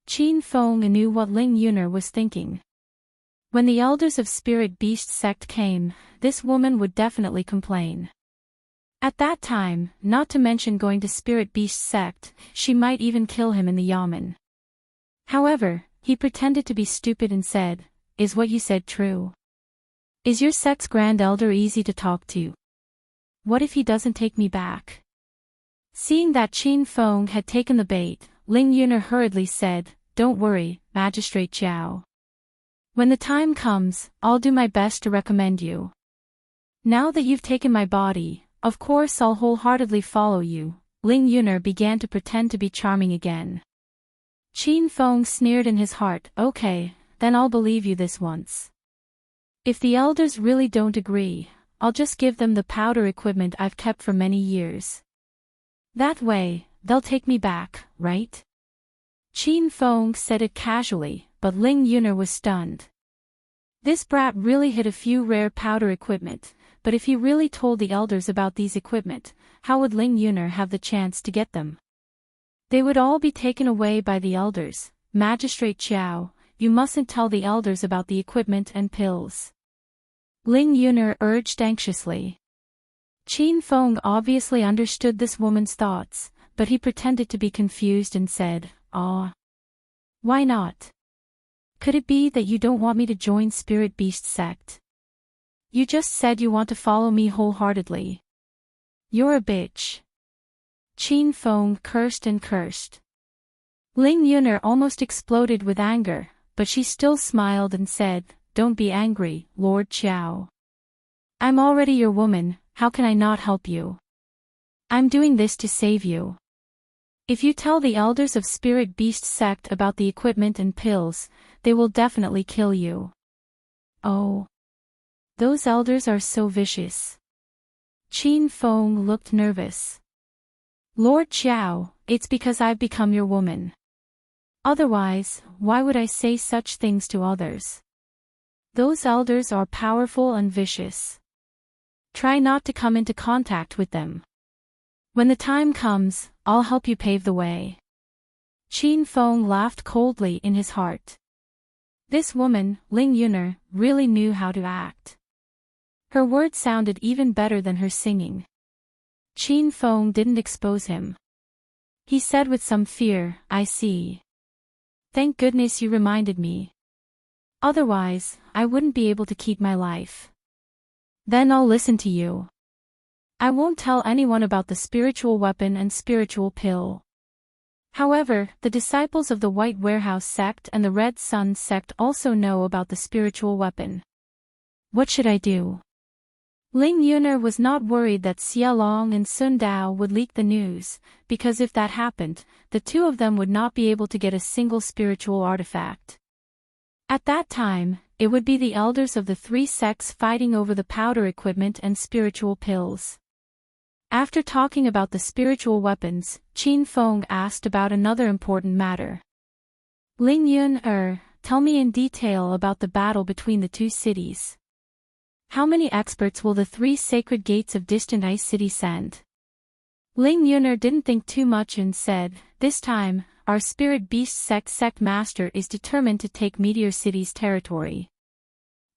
Qin Feng knew what Ling Yuner was thinking. When the elders of Spirit Beast sect came, this woman would definitely complain. At that time, not to mention going to Spirit Beast sect, she might even kill him in the yamen. However, he pretended to be stupid and said, "Is what you said true? Is your sect's grand elder easy to talk to? What if he doesn't take me back?" Seeing that Qin Feng had taken the bait, Ling Yuner hurriedly said, "Don't worry, Magistrate Qiao. When the time comes, I'll do my best to recommend you. Now that you've taken my body, of course I'll wholeheartedly follow you." Ling Yuner began to pretend to be charming again. Qin Feng sneered in his heart, "Okay, then I'll believe you this once. If the elders really don't agree, I'll just give them the powder equipment I've kept for many years. That way, they'll take me back, right?" Qin Feng said it casually, but Ling Yuner was stunned. This brat really hid a few rare powder equipment, but if he really told the elders about these equipment, how would Ling Yuner have the chance to get them? They would all be taken away by the elders. Magistrate Qiao, you mustn't tell the elders about the equipment and pills. Ling Yuner urged anxiously. Qin Feng obviously understood this woman's thoughts, but he pretended to be confused and said, "Ah. Why not? Could it be that you don't want me to join Spirit Beast sect? You just said you want to follow me wholeheartedly. You're a bitch." Qin Feng cursed and cursed. Ling Yuner almost exploded with anger, but she still smiled and said, "Don't be angry, Lord Qiao. I'm already your woman, how can I not help you? I'm doing this to save you. If you tell the elders of Spirit Beast sect about the equipment and pills, they will definitely kill you." "Oh. Those elders are so vicious." Qin Feng looked nervous. "Lord Qiao, it's because I've become your woman. Otherwise, why would I say such things to others? Those elders are powerful and vicious. Try not to come into contact with them. When the time comes, I'll help you pave the way." Qin Feng laughed coldly in his heart. This woman, Ling Yuner, really knew how to act. Her words sounded even better than her singing. Qin Feng didn't expose him. He said with some fear, "I see. Thank goodness you reminded me. Otherwise, I wouldn't be able to keep my life. Then I'll listen to you. I won't tell anyone about the spiritual weapon and spiritual pill. However, the disciples of the White Warehouse sect and the Red Sun sect also know about the spiritual weapon. What should I do?" Ling Yuner was not worried that Xia Long and Sun Dao would leak the news, because if that happened, the two of them would not be able to get a single spiritual artifact. At that time, it would be the elders of the three sects fighting over the powder equipment and spiritual pills. After talking about the spiritual weapons, Qin Feng asked about another important matter. Ling Yuner, tell me in detail about the battle between the two cities. How many experts will the three sacred gates of distant Ice City send? Ling Yuner didn't think too much and said, this time, our spirit beast sect master is determined to take Meteor City's territory.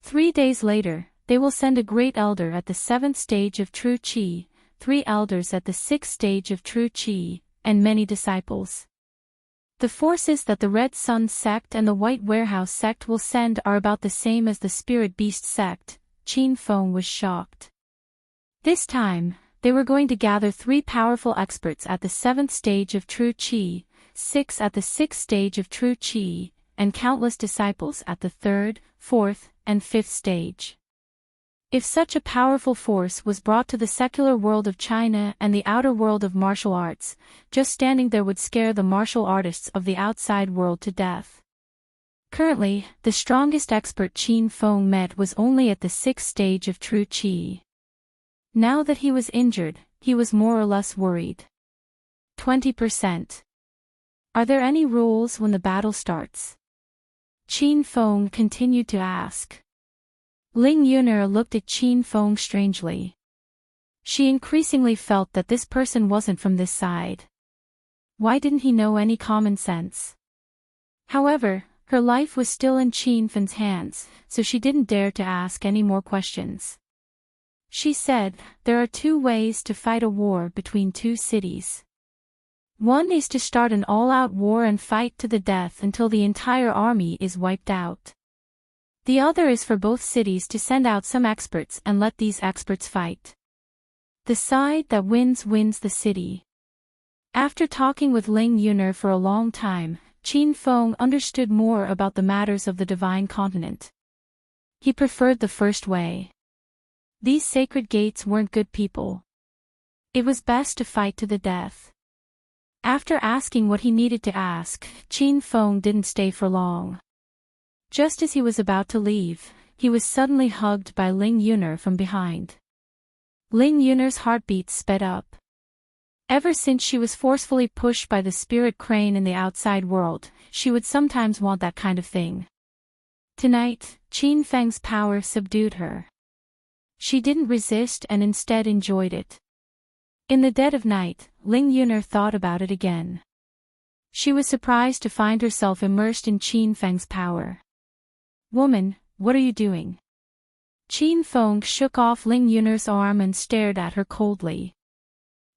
3 days later, they will send a great elder at the 7th stage of True Qi, 3 elders at the 6th stage of True Qi, and many disciples. The forces that the Red Sun sect and the White Warehouse sect will send are about the same as the Spirit Beast sect. Qin Feng was shocked. This time, they were going to gather 3 powerful experts at the 7th stage of True Qi, 6 at the 6th stage of True Qi, and countless disciples at the 3rd, 4th, and 5th stage. If such a powerful force was brought to the secular world of China and the outer world of martial arts, just standing there would scare the martial artists of the outside world to death. Currently, the strongest expert Qin Feng met was only at the 6th stage of True Qi. Now that he was injured, he was more or less worried. 20%. Are there any rules when the battle starts? Qin Feng continued to ask. Ling Yuner looked at Qin Feng strangely. She increasingly felt that this person wasn't from this side. Why didn't he know any common sense? However, her life was still in Qin Feng's hands, so she didn't dare to ask any more questions. She said, there are 2 ways to fight a war between 2 cities. One is to start an all-out war and fight to the death until the entire army is wiped out. The other is for both cities to send out some experts and let these experts fight. The side that wins the city. After talking with Ling Yuner for a long time, Qin Feng understood more about the matters of the divine continent. He preferred the first way. These sacred gates weren't good people. It was best to fight to the death. After asking what he needed to ask, Qin Feng didn't stay for long. Just as he was about to leave, he was suddenly hugged by Ling Yuner from behind. Ling Yuner's heartbeat sped up. Ever since she was forcefully pushed by the spirit crane in the outside world, she would sometimes want that kind of thing. Tonight, Qin Feng's power subdued her. She didn't resist and instead enjoyed it. In the dead of night, Ling Yuner thought about it again. She was surprised to find herself immersed in Qin Feng's power. Woman, what are you doing? Qin Feng shook off Ling Yuner's arm and stared at her coldly.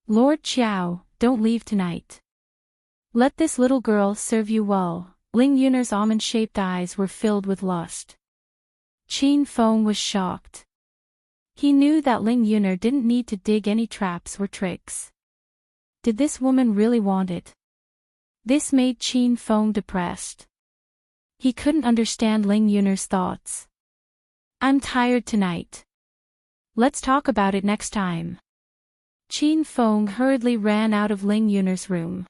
Lord Qiao, don't leave tonight. Let this little girl serve you well. Ling Yuner's almond-shaped eyes were filled with lust. Qin Feng was shocked. He knew that Ling Yuner didn't need to dig any traps or tricks. Did this woman really want it? This made Qin Feng depressed. He couldn't understand Ling Yuner's thoughts. I'm tired tonight. Let's talk about it next time. Qin Feng hurriedly ran out of Ling Yuner's room.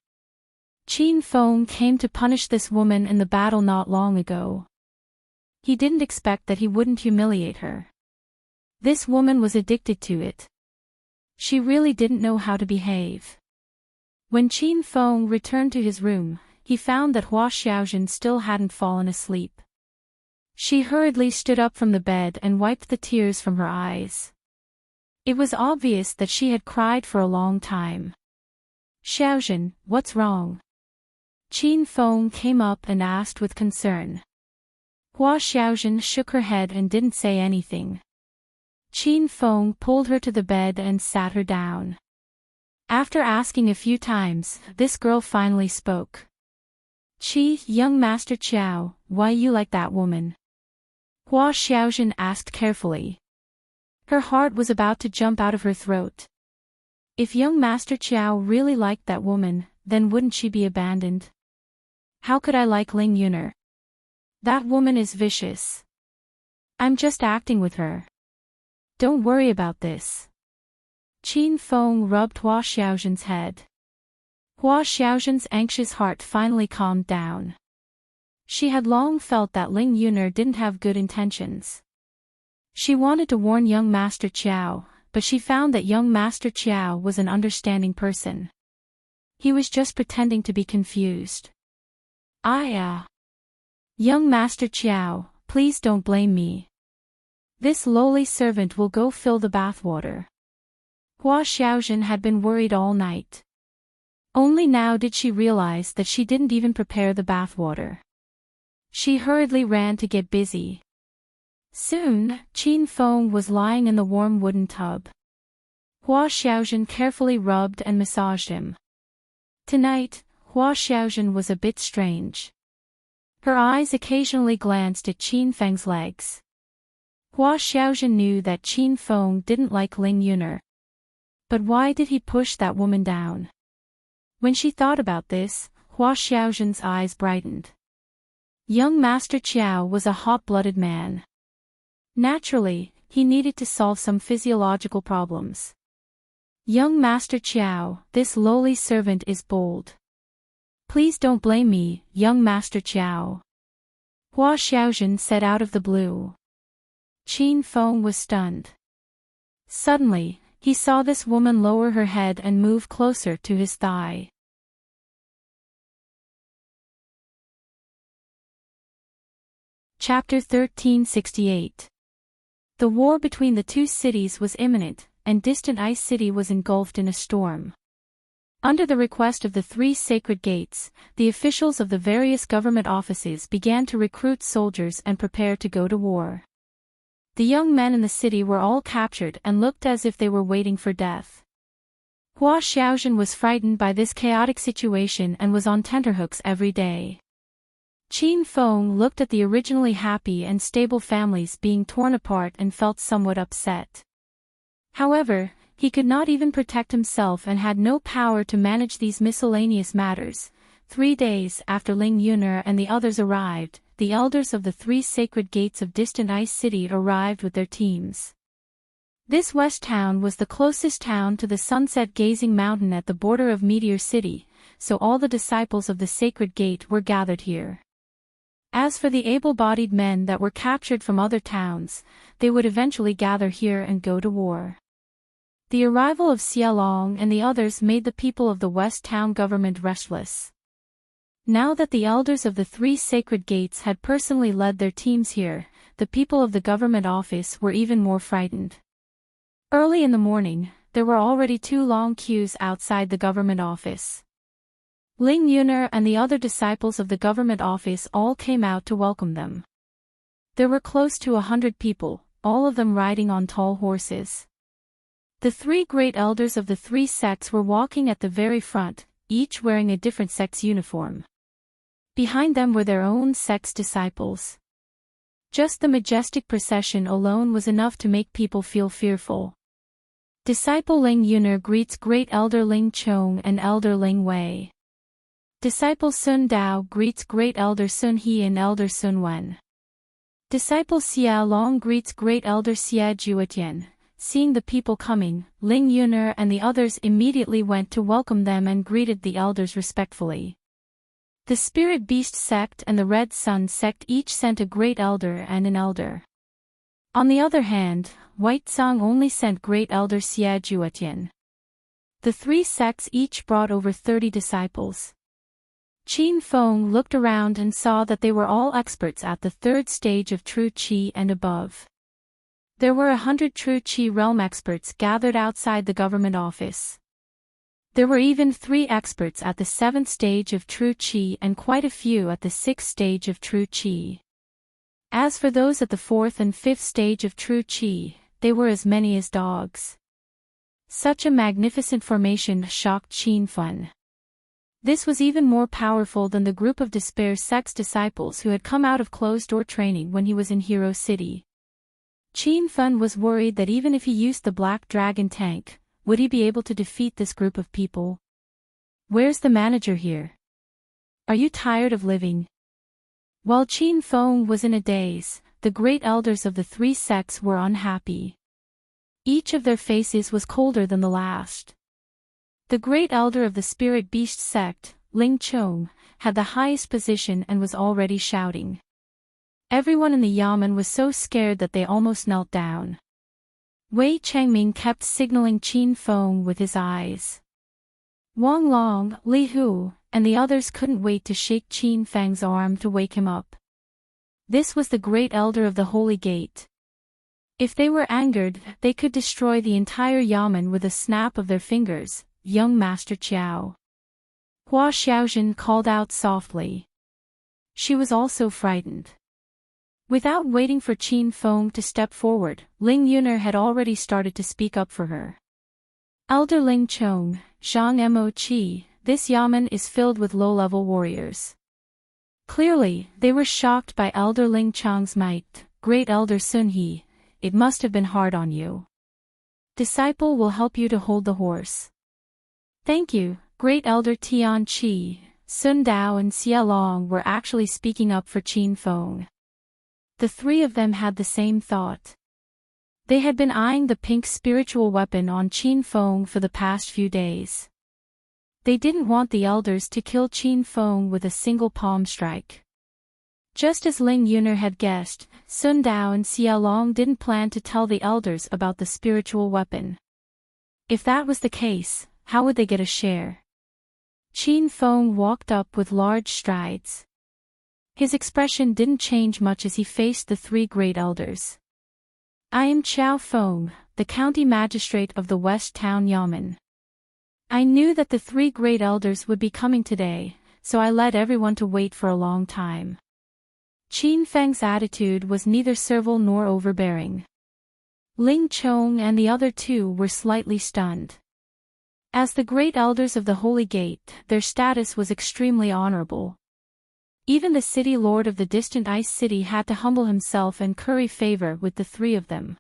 Qin Feng came to punish this woman in the battle not long ago. He didn't expect that he wouldn't humiliate her. This woman was addicted to it. She really didn't know how to behave. When Qin Feng returned to his room, he found that Hua Xiaojun still hadn't fallen asleep. She hurriedly stood up from the bed and wiped the tears from her eyes. It was obvious that she had cried for a long time. Xiaojun, what's wrong? Qin Feng came up and asked with concern. Hua Xiaojun shook her head and didn't say anything. Qin Feng pulled her to the bed and sat her down. After asking a few times, this girl finally spoke. Young Master Qiao, why you like that woman? Hua Xiaojun asked carefully. Her heart was about to jump out of her throat. If young Master Qiao really liked that woman, then wouldn't she be abandoned? How could I like Ling Yuner? That woman is vicious. I'm just acting with her. Don't worry about this. Qin Feng rubbed Hua Xiaozhen's head. Hua Xiaozhen's anxious heart finally calmed down. She had long felt that Ling Yuner didn't have good intentions. She wanted to warn young Master Qiao, but she found that young Master Qiao was an understanding person. He was just pretending to be confused. Young Master Qiao, please don't blame me. This lowly servant will go fill the bathwater. Hua Xiaozhen had been worried all night. Only now did she realize that she didn't even prepare the bathwater. She hurriedly ran to get busy. Soon, Qin Feng was lying in the warm wooden tub. Hua Xiaozhen carefully rubbed and massaged him. Tonight, Hua Xiaozhen was a bit strange. Her eyes occasionally glanced at Qin Feng's legs. Hua Xiaozhen knew that Qin Feng didn't like Ling Yuner. But why did he push that woman down? When she thought about this, Hua Xiaozhen's eyes brightened. Young Master Qiao was a hot-blooded man. Naturally, he needed to solve some physiological problems. Young Master Qiao, this lowly servant is bold. Please don't blame me, young Master Qiao. Hua Xiaozhen said out of the blue. Qin Feng was stunned. Suddenly, he saw this woman lower her head and move closer to his thigh. Chapter 1368. The war between the two cities was imminent, and distant Ice City was engulfed in a storm. Under the request of the three sacred gates, the officials of the various government offices began to recruit soldiers and prepare to go to war. The young men in the city were all captured and looked as if they were waiting for death. Hua Xiaozhen was frightened by this chaotic situation and was on tenterhooks every day. Qin Feng looked at the originally happy and stable families being torn apart and felt somewhat upset. However, he could not even protect himself and had no power to manage these miscellaneous matters. 3 days after Ling Yuner and the others arrived, the elders of the three sacred gates of distant Ice City arrived with their teams. This west town was the closest town to the sunset-gazing mountain at the border of Meteor City, so all the disciples of the sacred gate were gathered here. As for the able-bodied men that were captured from other towns, they would eventually gather here and go to war. The arrival of Xia Long and the others made the people of the West Town government restless. Now that the elders of the three sacred gates had personally led their teams here, the people of the government office were even more frightened. Early in the morning, there were already 2 long queues outside the government office. Ling Yuner and the other disciples of the government office all came out to welcome them. There were close to 100 people, all of them riding on tall horses. The 3 great elders of the 3 sects were walking at the very front, each wearing a different sect's uniform. Behind them were their own sect's disciples. Just the majestic procession alone was enough to make people feel fearful. Disciple Ling Yuner greets Great Elder Ling Chong and Elder Ling Wei. Disciple Sun Dao greets Great Elder Sun He and Elder Sun Wen. Disciple Xia Long greets Great Elder Xia Juetian. Seeing the people coming, Ling Yuner and the others immediately went to welcome them and greeted the elders respectfully. The Spirit Beast sect and the Red Sun sect each sent a Great Elder and an Elder. On the other hand, White Song only sent Great Elder Xia Juetian. The 3 sects each brought over 30 disciples. Qin Feng looked around and saw that they were all experts at the 3rd stage of True Qi and above. There were 100 True Qi realm experts gathered outside the government office. There were even 3 experts at the 7th stage of True Qi and quite a few at the 6th stage of True Qi. As for those at the 4th and 5th stage of True Qi, they were as many as dogs. Such a magnificent formation shocked Qin Feng. This was even more powerful than the group of Despair Sect's disciples who had come out of closed-door training when he was in Hero City. Qin Feng was worried that even if he used the Black Dragon tank, would he be able to defeat this group of people? Where's the manager here? Are you tired of living? While Qin Feng was in a daze, the great elders of the 3 sects were unhappy. Each of their faces was colder than the last. The great elder of the spirit beast sect, Ling Chong, had the highest position and was already shouting. Everyone in the yamen was so scared that they almost knelt down. Wei Changming kept signaling Qin Feng with his eyes. Wang Long, Li Hu, and the others couldn't wait to shake Qin Feng's arm to wake him up. This was the great elder of the Holy Gate. If they were angered, they could destroy the entire yamen with a snap of their fingers, young Master Qiao. Hua Xiaojin called out softly. She was also frightened. Without waiting for Qin Feng to step forward, Ling Yuner had already started to speak up for her. Elder Ling Chong, Zhang Mo Qi, this yamen is filled with low-level warriors. Clearly, they were shocked by Elder Ling Chong's might. Great Elder Sun He, it must have been hard on you. Disciple will help you to hold the horse. Thank you, Great Elder Tian Qi. Sun Dao and Xia Long were actually speaking up for Qin Feng. The three of them had the same thought. They had been eyeing the pink spiritual weapon on Qin Feng for the past few days. They didn't want the elders to kill Qin Feng with a single palm strike. Just as Ling Yuner had guessed, Sun Dao and Xia Long didn't plan to tell the elders about the spiritual weapon. If that was the case, how would they get a share? Qin Feng walked up with large strides. His expression didn't change much as he faced the three great elders. I am Qiao Feng, the county magistrate of the West Town Yamen. I knew that the three great elders would be coming today, so I led everyone to wait for a long time. Qin Feng's attitude was neither servile nor overbearing. Ling Chong and the other two were slightly stunned. As the great elders of the Holy Gate, their status was extremely honorable. Even the city lord of the distant ice city had to humble himself and curry favor with the three of them.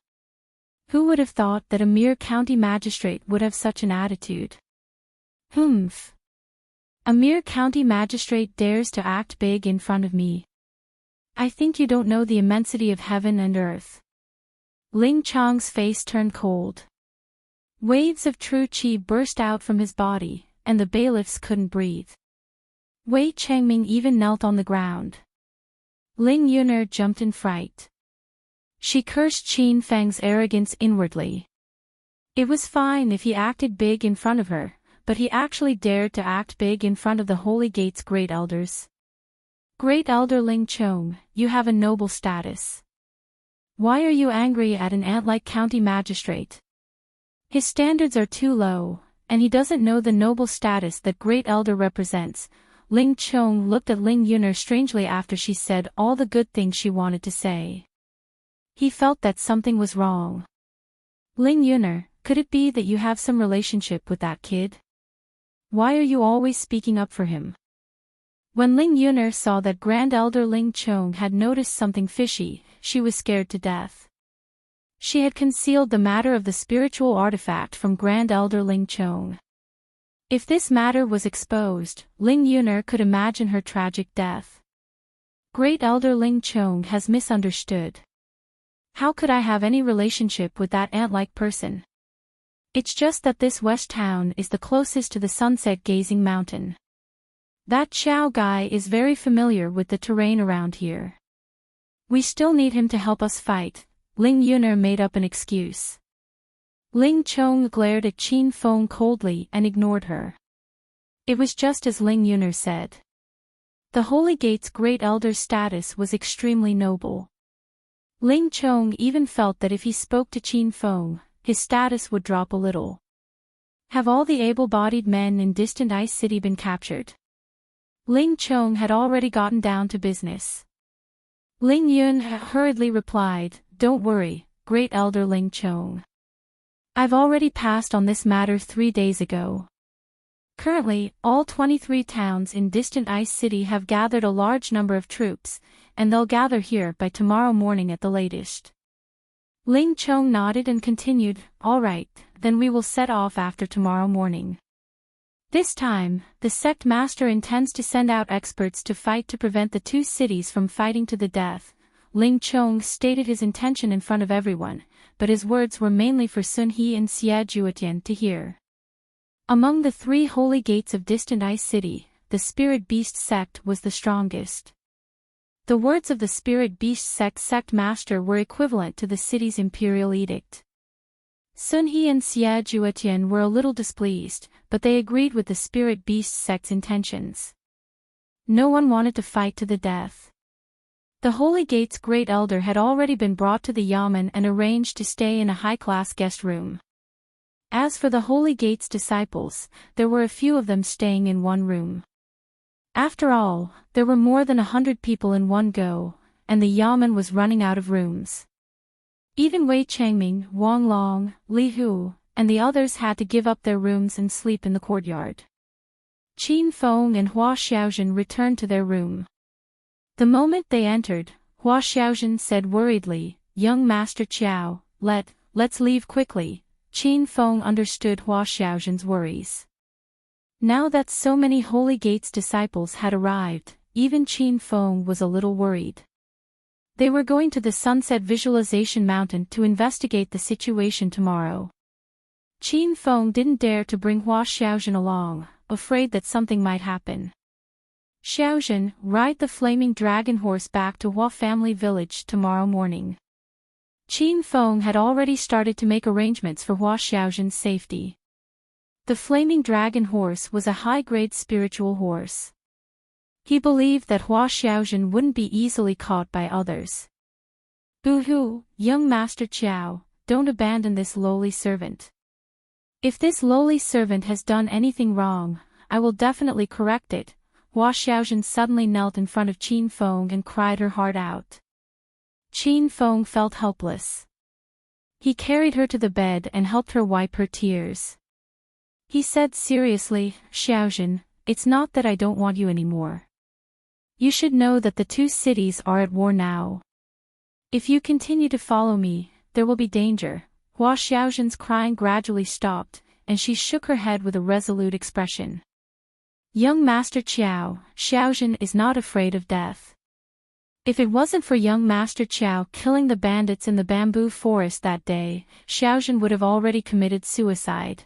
Who would have thought that a mere county magistrate would have such an attitude? Humph. A mere county magistrate dares to act big in front of me. I think you don't know the immensity of heaven and earth. Ling Chong's face turned cold. Waves of true qi burst out from his body, and the bailiffs couldn't breathe. Wei Changming even knelt on the ground. Ling Yuner jumped in fright. She cursed Qin Feng's arrogance inwardly. It was fine if he acted big in front of her, but he actually dared to act big in front of the Holy Gate's great elders. Great Elder Ling Chong, you have a noble status. Why are you angry at an ant-like county magistrate? His standards are too low, and he doesn't know the noble status that Great Elder represents. Ling Chong looked at Ling Yuner strangely after she said all the good things she wanted to say. He felt that something was wrong. Ling Yuner, could it be that you have some relationship with that kid? Why are you always speaking up for him? When Ling Yuner saw that Grand Elder Ling Chong had noticed something fishy, she was scared to death. She had concealed the matter of the spiritual artifact from Grand Elder Ling Chong. If this matter was exposed, Ling Yuner could imagine her tragic death. Great Elder Ling Chong has misunderstood. How could I have any relationship with that ant-like person? It's just that this West Town is the closest to the sunset-gazing mountain. That Qiao guy is very familiar with the terrain around here. We still need him to help us fight. Ling Yuner made up an excuse. Ling Chong glared at Qin Feng coldly and ignored her. It was just as Ling Yuner said. The Holy Gate's great elder's status was extremely noble. Ling Chong even felt that if he spoke to Qin Feng, his status would drop a little. Have all the able-bodied men in distant Ice City been captured? Ling Chong had already gotten down to business. Ling Yun hurriedly replied, Don't worry, Great Elder Ling Chong. I've already passed on this matter 3 days ago. Currently, all 23 towns in distant Ice City have gathered a large number of troops, and they'll gather here by tomorrow morning at the latest. Ling Chong nodded and continued, All right, then we will set off after tomorrow morning. This time, the sect master intends to send out experts to fight to prevent the two cities from fighting to the death. Ling Chong stated his intention in front of everyone, but his words were mainly for Sun He and Xie Juetian to hear. Among the 3 holy gates of distant Ice City, the Spirit Beast sect was the strongest. The words of the Spirit Beast sect master were equivalent to the city's imperial edict. Sun He and Xie Juetian were a little displeased, but they agreed with the Spirit Beast sect's intentions. No one wanted to fight to the death. The Holy Gate's Great Elder had already been brought to the Yamen and arranged to stay in a high-class guest room. As for the Holy Gate's disciples, there were a few of them staying in one room. After all, there were more than 100 people in one go, and the Yamen was running out of rooms. Even Wei Changming, Wang Long, Li Hu, and the others had to give up their rooms and sleep in the courtyard. Qin Feng and Hua Xiaozhen returned to their room. The moment they entered, Hua Xiaozhen said worriedly, "Young Master Qiao, let's leave quickly." Qin Feng understood Hua Xiaozhen's worries. Now that so many Holy Gate's disciples had arrived, even Qin Feng was a little worried. They were going to the Sunset Visualization Mountain to investigate the situation tomorrow. Qin Feng didn't dare to bring Hua Xiaozhen along, afraid that something might happen. "Xiaozhen, ride the flaming dragon horse back to Hua family village tomorrow morning." Qin Feng had already started to make arrangements for Hua Xiaozhen's safety. The flaming dragon horse was a high-grade spiritual horse. He believed that Hua Xiaozhen wouldn't be easily caught by others. "Boo-hoo, young Master Qiao, don't abandon this lowly servant. If this lowly servant has done anything wrong, I will definitely correct it." Hua Xiaozhen suddenly knelt in front of Qin Feng and cried her heart out. Qin Feng felt helpless. He carried her to the bed and helped her wipe her tears. He said seriously, "Xiaozhen, it's not that I don't want you anymore. You should know that the 2 cities are at war now. If you continue to follow me, there will be danger." Hua Xiaozhen's crying gradually stopped, and she shook her head with a resolute expression. "Young Master Qiao, Xiaozhen is not afraid of death. If it wasn't for young Master Qiao killing the bandits in the bamboo forest that day, Xiaozhen would have already committed suicide.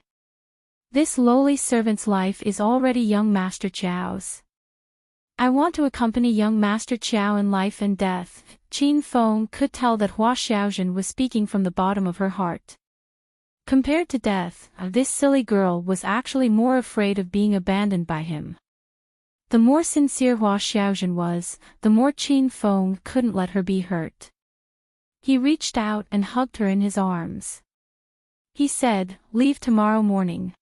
This lowly servant's life is already young Master Qiao's. I want to accompany young Master Qiao in life and death." Qin Feng could tell that Hua Xiaozhen was speaking from the bottom of her heart. Compared to death, this silly girl was actually more afraid of being abandoned by him. The more sincere Hua Xiaozhen was, the more Qin Feng couldn't let her be hurt. He reached out and hugged her in his arms. He said, "Leave tomorrow morning.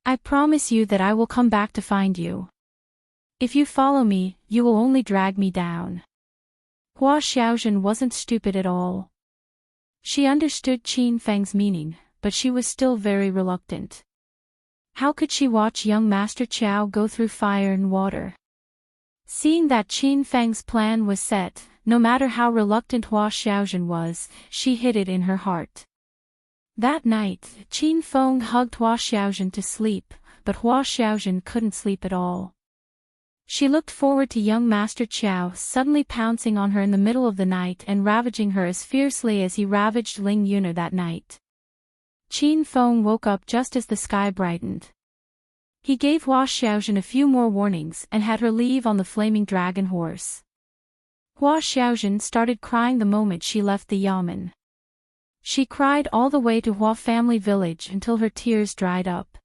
I promise you that I will come back to find you. If you follow me, you will only drag me down." Hua Xiaozhen wasn't stupid at all. She understood Qin Feng's meaning, but she was still very reluctant. How could she watch young Master Qiao go through fire and water? Seeing that Qin Feng's plan was set, no matter how reluctant Hua Xiaozhen was, she hid it in her heart. That night, Qin Feng hugged Hua Xiaozhen to sleep, but Hua Xiaozhen couldn't sleep at all. She looked forward to young Master Qiao suddenly pouncing on her in the middle of the night and ravaging her as fiercely as he ravaged Ling Yuner that night. Qin Feng woke up just as the sky brightened. He gave Hua Xiaozhen a few more warnings and had her leave on the flaming dragon horse. Hua Xiaozhen started crying the moment she left the Yamen. She cried all the way to Hua family village until her tears dried up.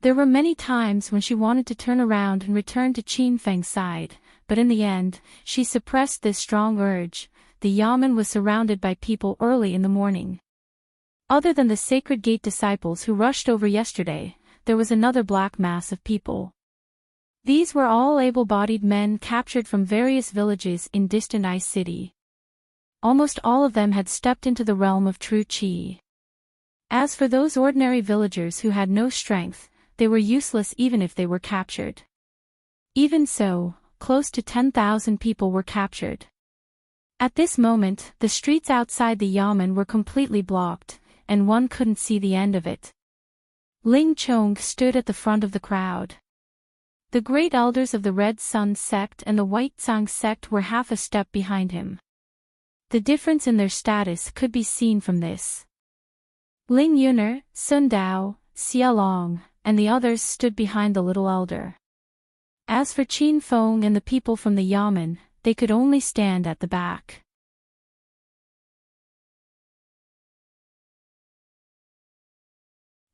There were many times when she wanted to turn around and return to Qin Feng's side, but in the end, she suppressed this strong urge. The Yamen was surrounded by people early in the morning. Other than the Sacred Gate disciples who rushed over yesterday, there was another black mass of people. These were all able-bodied men captured from various villages in distant Ice City. Almost all of them had stepped into the realm of true Qi. As for those ordinary villagers who had no strength, they were useless even if they were captured. Even so, close to 10,000 people were captured. At this moment, the streets outside the Yamen were completely blocked, and one couldn't see the end of it. Ling Chong stood at the front of the crowd. The great elders of the Red Sun sect and the White Tsang sect were half a step behind him. The difference in their status could be seen from this. Ling Yuner, Sun Dao, Xia Long, and the others stood behind the little elder. As for Qin Feng and the people from the Yamen, they could only stand at the back.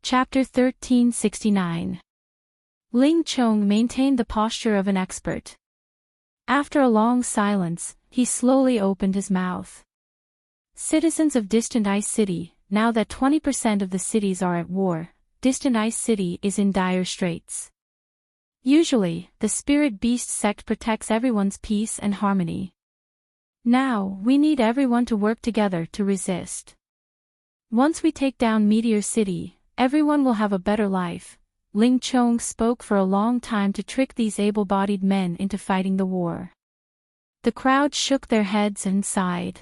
Chapter 1369. Ling Chong maintained the posture of an expert. After a long silence, he slowly opened his mouth. Citizens of Distant Ice City, now that 20% of the cities are at war, Distant Ice City is in dire straits. Usually, the Spirit Beast sect protects everyone's peace and harmony. Now, we need everyone to work together to resist. Once we take down Meteor City, everyone will have a better life. Ling Chong spoke for a long time to trick these able-bodied men into fighting the war. The crowd shook their heads and sighed.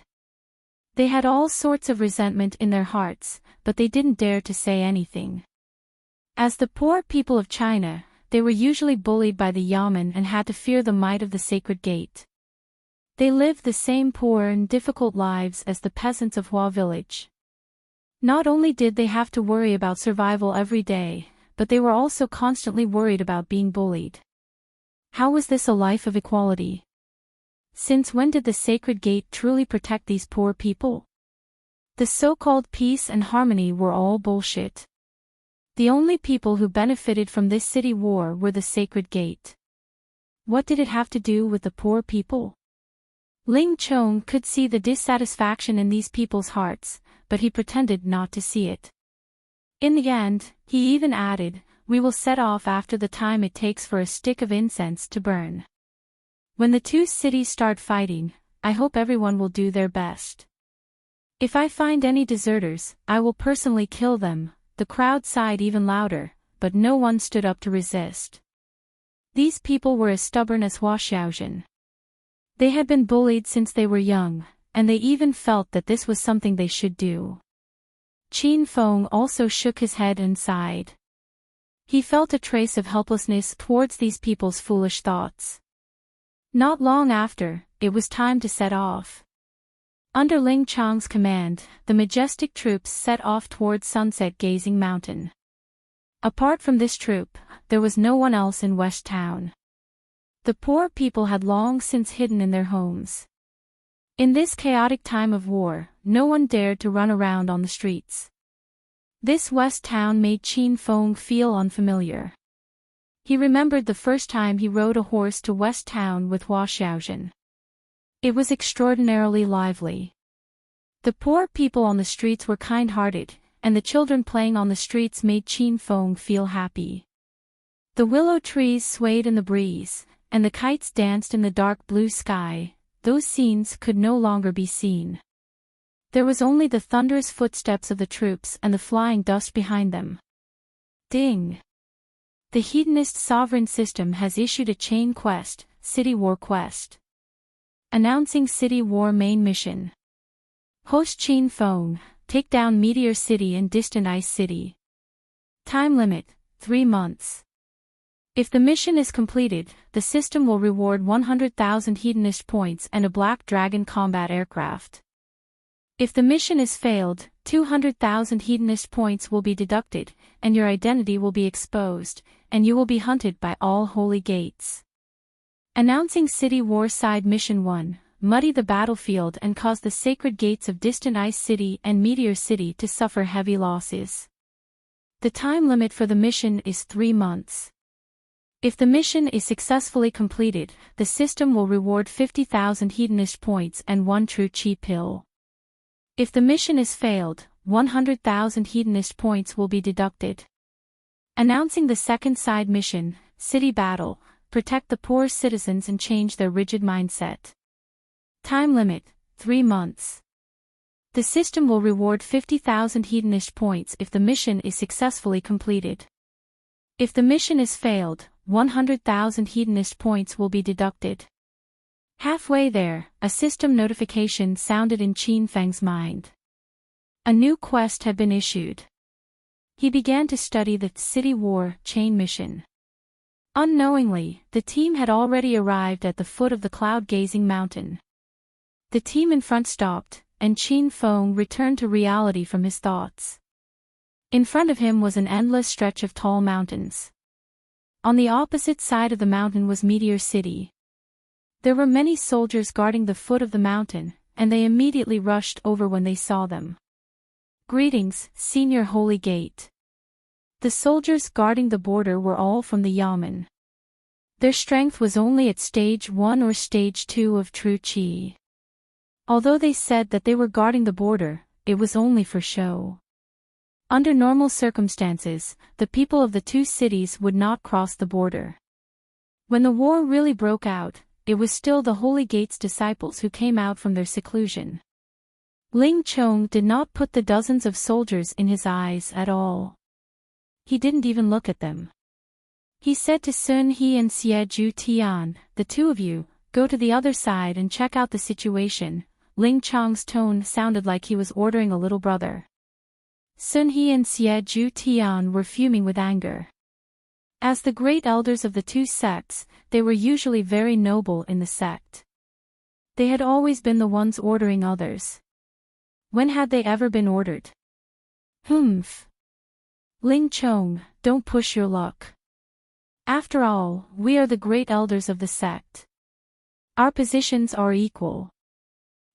They had all sorts of resentment in their hearts, but they didn't dare to say anything. As the poor people of China, they were usually bullied by the Yamen and had to fear the might of the Sacred Gate. They lived the same poor and difficult lives as the peasants of Hua Village. Not only did they have to worry about survival every day, but they were also constantly worried about being bullied. How was this a life of equality? Since when did the Sacred Gate truly protect these poor people? The so-called peace and harmony were all bullshit. The only people who benefited from this city war were the Sacred Gate. What did it have to do with the poor people? Ling Chong could see the dissatisfaction in these people's hearts, but he pretended not to see it. In the end, he even added, "We will set off after the time it takes for a stick of incense to burn. When the two cities start fighting, I hope everyone will do their best. If I find any deserters, I will personally kill them." The crowd sighed even louder, but no one stood up to resist. These people were as stubborn as Hua Xiaozhen. They had been bullied since they were young, and they even felt that this was something they should do. Qin Feng also shook his head and sighed. He felt a trace of helplessness towards these people's foolish thoughts. Not long after, it was time to set off. Under Ling Chong's command, the majestic troops set off towards Sunset Gazing Mountain. Apart from this troop, there was no one else in West Town. The poor people had long since hidden in their homes. In this chaotic time of war, no one dared to run around on the streets. This West Town made Qin Feng feel unfamiliar. He remembered the first time he rode a horse to West Town with Hua Xiaozhen. It was extraordinarily lively. The poor people on the streets were kind-hearted, and the children playing on the streets made Qin Feng feel happy. The willow trees swayed in the breeze, and the kites danced in the dark blue sky. Those scenes could no longer be seen. There was only the thunderous footsteps of the troops and the flying dust behind them. Ding! The Hedonist sovereign system has issued a chain quest, City War Quest. Announcing City War Main Mission. Host Qin Feng, take down Meteor City and Distant Ice City. Time limit, 3 months. If the mission is completed, the system will reward 100,000 Hedonist points and a Black Dragon combat aircraft. If the mission is failed, 200,000 Hedonist points will be deducted, and your identity will be exposed, and you will be hunted by all holy gates. Announcing City War Side Mission 1, muddy the battlefield and cause the sacred gates of Distant Ice City and Meteor City to suffer heavy losses. The time limit for the mission is 3 months. If the mission is successfully completed, the system will reward 50,000 Hedonist points and 1 true chi pill. If the mission is failed, 100,000 Hedonist points will be deducted. Announcing the second side mission, City Battle, protect the poor citizens and change their rigid mindset. Time limit, 3 months. The system will reward 50,000 Hedonist points if the mission is successfully completed. If the mission is failed, 100,000 Hedonist points will be deducted. Halfway there, a system notification sounded in Qin Feng's mind. A new quest had been issued. He began to study the City War chain mission. Unknowingly, the team had already arrived at the foot of the cloud-gazing mountain. The team in front stopped, and Qin Feng returned to reality from his thoughts. In front of him was an endless stretch of tall mountains. On the opposite side of the mountain was Meteor City. There were many soldiers guarding the foot of the mountain, and they immediately rushed over when they saw them. Greetings, Senior Holy Gate. The soldiers guarding the border were all from the Yamen. Their strength was only at stage 1 or stage 2 of true Qi. Although they said that they were guarding the border, it was only for show. Under normal circumstances, the people of the two cities would not cross the border. When the war really broke out, it was still the Holy Gate's disciples who came out from their seclusion. Ling Chong did not put the dozens of soldiers in his eyes at all. He didn't even look at them. He said to Sun He and Xie Ju Tian, "The two of you, go to the other side and check out the situation." Ling Chong's tone sounded like he was ordering a little brother. Sun He and Xie Ju Tian were fuming with anger. As the great elders of the two sects, they were usually very noble in the sect. They had always been the ones ordering others. When had they ever been ordered? Humph. Ling Chong, don't push your luck. After all, we are the great elders of the sect. Our positions are equal.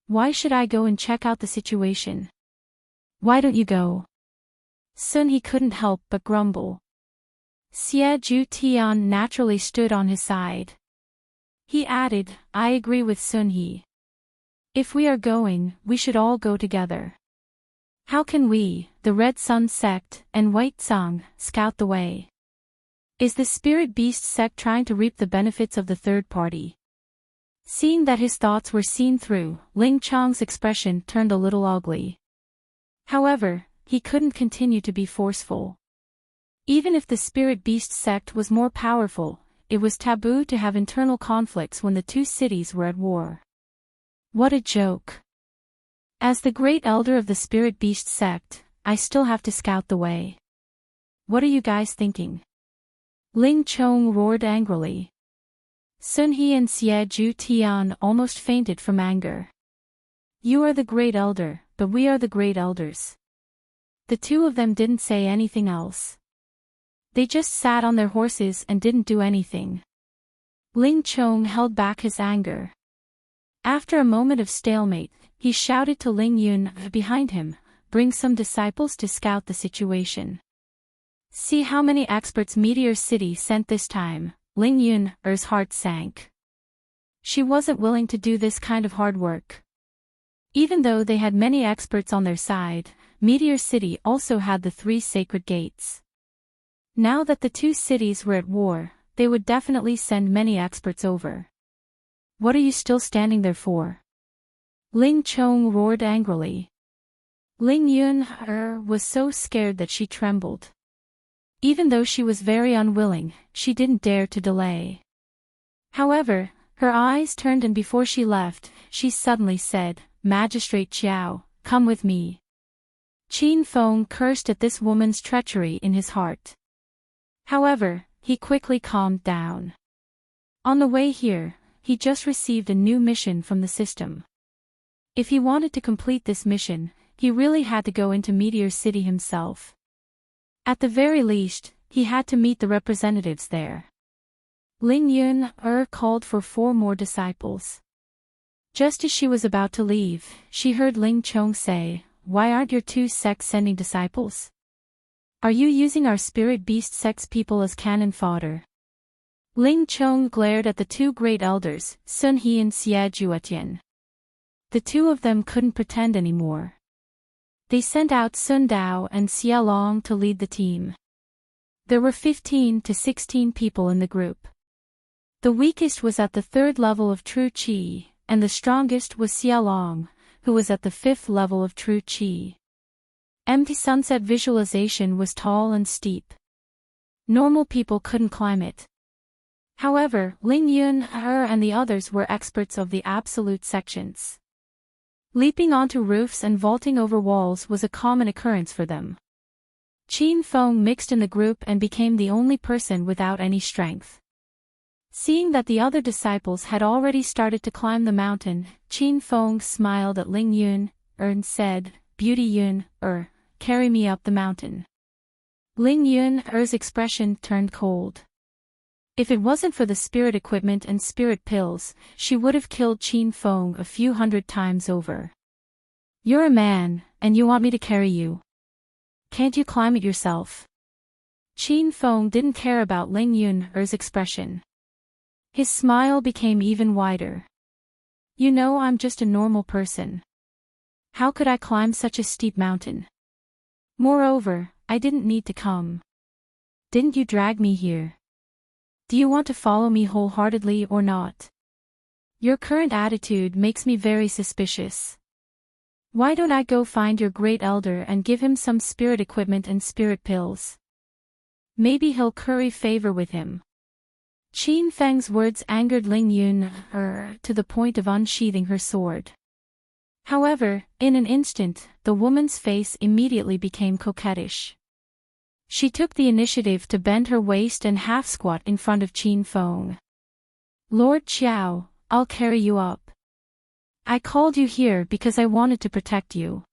Why should I go and check out the situation? Why don't you go? Sun He couldn't help but grumble. Xie Ju Tian naturally stood on his side. He added, "I agree with Sun He. If we are going, we should all go together. How can we, the Red Sun sect and White Song, scout the way? Is the Spirit Beast sect trying to reap the benefits of the third party?" Seeing that his thoughts were seen through, Ling Chong's expression turned a little ugly. However, he couldn't continue to be forceful. Even if the Spirit Beast sect was more powerful, it was taboo to have internal conflicts when the two cities were at war. What a joke. As the great elder of the Spirit Beast sect, I still have to scout the way. What are you guys thinking? Ling Chong roared angrily. Sun He and Xie Ju Tian almost fainted from anger. You are the great elder, but we are the great elders. The two of them didn't say anything else. They just sat on their horses and didn't do anything. Ling Chong held back his anger. After a moment of stalemate, he shouted to Ling Yun behind him, "Bring some disciples to scout the situation. See how many experts Meteor City sent this time." Ling Yun's heart sank. She wasn't willing to do this kind of hard work. Even though they had many experts on their side, Meteor City also had the 3 sacred gates. Now that the two cities were at war, they would definitely send many experts over. What are you still standing there for? Ling Chong roared angrily. Ling Yun was so scared that she trembled. Even though she was very unwilling, she didn't dare to delay. However, her eyes turned and before she left, she suddenly said, "Magistrate Qiao, come with me." Qin Feng cursed at this woman's treachery in his heart. However, he quickly calmed down. On the way here, he just received a new mission from the system. If he wanted to complete this mission, he really had to go into Meteor City himself. At the very least, he had to meet the representatives there. Ling Yun called for 4 more disciples. Just as she was about to leave, she heard Ling Chong say, "Why aren't your two sects sending disciples? Are you using our Spirit Beast sect's people as cannon fodder?" Ling Chong glared at the 2 great elders, Sun He and Xie Juetian. The 2 of them couldn't pretend anymore. They sent out Sun Dao and Xie Long to lead the team. There were 15 to 16 people in the group. The weakest was at the 3rd level of True Qi, and the strongest was Xie Long, who was at the 5th level of True Qi. Empty sunset visualization was tall and steep. Normal people couldn't climb it. However, Ling Yun and the others were experts of the absolute sections. Leaping onto roofs and vaulting over walls was a common occurrence for them. Qin Feng mixed in the group and became the only person without any strength. Seeing that the other disciples had already started to climb the mountain, Qin Feng smiled at Ling Yun, and said, "Beauty Yun, carry me up the mountain." Ling Yun's expression turned cold. If it wasn't for the spirit equipment and spirit pills, she would have killed Qin Feng a few hundred times over. "You're a man, and you want me to carry you. Can't you climb it yourself?" Qin Feng didn't care about Ling Yun's expression. His smile became even wider. "You know I'm just a normal person. How could I climb such a steep mountain? Moreover, I didn't need to come. Didn't you drag me here? Do you want to follow me wholeheartedly or not? Your current attitude makes me very suspicious. Why don't I go find your great elder and give him some spirit equipment and spirit pills? Maybe he'll curry favor with him." Qin Feng's words angered Ling Yun to the point of unsheathing her sword. However, in an instant, the woman's face immediately became coquettish. She took the initiative to bend her waist and half-squat in front of Qin Feng. "Lord Qiao, I'll carry you up. I called you here because I wanted to protect you.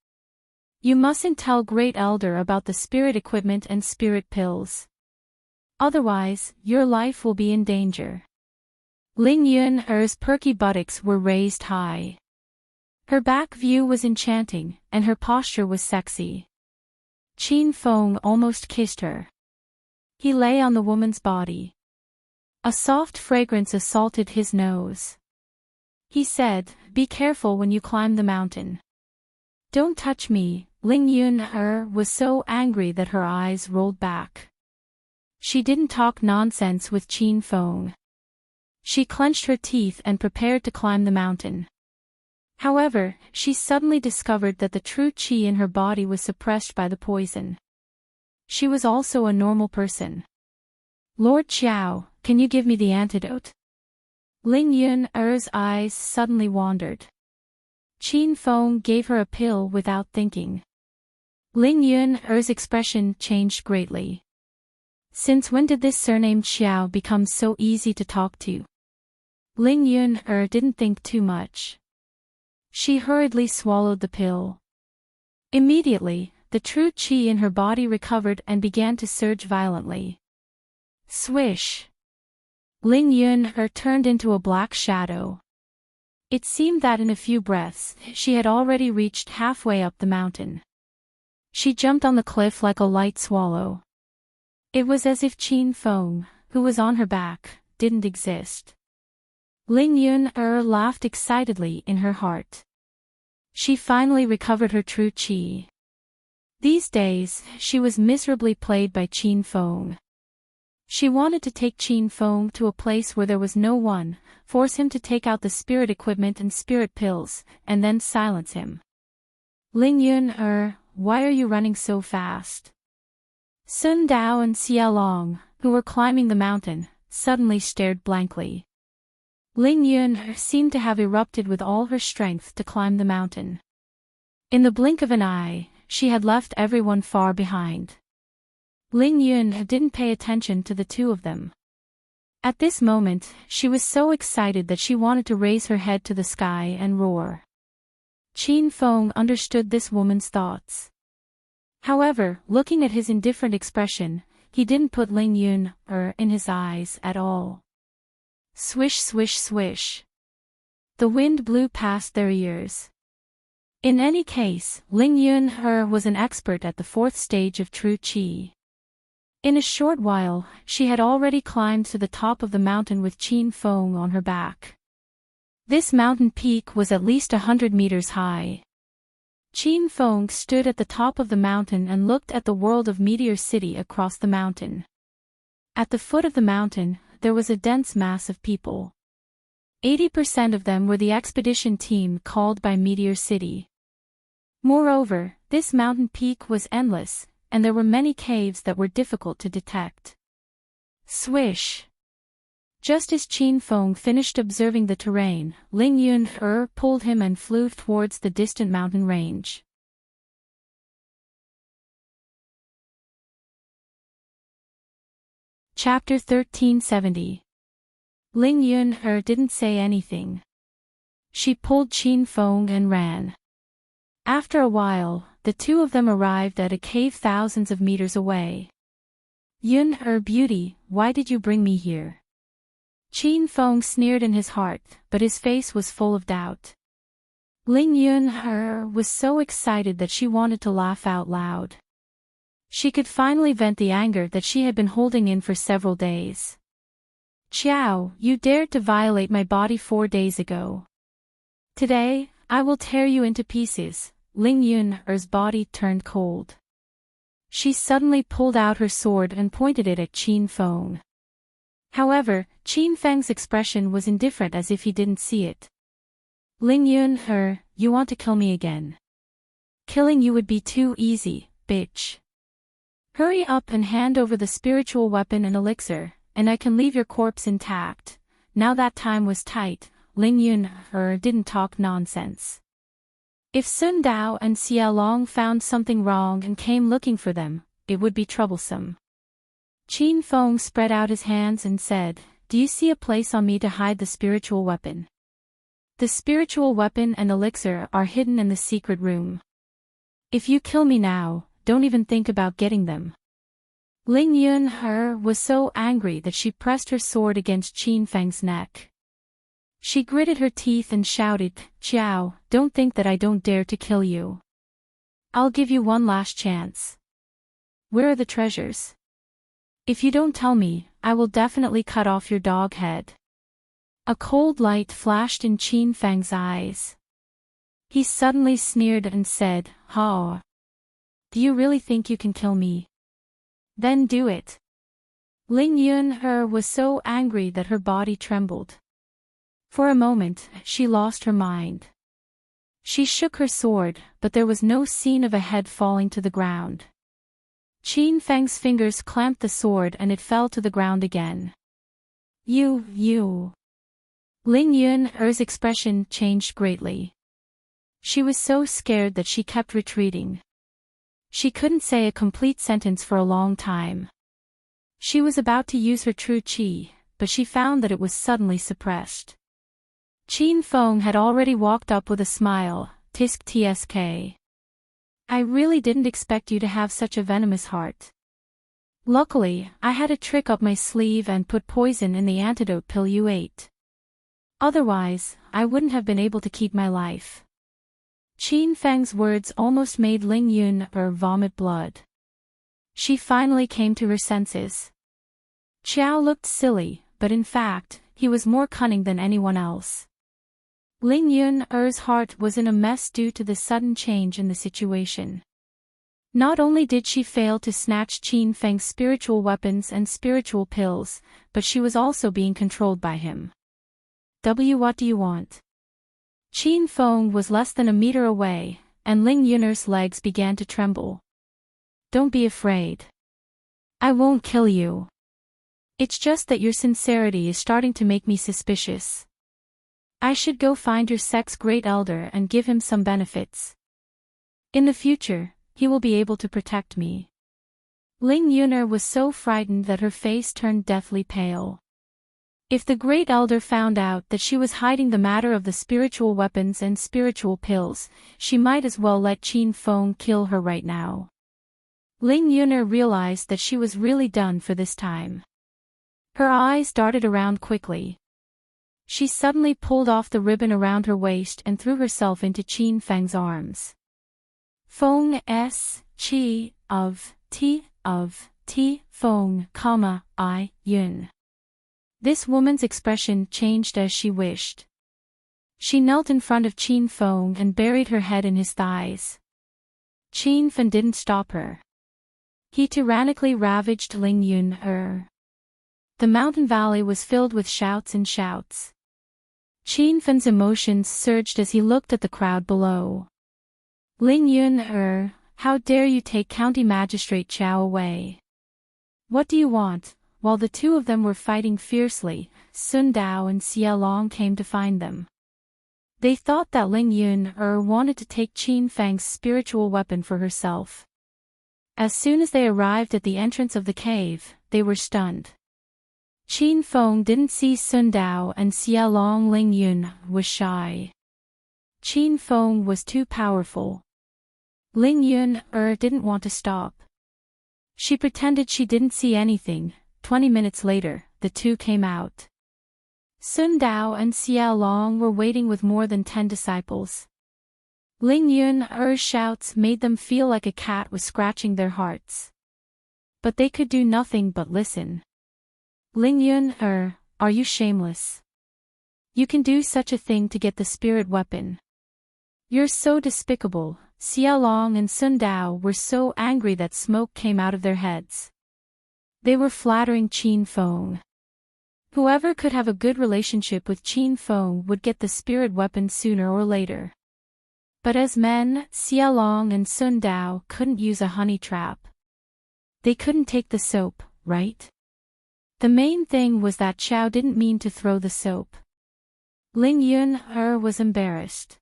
You mustn't tell Great Elder about the spirit equipment and spirit pills. Otherwise, your life will be in danger." Ling Yun's perky buttocks were raised high. Her back view was enchanting, and her posture was sexy. Qin Feng almost kissed her. He lay on the woman's body. A soft fragrance assaulted his nose. He said, "Be careful when you climb the mountain. Don't touch me." Ling Yun was so angry that her eyes rolled back. She didn't talk nonsense with Qin Feng. She clenched her teeth and prepared to climb the mountain. However, she suddenly discovered that the true qi in her body was suppressed by the poison. She was also a normal person. "Lord Qiao, can you give me the antidote?" Ling Yun's eyes suddenly wandered. Qin Feng gave her a pill without thinking. Ling Yun's expression changed greatly. Since when did this surnamed Xiao become so easy to talk to? Ling Yun didn't think too much. She hurriedly swallowed the pill. Immediately, the true qi in her body recovered and began to surge violently. Swish! Ling Yun turned into a black shadow. It seemed that in a few breaths, she had already reached halfway up the mountain. She jumped on the cliff like a light swallow. It was as if Qin Feng, who was on her back, didn't exist. Ling Yun laughed excitedly in her heart. She finally recovered her true qi. These days, she was miserably played by Qin Feng. She wanted to take Qin Feng to a place where there was no one, force him to take out the spirit equipment and spirit pills, and then silence him. "Ling Yun, why are you running so fast?" Sun Dao and Xie Long, who were climbing the mountain, suddenly stared blankly. Ling Yun seemed to have erupted with all her strength to climb the mountain. In the blink of an eye, she had left everyone far behind. Ling Yun didn't pay attention to the two of them. At this moment, she was so excited that she wanted to raise her head to the sky and roar. Qin Feng understood this woman's thoughts. However, looking at his indifferent expression, he didn't put Ling Yun in his eyes at all. Swish swish swish. The wind blew past their ears. In any case, Ling Yun was an expert at the fourth stage of true qi. In a short while, she had already climbed to the top of the mountain with Qin Feng on her back. This mountain peak was at least 100 meters high. Qin Feng stood at the top of the mountain and looked at the world of Meteor City across the mountain. At the foot of the mountain, there was a dense mass of people. 80% of them were the expedition team called by Meteor City. Moreover, this mountain peak was endless, and there were many caves that were difficult to detect. Swish! Just as Qin Feng finished observing the terrain, Ling Yun pulled him and flew towards the distant mountain range. Chapter 1370. Ling Yun didn't say anything. She pulled Qin Feng and ran. After a while, the two of them arrived at a cave thousands of meters away. Yun beauty, why did you bring me here? Qin Feng sneered in his heart, but his face was full of doubt. Ling Yun was so excited that she wanted to laugh out loud. She could finally vent the anger that she had been holding in for several days. Qiao, you dared to violate my body 4 days ago. Today, I will tear you into pieces. Ling Yun's body turned cold. She suddenly pulled out her sword and pointed it at Qin Feng. However, Qin Feng's expression was indifferent, as if he didn't see it. Ling Yun, you want to kill me again? Killing you would be too easy, bitch. Hurry up and hand over the spiritual weapon and elixir, and I can leave your corpse intact. Now that time was tight, Ling Yun didn't talk nonsense. If Sun Dao and Xia Long found something wrong and came looking for them, it would be troublesome. Qin Feng spread out his hands and said, do you see a place on me to hide the spiritual weapon? The spiritual weapon and elixir are hidden in the secret room. If you kill me now, don't even think about getting them. Ling Yun was so angry that she pressed her sword against Qin Feng's neck. She gritted her teeth and shouted, Qiao, don't think that I don't dare to kill you. I'll give you one last chance. Where are the treasures? If you don't tell me, I will definitely cut off your dog head. A cold light flashed in Qin Feng's eyes. He suddenly sneered and said, Ha! Do you really think you can kill me? Then do it. Ling Yun was so angry that her body trembled. For a moment, she lost her mind. She shook her sword, but there was no scene of a head falling to the ground. Qin Feng's fingers clamped the sword and it fell to the ground again. You. Ling Yun's expression changed greatly. She was so scared that she kept retreating. She couldn't say a complete sentence for a long time. She was about to use her true qi, but she found that it was suddenly suppressed. Qin Feng had already walked up with a smile, tisk tsk. I really didn't expect you to have such a venomous heart. Luckily, I had a trick up my sleeve and put poison in the antidote pill you ate. Otherwise, I wouldn't have been able to keep my life. Qin Feng's words almost made Ling Yun vomit blood. She finally came to her senses. Qiao looked silly, but in fact, he was more cunning than anyone else. Ling Yun's heart was in a mess due to the sudden change in the situation. Not only did she fail to snatch Qin Feng's spiritual weapons and spiritual pills, but she was also being controlled by him. What do you want? Qin Feng was less than a meter away, and Ling Yun's legs began to tremble. Don't be afraid. I won't kill you. It's just that your sincerity is starting to make me suspicious. I should go find your sect's great elder and give him some benefits. In the future, he will be able to protect me. Ling Yun was so frightened that her face turned deathly pale. If the great elder found out that she was hiding the matter of the spiritual weapons and spiritual pills, she might as well let Qin Feng kill her right now. Ling Yun realized that she was really done for this time. Her eyes darted around quickly. She suddenly pulled off the ribbon around her waist and threw herself into Qin Feng's arms. Feng s, qi, of, ti, feng, I, yun. This woman's expression changed as she wished. She knelt in front of Qin Feng and buried her head in his thighs. Qin Feng didn't stop her. He tyrannically ravaged Ling Yun. The mountain valley was filled with shouts and shouts. Qin Feng's emotions surged as he looked at the crowd below. Ling Yun, how dare you take County Magistrate Qiao away? What do you want? While the two of them were fighting fiercely, Sun Dao and Xia Long came to find them. They thought that Ling Yun wanted to take Qin Feng's spiritual weapon for herself. As soon as they arrived at the entrance of the cave, they were stunned. Qin Feng didn't see Sun Dao and Xia Long. Ling Yun was shy. Qin Feng was too powerful. Ling Yun didn't want to stop. She pretended she didn't see anything. 20 minutes later, the two came out. Sun Dao and Xia Long were waiting with more than 10 disciples. Ling Yun's shouts made them feel like a cat was scratching their hearts. But they could do nothing but listen. Ling Yun, are you shameless? You can do such a thing to get the spirit weapon. You're so despicable. Xia Long and Sun Dao were so angry that smoke came out of their heads. They were flattering Qin Feng. Whoever could have a good relationship with Qin Feng would get the spirit weapon sooner or later. But as men, Xia Long and Sun Dao couldn't use a honey trap. They couldn't take the soap, right? The main thing was that Xiao didn't mean to throw the soap. Ling Yun was embarrassed.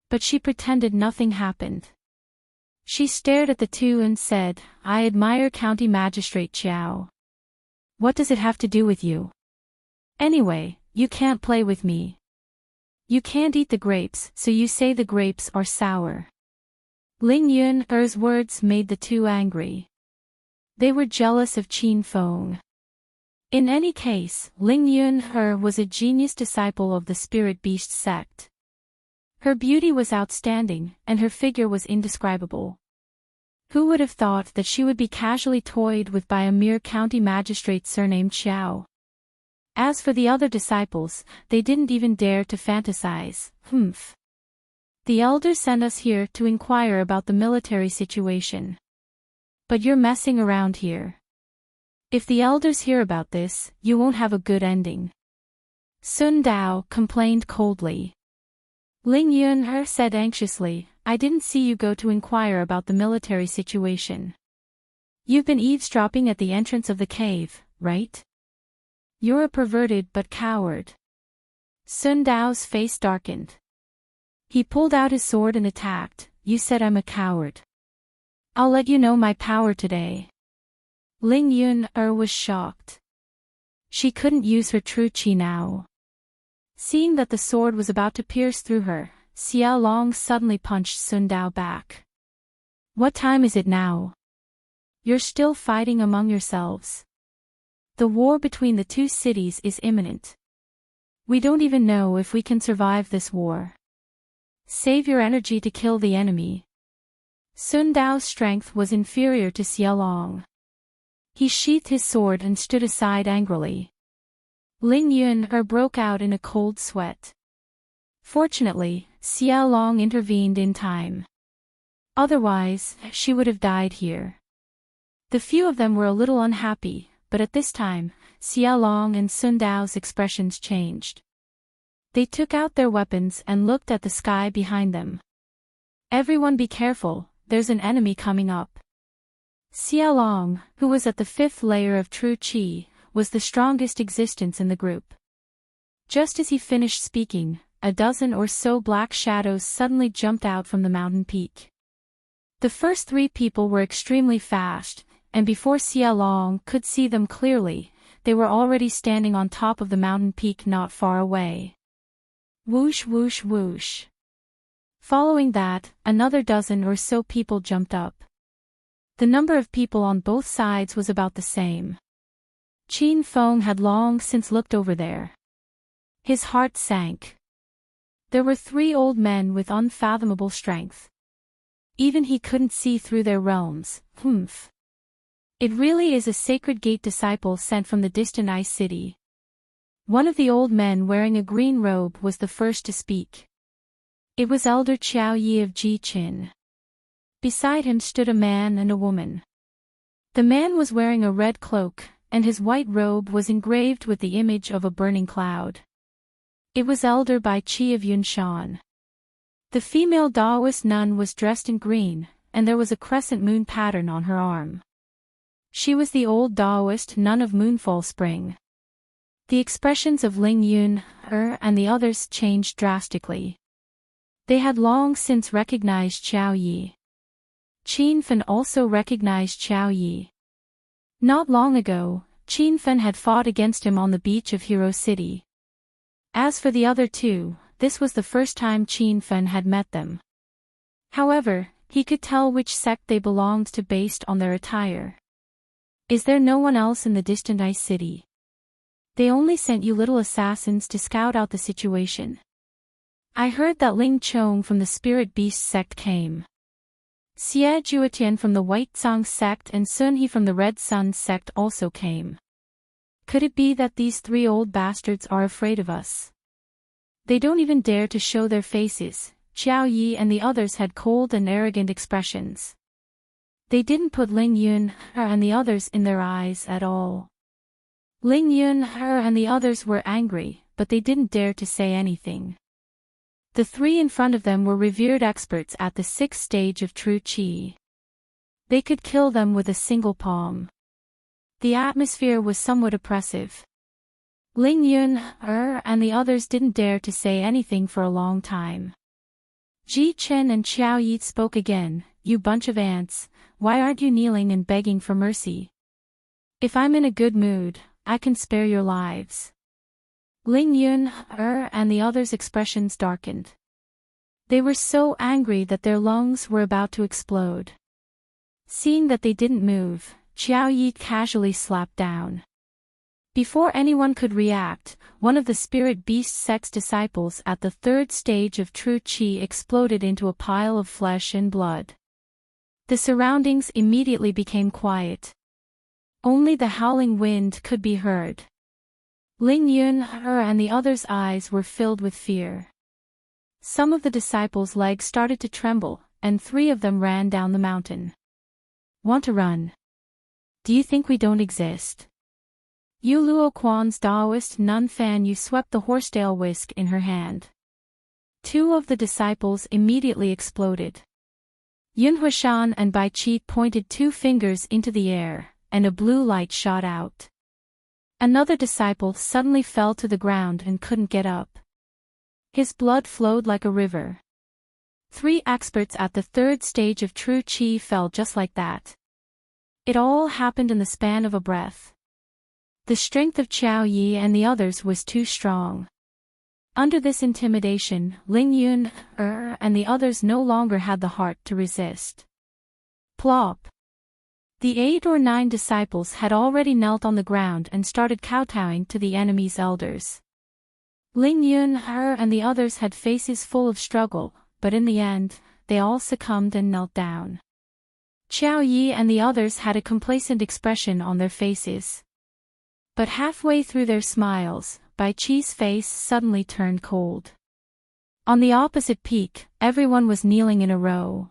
But she pretended nothing happened. She stared at the two and said, I admire County Magistrate Xiao. What does it have to do with you? Anyway, you can't play with me. You can't eat the grapes, so you say the grapes are sour. Ling Yun's words made the two angry. They were jealous of Qin Feng. In any case, Ling Yun was a genius disciple of the Spirit Beast sect. Her beauty was outstanding, and her figure was indescribable. Who would have thought that she would be casually toyed with by a mere county magistrate surnamed Xiao? As for the other disciples, they didn't even dare to fantasize. The elders sent us here to inquire about the military situation. But you're messing around here. If the elders hear about this, you won't have a good ending. Sun Dao complained coldly. Ling Yun said anxiously, I didn't see you go to inquire about the military situation. You've been eavesdropping at the entrance of the cave, right? You're a perverted but coward. Sun Dao's face darkened. He pulled out his sword and attacked. You said I'm a coward. I'll let you know my power today. Ling Yun was shocked. She couldn't use her true qi now. Seeing that the sword was about to pierce through her, Xia Long suddenly punched Sun Dao back. What time is it now? You're still fighting among yourselves. The war between the two cities is imminent. We don't even know if we can survive this war. Save your energy to kill the enemy. Sun Dao's strength was inferior to Xia Long. He sheathed his sword and stood aside angrily. Ling Yun broke out in a cold sweat. Fortunately, Xia Long intervened in time. Otherwise, she would have died here. The few of them were a little unhappy, but at this time, Xia Long and Sun Dao's expressions changed. They took out their weapons and looked at the sky behind them. Everyone be careful, there's an enemy coming up. Xia Long, who was at the 5th layer of true qi, was the strongest existence in the group. Just as he finished speaking, a dozen or so black shadows suddenly jumped out from the mountain peak. The first 3 people were extremely fast, and before Xia Long could see them clearly, they were already standing on top of the mountain peak not far away. Whoosh whoosh whoosh. Following that, another dozen or so people jumped up. The number of people on both sides was about the same. Qin Feng had long since looked over there. His heart sank. There were 3 old men with unfathomable strength. Even he couldn't see through their realms. It really is a sacred gate disciple sent from the distant ice city. One of the old men wearing a green robe was the first to speak. It was Elder Qiao Yi of Ji-Qin. Beside him stood a man and a woman. The man was wearing a red cloak, and his white robe was engraved with the image of a burning cloud. It was Elder Bai Qi of Yunshan. The female Taoist nun was dressed in green, and there was a crescent moon pattern on her arm. She was the old Taoist nun of Moonfall Spring. The expressions of Ling Yun, and the others changed drastically. They had long since recognized Qiao Yi. Qin Fan also recognized Qiao Yi. Not long ago, Qin Fen had fought against him on the beach of Hero City. As for the other two, this was the first time Qin Fen had met them. However, he could tell which sect they belonged to based on their attire. Is there no one else in the distant ice city? They only sent you little assassins to scout out the situation. I heard that Ling Chong from the Spirit Beast sect came. Xie Juetian from the White Song sect and Sun He from the Red Sun sect also came. Could it be that these three old bastards are afraid of us? They don't even dare to show their faces. Xiao Yi and the others had cold and arrogant expressions. They didn't put Ling Yun and the others in their eyes at all. Ling Yun and the others were angry, but they didn't dare to say anything. The three in front of them were revered experts at the 6th stage of true Qi. They could kill them with a single palm. The atmosphere was somewhat oppressive. Ling Yun and the others didn't dare to say anything for a long time. Ji Chen and Xiao Yi spoke again. You bunch of ants, why aren't you kneeling and begging for mercy? If I'm in a good mood, I can spare your lives. Ling Yun and the others' expressions darkened. They were so angry that their lungs were about to explode. Seeing that they didn't move, Xiao Yi casually slapped down. Before anyone could react, one of the Spirit Beast sect's disciples at the 3rd stage of true Qi exploded into a pile of flesh and blood. The surroundings immediately became quiet. Only the howling wind could be heard. Ling Yun and the others' eyes were filled with fear. Some of the disciples' legs started to tremble, and 3 of them ran down the mountain. Want to run? Do you think we don't exist? Yu Luo Quan's Daoist nun Fan Yu swept the horsetail whisk in her hand. 2 of the disciples immediately exploded. Yun Huashan and Bai Qi pointed 2 fingers into the air, and a blue light shot out. Another disciple suddenly fell to the ground and couldn't get up. His blood flowed like a river. 3 experts at the 3rd stage of true Qi fell just like that. It all happened in the span of a breath. The strength of Xiao Yi and the others was too strong. Under this intimidation, Ling Yun and the others no longer had the heart to resist. Plop! The 8 or 9 disciples had already knelt on the ground and started kowtowing to the enemy's elders. Ling Yun and the others had faces full of struggle, but in the end, they all succumbed and knelt down. Xiao Yi and the others had a complacent expression on their faces. But halfway through their smiles, Bai Qi's face suddenly turned cold. On the opposite peak, everyone was kneeling in a row.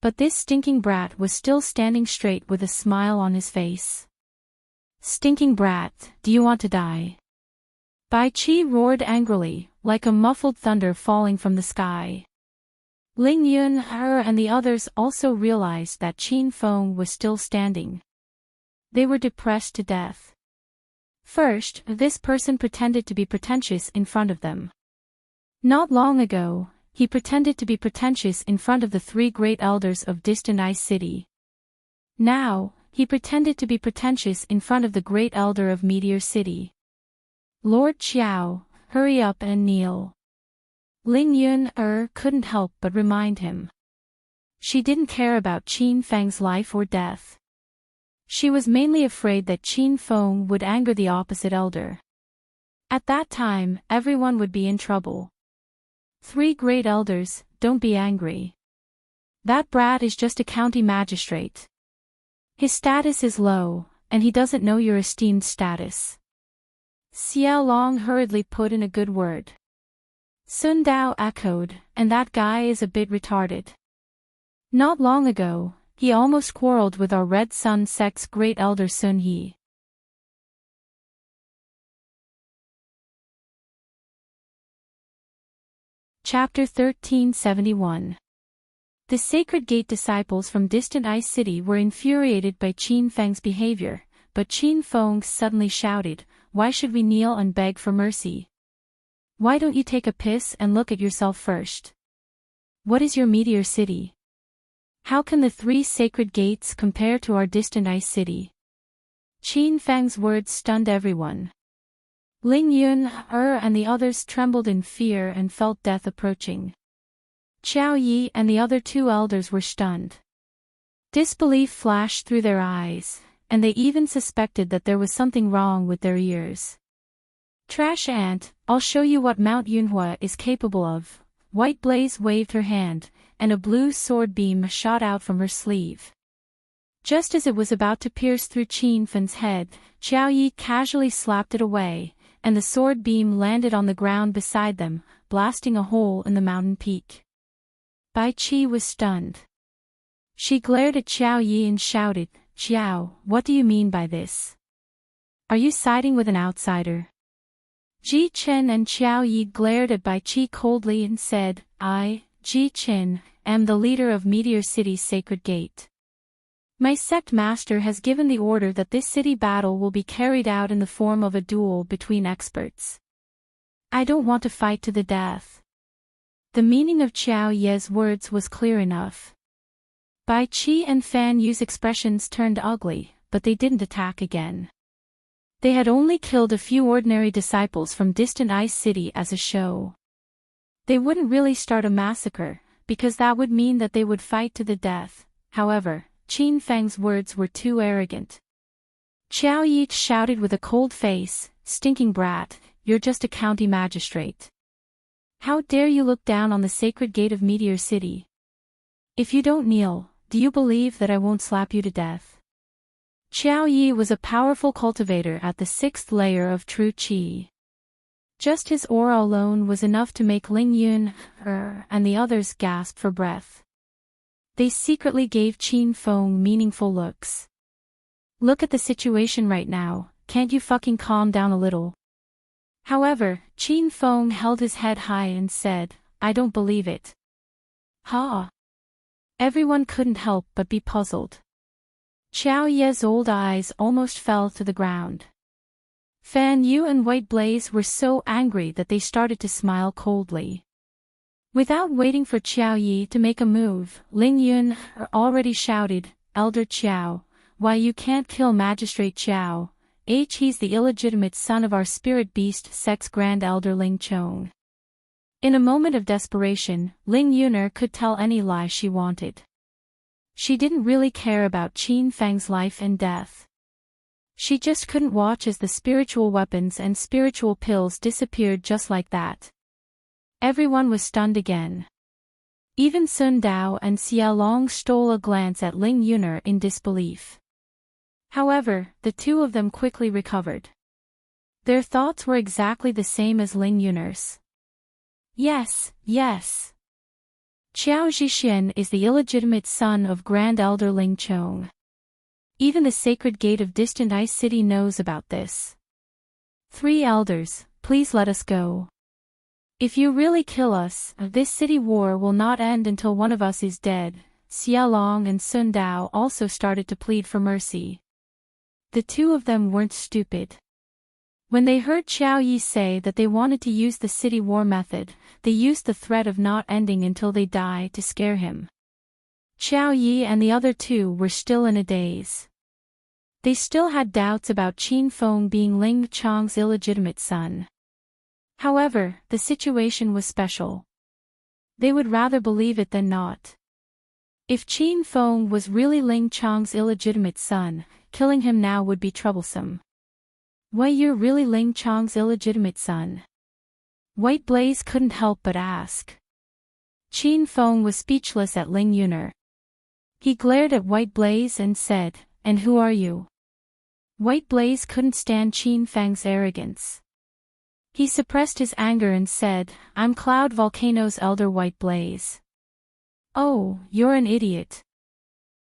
But this stinking brat was still standing straight with a smile on his face. Stinking brat, do you want to die? Bai Qi roared angrily, like a muffled thunder falling from the sky. Ling Yun and the others also realized that Qin Feng was still standing. They were depressed to death. First, this person pretended to be pretentious in front of them. Not long ago, he pretended to be pretentious in front of the 3 great elders of distant Ice City. Now, he pretended to be pretentious in front of the great elder of Meteor City. Lord Xiao, hurry up and kneel. Ling Yun couldn't help but remind him. She didn't care about Qin Feng's life or death. She was mainly afraid that Qin Feng would anger the opposite elder. At that time, everyone would be in trouble. 3 great elders, don't be angry. That brat is just a county magistrate. His status is low, and he doesn't know your esteemed status. Xiao Long hurriedly put in a good word. Sun Dao echoed, and that guy is a bit retarded. Not long ago, he almost quarreled with our Red Sun sect's great elder Sun He. Chapter 1371. The Sacred Gate disciples from distant Ice City were infuriated by Qin Feng's behavior, but Qin Feng suddenly shouted, "Why should we kneel and beg for mercy? Why don't you take a piss and look at yourself first? What is your Meteor City? How can the 3 sacred gates compare to our distant Ice City?" Qin Fang's words stunned everyone. Ling Yun, and the others trembled in fear and felt death approaching. Qiao Yi and the other two elders were stunned. Disbelief flashed through their eyes, and they even suspected that there was something wrong with their ears. Trash Ant, I'll show you what Mount Yunhua is capable of. White Blaze waved her hand, and a blue sword beam shot out from her sleeve. Just as it was about to pierce through Qin Fang's head, Qiao Yi casually slapped it away, and the sword beam landed on the ground beside them, blasting a hole in the mountain peak. Bai Qi was stunned. She glared at Qiao Yi and shouted, "Qiao, what do you mean by this? Are you siding with an outsider?" Ji Chen and Qiao Yi glared at Bai Qi coldly and said, "I, Ji Chen, am the leader of Meteor City's Sacred Gate. My sect master has given the order that this city battle will be carried out in the form of a duel between experts. I don't want to fight to the death." The meaning of Qiao Ye's words was clear enough. Bai Qi and Fan Yu's expressions turned ugly, but they didn't attack again. They had only killed a few ordinary disciples from distant Ice City as a show. They wouldn't really start a massacre, because that would mean that they would fight to the death. However, Qin Fang's words were too arrogant. Qiao Yi shouted with a cold face, "Stinking brat, you're just a county magistrate. How dare you look down on the sacred gate of Meteor City? If you don't kneel, do you believe that I won't slap you to death?" Qiao Yi was a powerful cultivator at the 6th layer of true qi. Just his aura alone was enough to make Ling Yun, and the others gasp for breath. They secretly gave Qin Feng meaningful looks. "Look at the situation right now, can't you fucking calm down a little?" However, Qin Feng held his head high and said, "I don't believe it." Ha! Everyone couldn't help but be puzzled. Qiao Ye's old eyes almost fell to the ground. Fan Yu and White Blaze were so angry that they started to smile coldly. Without waiting for Qiao Yi to make a move, Ling Yun already shouted, "Elder Qiao, why you can't kill Magistrate Qiao? He's the illegitimate son of our spirit beast sect's Grand Elder Ling Chong." In a moment of desperation, Ling Yuner could tell any lie she wanted. She didn't really care about Qin Fang's life and death. She just couldn't watch as the spiritual weapons and spiritual pills disappeared just like that. Everyone was stunned again. Even Sun Dao and Xia Long stole a glance at Ling Yuner in disbelief. However, the two of them quickly recovered. Their thoughts were exactly the same as Ling Yuner's. Yes. Qiao Zhixian is the illegitimate son of Grand Elder Ling Chong. Even the Sacred Gate of Distant Ice City knows about this. 3 elders, please let us go. If you really kill us, this city war will not end until one of us is dead. Xia Long and Sun Dao also started to plead for mercy. The two of them weren't stupid. When they heard Qiao Yi say that they wanted to use the city war method, they used the threat of not ending until they die to scare him. Qiao Yi and the other two were still in a daze. They still had doubts about Qin Feng being Ling Chong's illegitimate son. However, the situation was special. They would rather believe it than not. If Qin Feng was really Ling Chong's illegitimate son, killing him now would be troublesome. "Why, you're really Ling Chong's illegitimate son?" White Blaze couldn't help but ask. Qin Feng was speechless at Ling Yuner. He glared at White Blaze and said, "And who are you?" White Blaze couldn't stand Qin Feng's arrogance. He suppressed his anger and said, "I'm Cloud Volcano's elder White Blaze." "Oh, you're an idiot.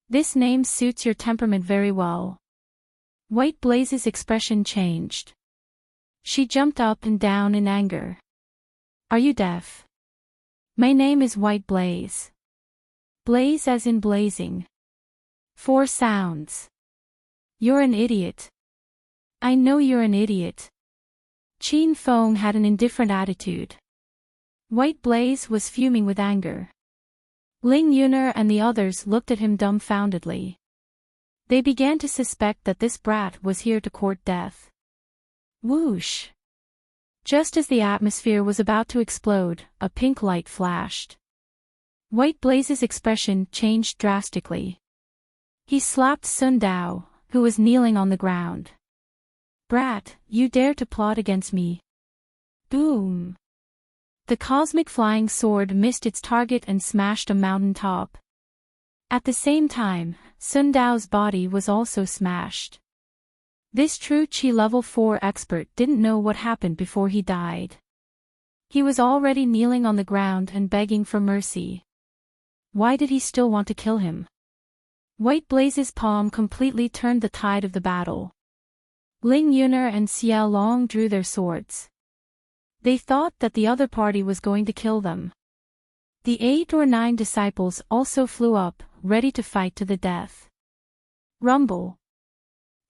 This name suits your temperament very well." White Blaze's expression changed. She jumped up and down in anger. "Are you deaf? My name is White Blaze. Blaze as in blazing. 4 sounds. You're an idiot. I know you're an idiot." Qin Feng had an indifferent attitude. White Blaze was fuming with anger. Ling Yuner and the others looked at him dumbfoundedly. They began to suspect that this brat was here to court death. Whoosh! Just as the atmosphere was about to explode, a pink light flashed. White Blaze's expression changed drastically. He slapped Sun Dao, who was kneeling on the ground. Brat, you dare to plot against me? Boom! The cosmic flying sword missed its target and smashed a mountain top. At the same time, Sun Dao's body was also smashed. This true Qi level 4 expert didn't know what happened before he died. He was already kneeling on the ground and begging for mercy. Why did he still want to kill him? White Blaze's palm completely turned the tide of the battle. Ling Yuner and Xiao Long drew their swords. They thought that the other party was going to kill them. The 8 or 9 disciples also flew up, ready to fight to the death. Rumble.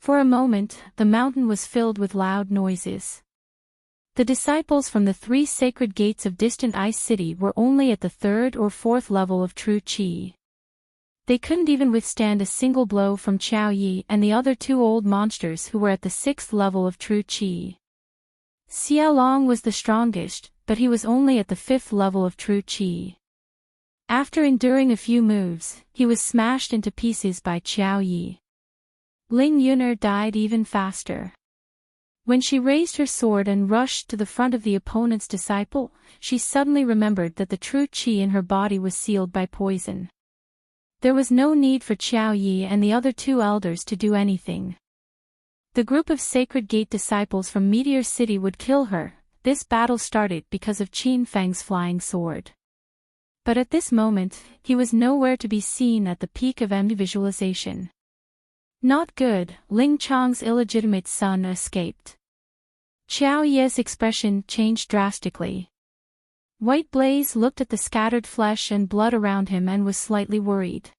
For a moment, the mountain was filled with loud noises. The disciples from the 3 sacred gates of distant Ice City were only at the 3rd or 4th level of true Qi. They couldn't even withstand a single blow from Qiao Yi and the other 2 old monsters who were at the 6th level of true Qi. Xiao Long was the strongest, but he was only at the 5th level of true Qi. After enduring a few moves, he was smashed into pieces by Qiao Yi. Ling Yuner died even faster. When she raised her sword and rushed to the front of the opponent's disciple, she suddenly remembered that the true Qi in her body was sealed by poison. There was no need for Qiao Yi and the other 2 elders to do anything. The group of Sacred Gate disciples from Meteor City would kill her. This battle started because of Qin Feng's flying sword. But at this moment, he was nowhere to be seen at the peak of empty visualization. Not good, Ling Chang's illegitimate son escaped. Qiao Yi's expression changed drastically. White Blaze looked at the scattered flesh and blood around him and was slightly worried.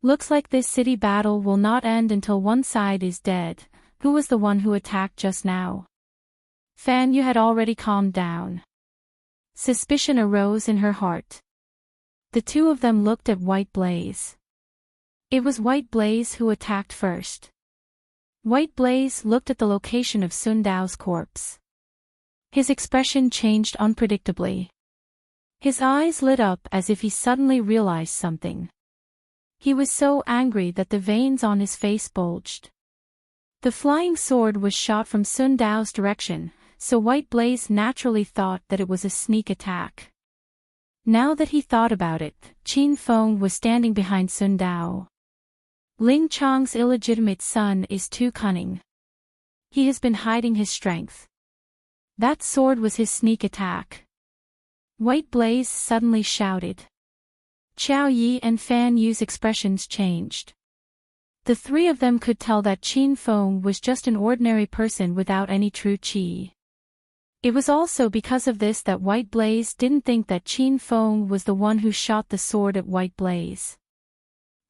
Looks like this city battle will not end until one side is dead. Who was the one who attacked just now? Fan Yu had already calmed down. Suspicion arose in her heart. The 2 of them looked at White Blaze. It was White Blaze who attacked first. White Blaze looked at the location of Sun Dao's corpse. His expression changed unpredictably. His eyes lit up as if he suddenly realized something. He was so angry that the veins on his face bulged. The flying sword was shot from Sun Dao's direction, so White Blaze naturally thought that it was a sneak attack. Now that he thought about it, Qin Feng was standing behind Sun Dao. Ling Chang's illegitimate son is too cunning. He has been hiding his strength. That sword was his sneak attack. White Blaze suddenly shouted. Qiao Yi and Fan Yu's expressions changed. The 3 of them could tell that Qin Feng was just an ordinary person without any true Qi. It was also because of this that White Blaze didn't think that Qin Feng was the one who shot the sword at White Blaze.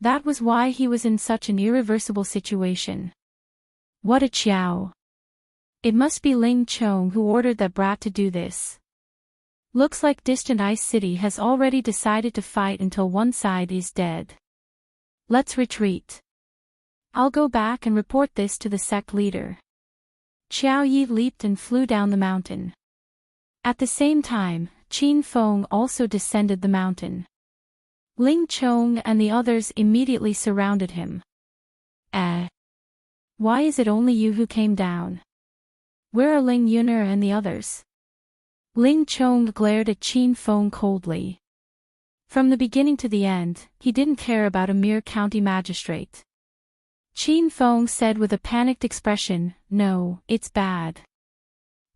That was why he was in such an irreversible situation. What a Qiao! It must be Ling Chong who ordered that brat to do this. Looks like distant Ice City has already decided to fight until one side is dead. Let's retreat. I'll go back and report this to the sect leader. Qiao Yi leaped and flew down the mountain. At the same time, Qin Feng also descended the mountain. Ling Chong and the others immediately surrounded him. Why is it only you who came down? Where are Ling Yuner and the others? Ling Chong glared at Qin Feng coldly. From the beginning to the end, he didn't care about a mere county magistrate. Qin Feng said with a panicked expression, "No, it's bad.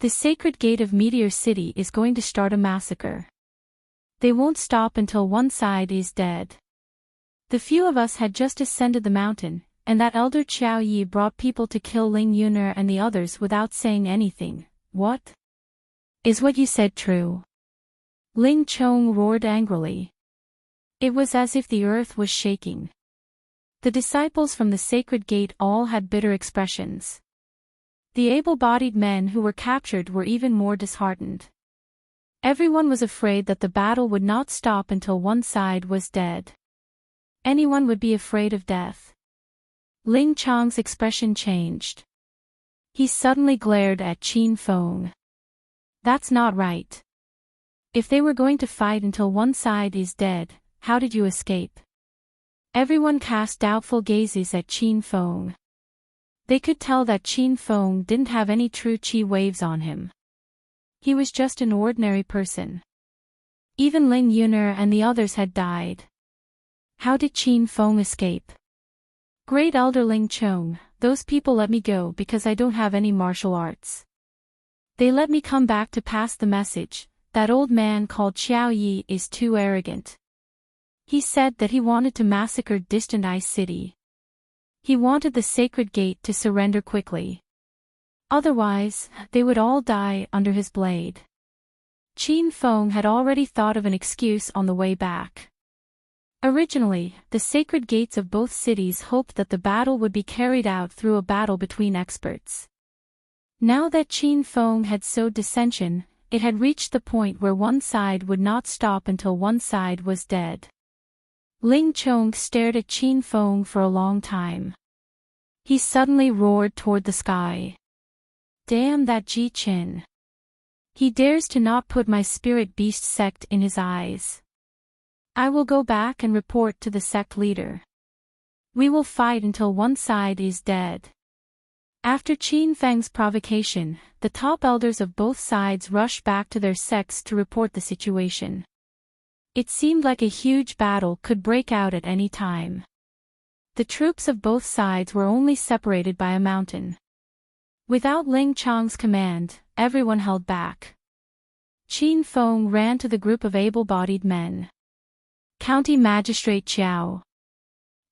The sacred gate of Meteor City is going to start a massacre. They won't stop until one side is dead. The few of us had just ascended the mountain, and that elder Qiao Yi brought people to kill Ling Yuner and the others without saying anything. What? Is what you said true?" Ling Chong roared angrily. It was as if the earth was shaking. The disciples from the sacred gate all had bitter expressions. The able-bodied men who were captured were even more disheartened. Everyone was afraid that the battle would not stop until one side was dead. Anyone would be afraid of death. Ling Chong's expression changed. He suddenly glared at Qin Feng. That's not right. If they were going to fight until one side is dead, how did you escape? Everyone cast doubtful gazes at Qin Feng. They could tell that Qin Feng didn't have any true qi waves on him. He was just an ordinary person. Even Ling Yuner and the others had died. How did Qin Feng escape? Great Elder Ling Chong, those people let me go because I don't have any martial arts. They let me come back to pass the message. That old man called Xiao Yi is too arrogant. He said that he wanted to massacre distant Ice City. He wanted the sacred gate to surrender quickly. Otherwise, they would all die under his blade. Qin Feng had already thought of an excuse on the way back. Originally, the sacred gates of both cities hoped that the battle would be carried out through a battle between experts. Now that Qin Feng had sowed dissension, it had reached the point where one side would not stop until one side was dead. Ling Chong stared at Qin Feng for a long time. He suddenly roared toward the sky. Damn that Ji Qin. He dares to not put my spirit beast sect in his eyes. I will go back and report to the sect leader. We will fight until one side is dead. After Qin Feng's provocation, the top elders of both sides rushed back to their sects to report the situation. It seemed like a huge battle could break out at any time. The troops of both sides were only separated by a mountain. Without Ling Chong's command, everyone held back. Qin Feng ran to the group of able-bodied men. County Magistrate Qiao.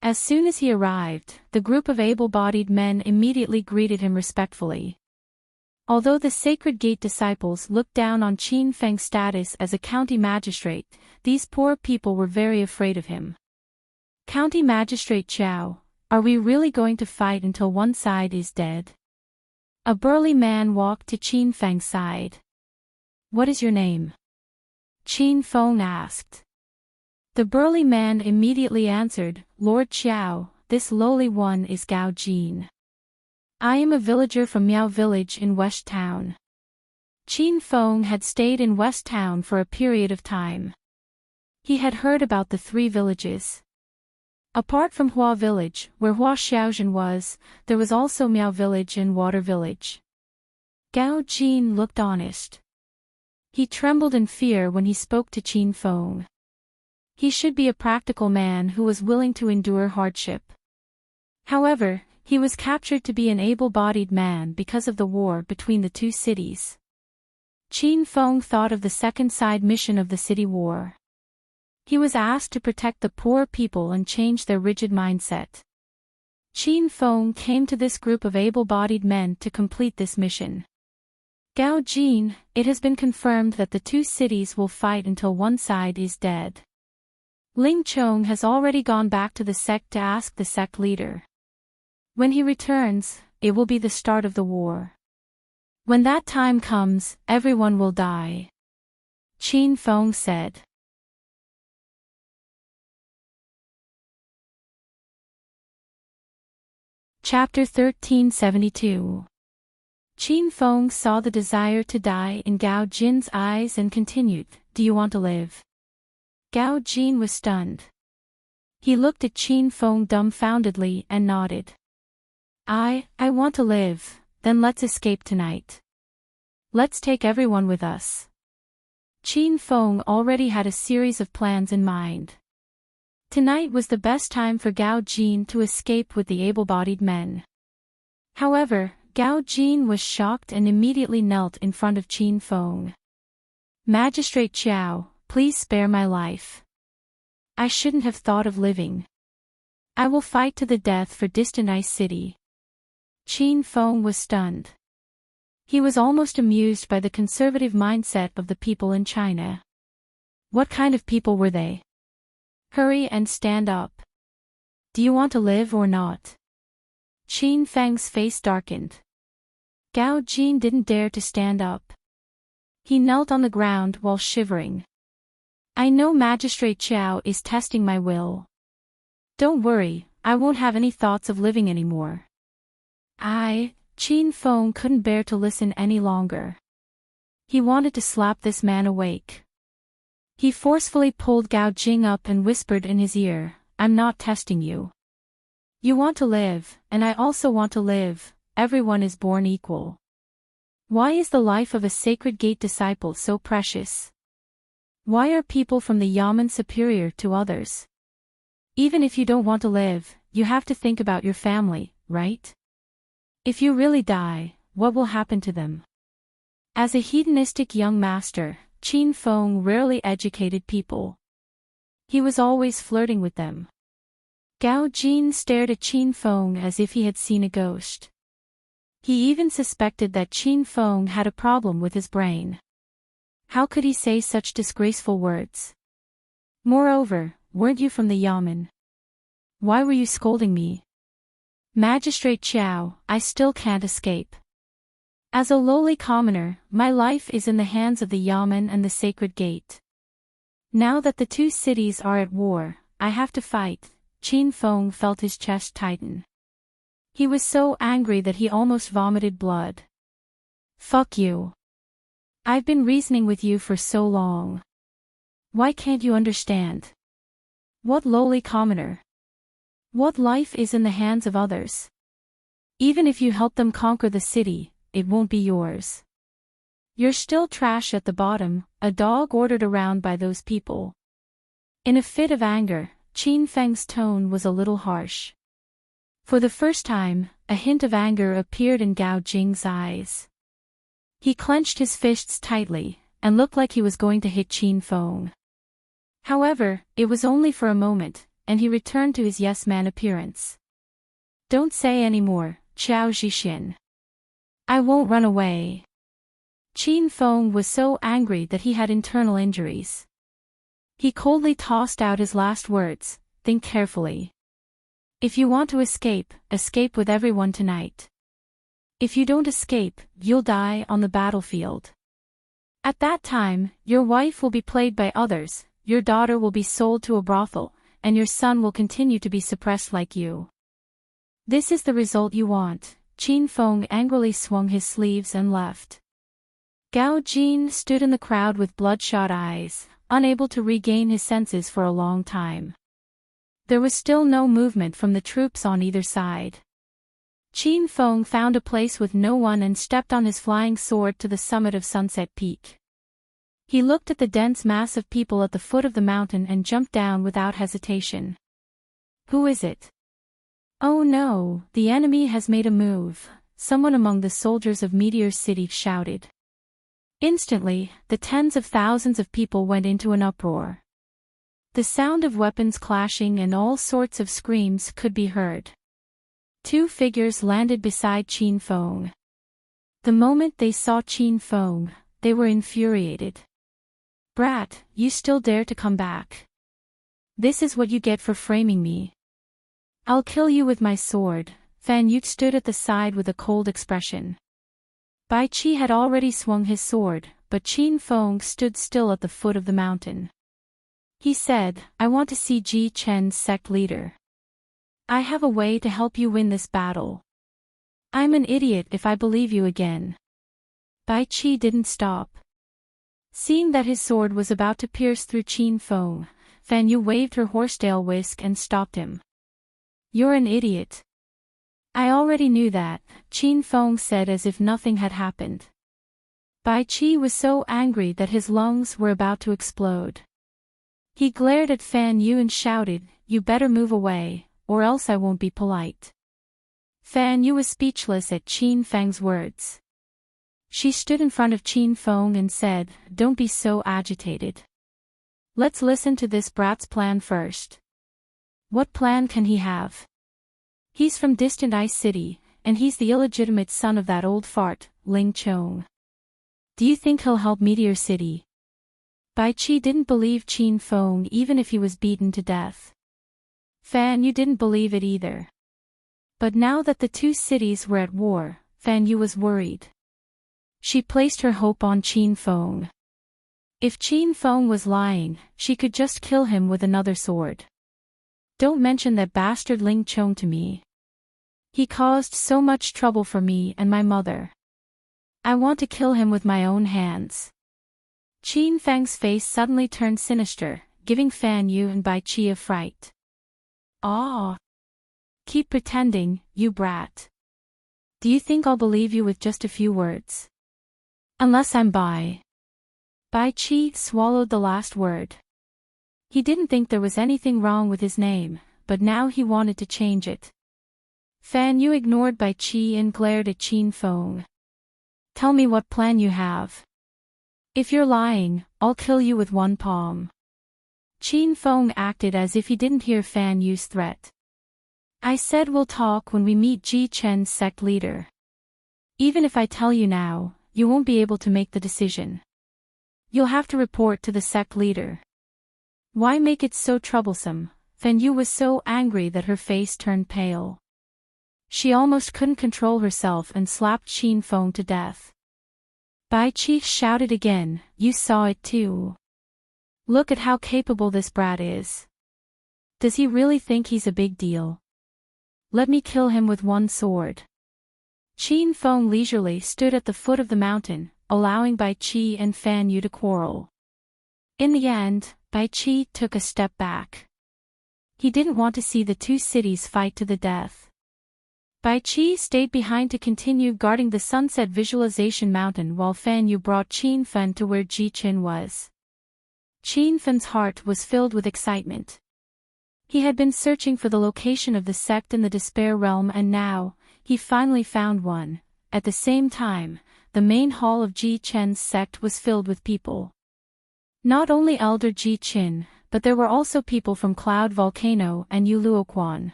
As soon as he arrived, the group of able-bodied men immediately greeted him respectfully. Although the Sacred Gate disciples looked down on Qin Feng's status as a county magistrate, these poor people were very afraid of him. County Magistrate Qiao, are we really going to fight until one side is dead? A burly man walked to Qin Feng's side. What is your name? Qin Feng asked. The burly man immediately answered, Lord Qiao, this lowly one is Gao Jin. I am a villager from Miao Village in West Town. Qin Feng had stayed in West Town for a period of time. He had heard about the three villages. Apart from Hua Village, where Hua Xiaozhen was, there was also Miao Village and Water Village. Gao Jin looked honest. He trembled in fear when he spoke to Qin Feng. He should be a practical man who was willing to endure hardship. However, he was captured to be an able-bodied man because of the war between the two cities. Qin Feng thought of the second side mission of the city war. He was asked to protect the poor people and change their rigid mindset. Qin Feng came to this group of able-bodied men to complete this mission. Gao Jin, it has been confirmed that the two cities will fight until one side is dead. Ling Chong has already gone back to the sect to ask the sect leader. When he returns, it will be the start of the war. When that time comes, everyone will die. Qin Feng said. Chapter 1372. Qin Feng saw the desire to die in Gao Jin's eyes and continued, Do you want to live? Gao Jin was stunned. He looked at Qin Feng dumbfoundedly and nodded. I want to live, then let's escape tonight. Let's take everyone with us. Qin Feng already had a series of plans in mind. Tonight was the best time for Gao Jin to escape with the able-bodied men. However, Gao Jin was shocked and immediately knelt in front of Qin Feng. Magistrate Qiao, please spare my life. I shouldn't have thought of living. I will fight to the death for distant Ice City. Qin Feng was stunned. He was almost amused by the conservative mindset of the people in China. What kind of people were they? Hurry and stand up. Do you want to live or not? Qin Feng's face darkened. Gao Jin didn't dare to stand up. He knelt on the ground while shivering. I know Magistrate Qiao is testing my will. Don't worry, I won't have any thoughts of living anymore. Qin Feng couldn't bear to listen any longer. He wanted to slap this man awake. He forcefully pulled Gao Jing up and whispered in his ear, I'm not testing you. You want to live, and I also want to live, everyone is born equal. Why is the life of a Sacred Gate disciple so precious? Why are people from the Yamen superior to others? Even if you don't want to live, you have to think about your family, right? If you really die, what will happen to them? As a hedonistic young master, Qin Feng rarely educated people. He was always flirting with them. Gao Jin stared at Qin Feng as if he had seen a ghost. He even suspected that Qin Feng had a problem with his brain. How could he say such disgraceful words? Moreover, weren't you from the Yamen? Why were you scolding me? Magistrate Qiao, I still can't escape. As a lowly commoner, my life is in the hands of the Yamen and the Sacred Gate. Now that the two cities are at war, I have to fight. Qin Feng felt his chest tighten. He was so angry that he almost vomited blood. Fuck you. I've been reasoning with you for so long. Why can't you understand? What lowly commoner? What life is in the hands of others? Even if you help them conquer the city, it won't be yours. You're still trash at the bottom, a dog ordered around by those people. In a fit of anger, Qin Feng's tone was a little harsh. For the first time, a hint of anger appeared in Gao Jing's eyes. He clenched his fists tightly, and looked like he was going to hit Qin Feng. However, it was only for a moment, and he returned to his yes-man appearance. Don't say any more, Qiao Zhixin. I won't run away. Qin Feng was so angry that he had internal injuries. He coldly tossed out his last words, think carefully. If you want to escape, escape with everyone tonight. If you don't escape, you'll die on the battlefield. At that time, your wife will be played by others, your daughter will be sold to a brothel, and your son will continue to be suppressed like you. This is the result you want. Qin Feng angrily swung his sleeves and left. Gao Jin stood in the crowd with bloodshot eyes, unable to regain his senses for a long time. There was still no movement from the troops on either side. Qin Feng found a place with no one and stepped on his flying sword to the summit of Sunset Peak. He looked at the dense mass of people at the foot of the mountain and jumped down without hesitation. Who is it? Oh no, the enemy has made a move, someone among the soldiers of Meteor City shouted. Instantly, the tens of thousands of people went into an uproar. The sound of weapons clashing and all sorts of screams could be heard. Two figures landed beside Qin Feng. The moment they saw Qin Feng, they were infuriated. Brat, you still dare to come back. This is what you get for framing me. I'll kill you with my sword. Fan Yu stood at the side with a cold expression. Bai Qi had already swung his sword, but Qin Feng stood still at the foot of the mountain. He said, I want to see Ji Chen's sect leader. I have a way to help you win this battle. I'm an idiot if I believe you again. Bai Qi didn't stop. Seeing that his sword was about to pierce through Qin Feng, Fan Yu waved her horsetail whisk and stopped him. You're an idiot. I already knew that, Qin Feng said as if nothing had happened. Bai Qi was so angry that his lungs were about to explode. He glared at Fan Yu and shouted, you better move away, or else I won't be polite. Fan Yu was speechless at Qin Feng's words. She stood in front of Qin Feng and said, don't be so agitated. Let's listen to this brat's plan first. What plan can he have? He's from distant Ice City, and he's the illegitimate son of that old fart, Ling Chong. Do you think he'll help Meteor City? Bai Qi didn't believe Qin Feng even if he was beaten to death. Fan Yu didn't believe it either. But now that the two cities were at war, Fan Yu was worried. She placed her hope on Qin Feng. If Qin Feng was lying, she could just kill him with another sword. Don't mention that bastard Ling Chong to me. He caused so much trouble for me and my mother. I want to kill him with my own hands. Qin Feng's face suddenly turned sinister, giving Fan Yu and Bai Qi a fright. Ah! Keep pretending, you brat. Do you think I'll believe you with just a few words? Unless I'm Bai. Bai Qi swallowed the last word. He didn't think there was anything wrong with his name, but now he wanted to change it. Fan Yu ignored Bai Qi and glared at Qin Feng. Tell me what plan you have. If you're lying, I'll kill you with one palm. Qin Feng acted as if he didn't hear Fan Yu's threat. I said we'll talk when we meet Ji Chen's sect leader. Even if I tell you now, you won't be able to make the decision. You'll have to report to the sect leader. Why make it so troublesome? Fan Yu was so angry that her face turned pale. She almost couldn't control herself and slapped Qin Feng to death. Bai Qi shouted again, you saw it too. Look at how capable this brat is. Does he really think he's a big deal? Let me kill him with one sword. Qin Feng leisurely stood at the foot of the mountain, allowing Bai Qi and Fan Yu to quarrel. In the end, Bai Qi took a step back. He didn't want to see the two cities fight to the death. Bai Qi stayed behind to continue guarding the sunset visualization mountain while Fan Yu brought Qin Fen to where Ji Qin was. Qin Fen's heart was filled with excitement. He had been searching for the location of the sect in the Despair Realm and now, he finally found one. At the same time, the main hall of Ji Chen's sect was filled with people. Not only Elder Ji Qin, but there were also people from Cloud Volcano and Yuluoquan.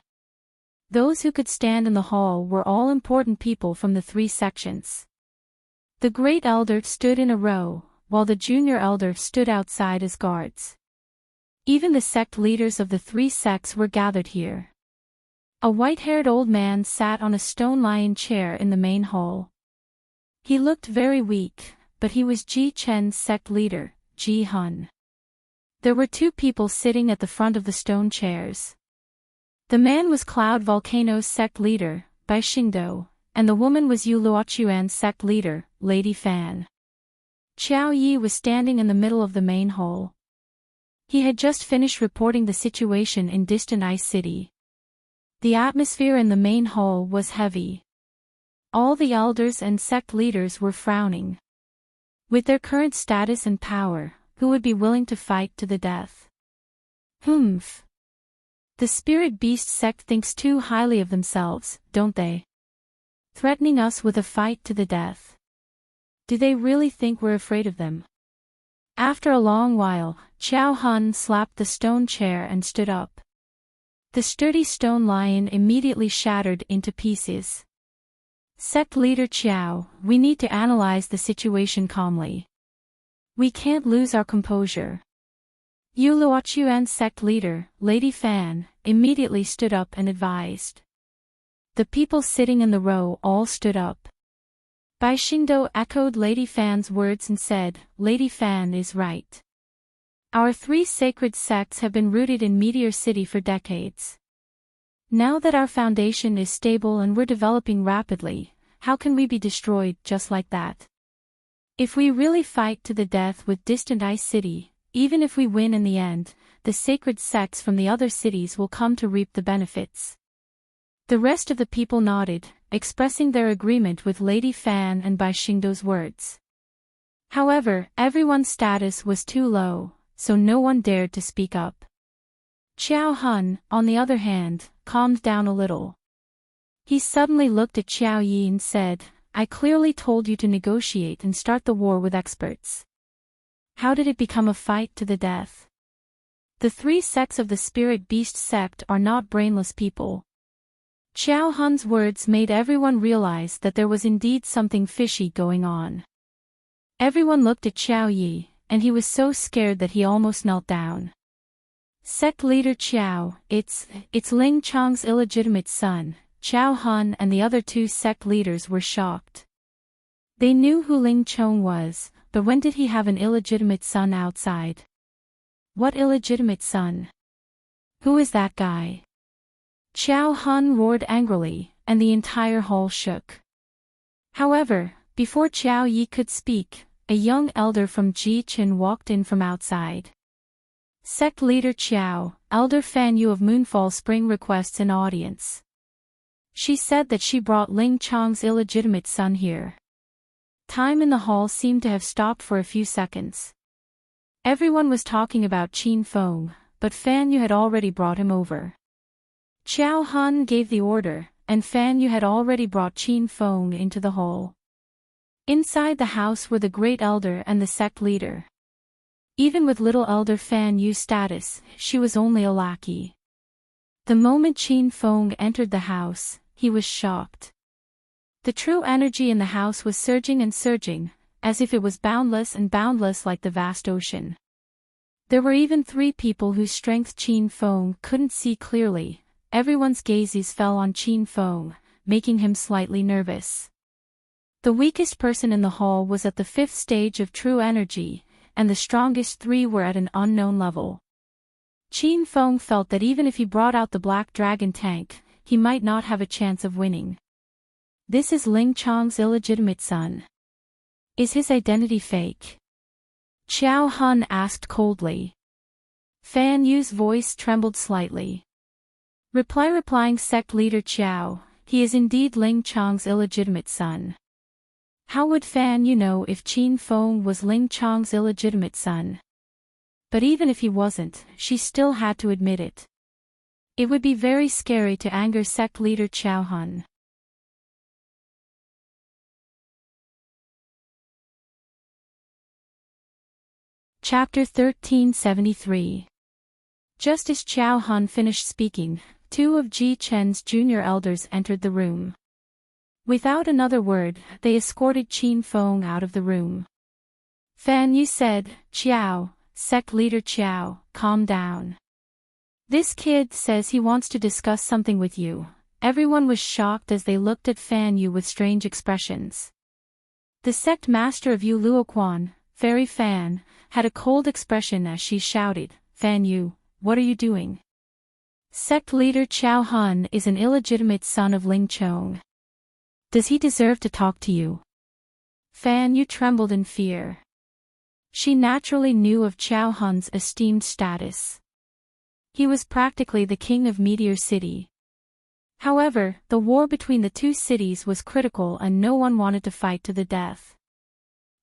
Those who could stand in the hall were all important people from the three sections. The Great Elder stood in a row, while the Junior Elder stood outside as guards. Even the sect leaders of the three sects were gathered here. A white-haired old man sat on a stone lion chair in the main hall. He looked very weak, but he was Ji Chen's sect leader, Ji Hun. There were two people sitting at the front of the stone chairs. The man was Cloud Volcano's sect leader, Bai Xingdou, and the woman was Yu Luochuan's sect leader, Lady Fan. Qiao Yi was standing in the middle of the main hall. He had just finished reporting the situation in distant Ice City. The atmosphere in the main hall was heavy. All the elders and sect leaders were frowning. With their current status and power, who would be willing to fight to the death? Humph. The Spirit Beast sect thinks too highly of themselves, don't they? Threatening us with a fight to the death. Do they really think we're afraid of them? After a long while, Qiao Hun slapped the stone chair and stood up. The sturdy stone lion immediately shattered into pieces. Sect leader Qiao, we need to analyze the situation calmly. We can't lose our composure. Yu Luochuan's sect leader, Lady Fan, immediately stood up and advised. The people sitting in the row all stood up. Bai Xingdou echoed Lady Fan's words and said, Lady Fan is right. Our three sacred sects have been rooted in Meteor City for decades. Now that our foundation is stable and we're developing rapidly, how can we be destroyed just like that? If we really fight to the death with distant Ice City, even if we win in the end, the sacred sects from the other cities will come to reap the benefits. The rest of the people nodded, expressing their agreement with Lady Fan and Bai Xingdou's words. However, everyone's status was too low, so no one dared to speak up. Qiao Hun, on the other hand, calmed down a little. He suddenly looked at Qiao Yi and said, I clearly told you to negotiate and start the war with experts. How did it become a fight to the death? The three sects of the Spirit Beast sect are not brainless people. Qiao Hun's words made everyone realize that there was indeed something fishy going on. Everyone looked at Qiao Yi, and he was so scared that he almost knelt down. Sect leader Qiao, it's Ling Chong's illegitimate son. Qiao Hun and the other two sect leaders were shocked. They knew who Ling Chong was, but when did he have an illegitimate son outside? What illegitimate son? Who is that guy? Qiao Hun roared angrily, and the entire hall shook. However, before Qiao Yi could speak, a young elder from Ji Qin walked in from outside. Sect leader Qiao, Elder Fan Yu of Moonfall Spring requests an audience. She said that she brought Ling Chang's illegitimate son here. Time in the hall seemed to have stopped for a few seconds. Everyone was talking about Qin Feng, but Fan Yu had already brought him over. Qiao Hun gave the order, and Fan Yu had already brought Qin Feng into the hall. Inside the house were the great elder and the sect leader. Even with little elder Fan Yu's status, she was only a lackey. The moment Qin Feng entered the house, he was shocked. The true energy in the house was surging and surging, as if it was boundless and boundless like the vast ocean. There were even 3 people whose strength Qin Feng couldn't see clearly. Everyone's gazes fell on Qin Feng, making him slightly nervous. The weakest person in the hall was at the 5th stage of true energy, and the strongest 3 were at an unknown level. Qin Feng felt that even if he brought out the Black Dragon tank, he might not have a chance of winning. This is Ling Chang's illegitimate son. Is his identity fake? Qiao Hun asked coldly. Fan Yu's voice trembled slightly. Replying sect leader Qiao, he is indeed Ling Chang's illegitimate son. How would Fan Yu know if Qin Feng was Ling Chang's illegitimate son? But even if he wasn't, she still had to admit it. It would be very scary to anger sect leader Qiao Hun. Chapter 1373. Just as Qiao Hun finished speaking, 2 of Ji Chen's junior elders entered the room. Without another word, they escorted Qin Feng out of the room. Fan Yu said, "Qiao, sect leader Qiao, calm down. This kid says he wants to discuss something with you." Everyone was shocked as they looked at Fan Yu with strange expressions. The sect master of Yu Luoquan, Fairy Fan, had a cold expression as she shouted, "Fan Yu, what are you doing? Sect leader Qiao Hun is an illegitimate son of Ling Chong. Does he deserve to talk to you?" Fan Yu trembled in fear. She naturally knew of Qiao Hun's esteemed status. He was practically the king of Meteor City. However, the war between the 2 cities was critical and no one wanted to fight to the death.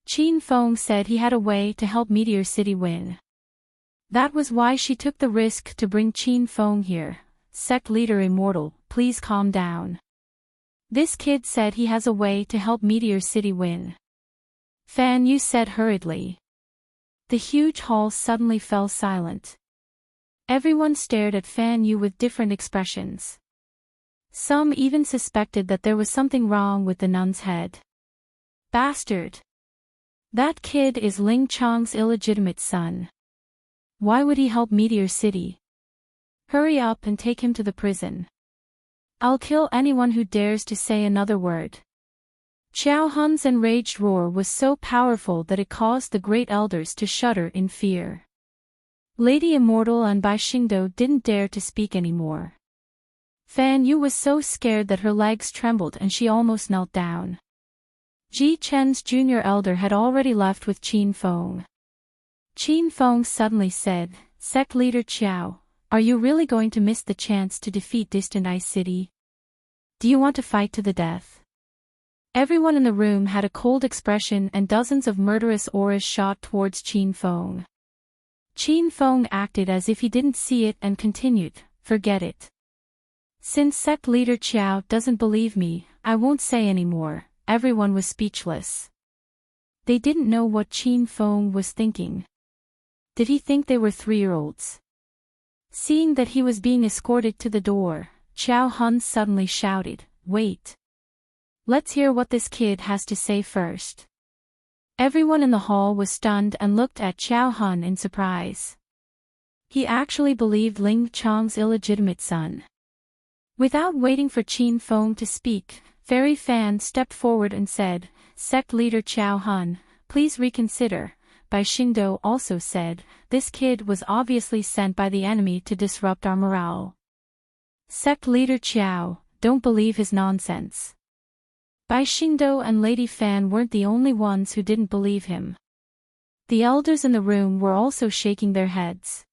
Qin Feng said he had a way to help Meteor City win. That was why she took the risk to bring Qin Feng here. Sect leader Immortal, please calm down. This kid said he has a way to help Meteor City win. Fan Yu said hurriedly. The huge hall suddenly fell silent. Everyone stared at Fan Yu with different expressions. Some even suspected that there was something wrong with the nun's head. Bastard! That kid is Ling Chang's illegitimate son. Why would he help Meteor City? Hurry up and take him to the prison. I'll kill anyone who dares to say another word. Qiao Hun's enraged roar was so powerful that it caused the great elders to shudder in fear. Lady Immortal and Bai Xingdou didn't dare to speak anymore. Fan Yu was so scared that her legs trembled and she almost knelt down. Ji Chen's junior elder had already left with Qin Feng. Qin Feng suddenly said, "Sect leader Qiao, are you really going to miss the chance to defeat Distant Ice City? Do you want to fight to the death?" Everyone in the room had a cold expression and dozens of murderous auras shot towards Qin Feng. Qin Feng acted as if he didn't see it and continued, "Forget it. Since sect leader Qiao doesn't believe me, I won't say any more." Everyone was speechless. They didn't know what Qin Feng was thinking. Did he think they were 3-year-olds? Seeing that he was being escorted to the door, Qiao Hun suddenly shouted, "Wait. Let's hear what this kid has to say first." Everyone in the hall was stunned and looked at Qiao Hun in surprise. He actually believed Ling Chang's illegitimate son. Without waiting for Qin Feng to speak, Fairy Fan stepped forward and said, "Sect leader Qiao Hun, please reconsider. Bai Xingdou also said, "This kid was obviously sent by the enemy to disrupt our morale." Sect leader Qiao, "Don't believe his nonsense." Bai Xingdou and Lady Fan weren't the only ones who didn't believe him. The elders in the room were also shaking their heads.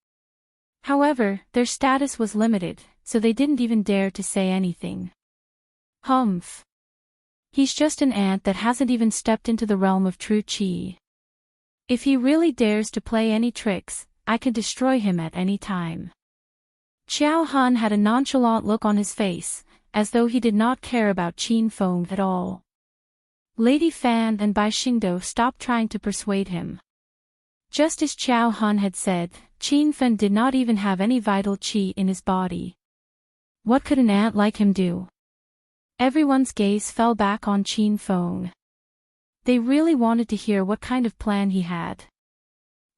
However, their status was limited, so they didn't even dare to say anything. Humph. He's just an ant that hasn't even stepped into the realm of true qi. If he really dares to play any tricks, I can destroy him at any time. Qiao Han had a nonchalant look on his face, as though he did not care about Qin Feng at all. Lady Fan and Bai Xingdou stopped trying to persuade him. Just as Qiao Han had said, Qin Feng did not even have any vital qi in his body. What could an ant like him do? Everyone's gaze fell back on Qin Feng. They really wanted to hear what kind of plan he had.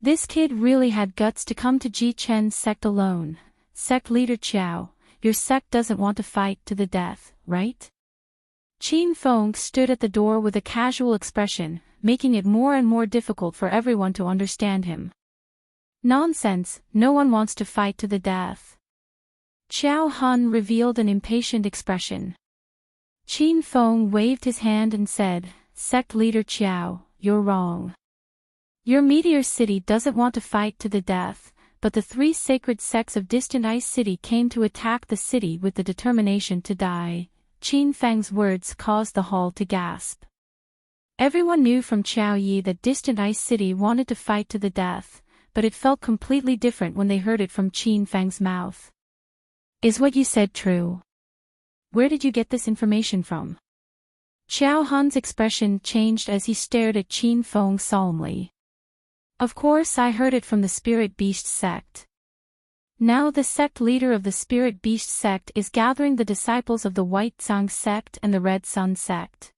This kid really had guts to come to Ji Chen's sect alone. Sect leader Qiao, your sect doesn't want to fight to the death, right? Qin Feng stood at the door with a casual expression, making it more and more difficult for everyone to understand him. Nonsense, no one wants to fight to the death. Qiao Han revealed an impatient expression. Qin Feng waved his hand and said, "Sect leader Qiao, you're wrong. Your meteor city doesn't want to fight to the death, but the three sacred sects of distant Ice City came to attack the city with the determination to die." Qin Feng's words caused the hall to gasp. Everyone knew from Qiao Yi that distant Ice City wanted to fight to the death, but it felt completely different when they heard it from Qin Feng's mouth. "Is what you said true? Where did you get this information from?" Qiao Han's expression changed as he stared at Qin Feng solemnly. "Of course I heard it from the Spirit Beast sect. Now the sect leader of the Spirit Beast sect is gathering the disciples of the White Zhang sect and the Red Sun sect.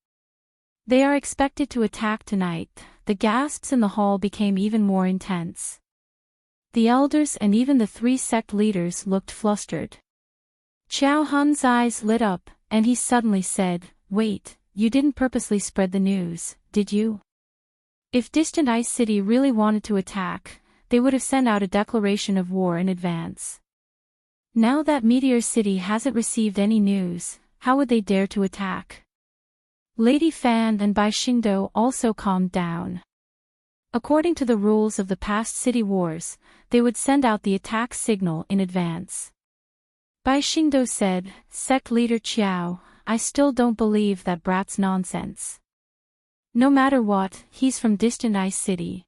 They are expected to attack tonight." The gasps in the hall became even more intense. The elders and even the three sect leaders looked flustered. Qiao Han's eyes lit up, and he suddenly said, "Wait, you didn't purposely spread the news, did you? If distant Ice City really wanted to attack, they would have sent out a declaration of war in advance. Now that Meteor City hasn't received any news, how would they dare to attack?" Lady Fan and Bai Xingdou also calmed down. According to the rules of the past city wars, they would send out the attack signal in advance. Bai Xingdou said, "Sect leader Qiao, I still don't believe that brat's nonsense. No matter what, he's from distant Ice City.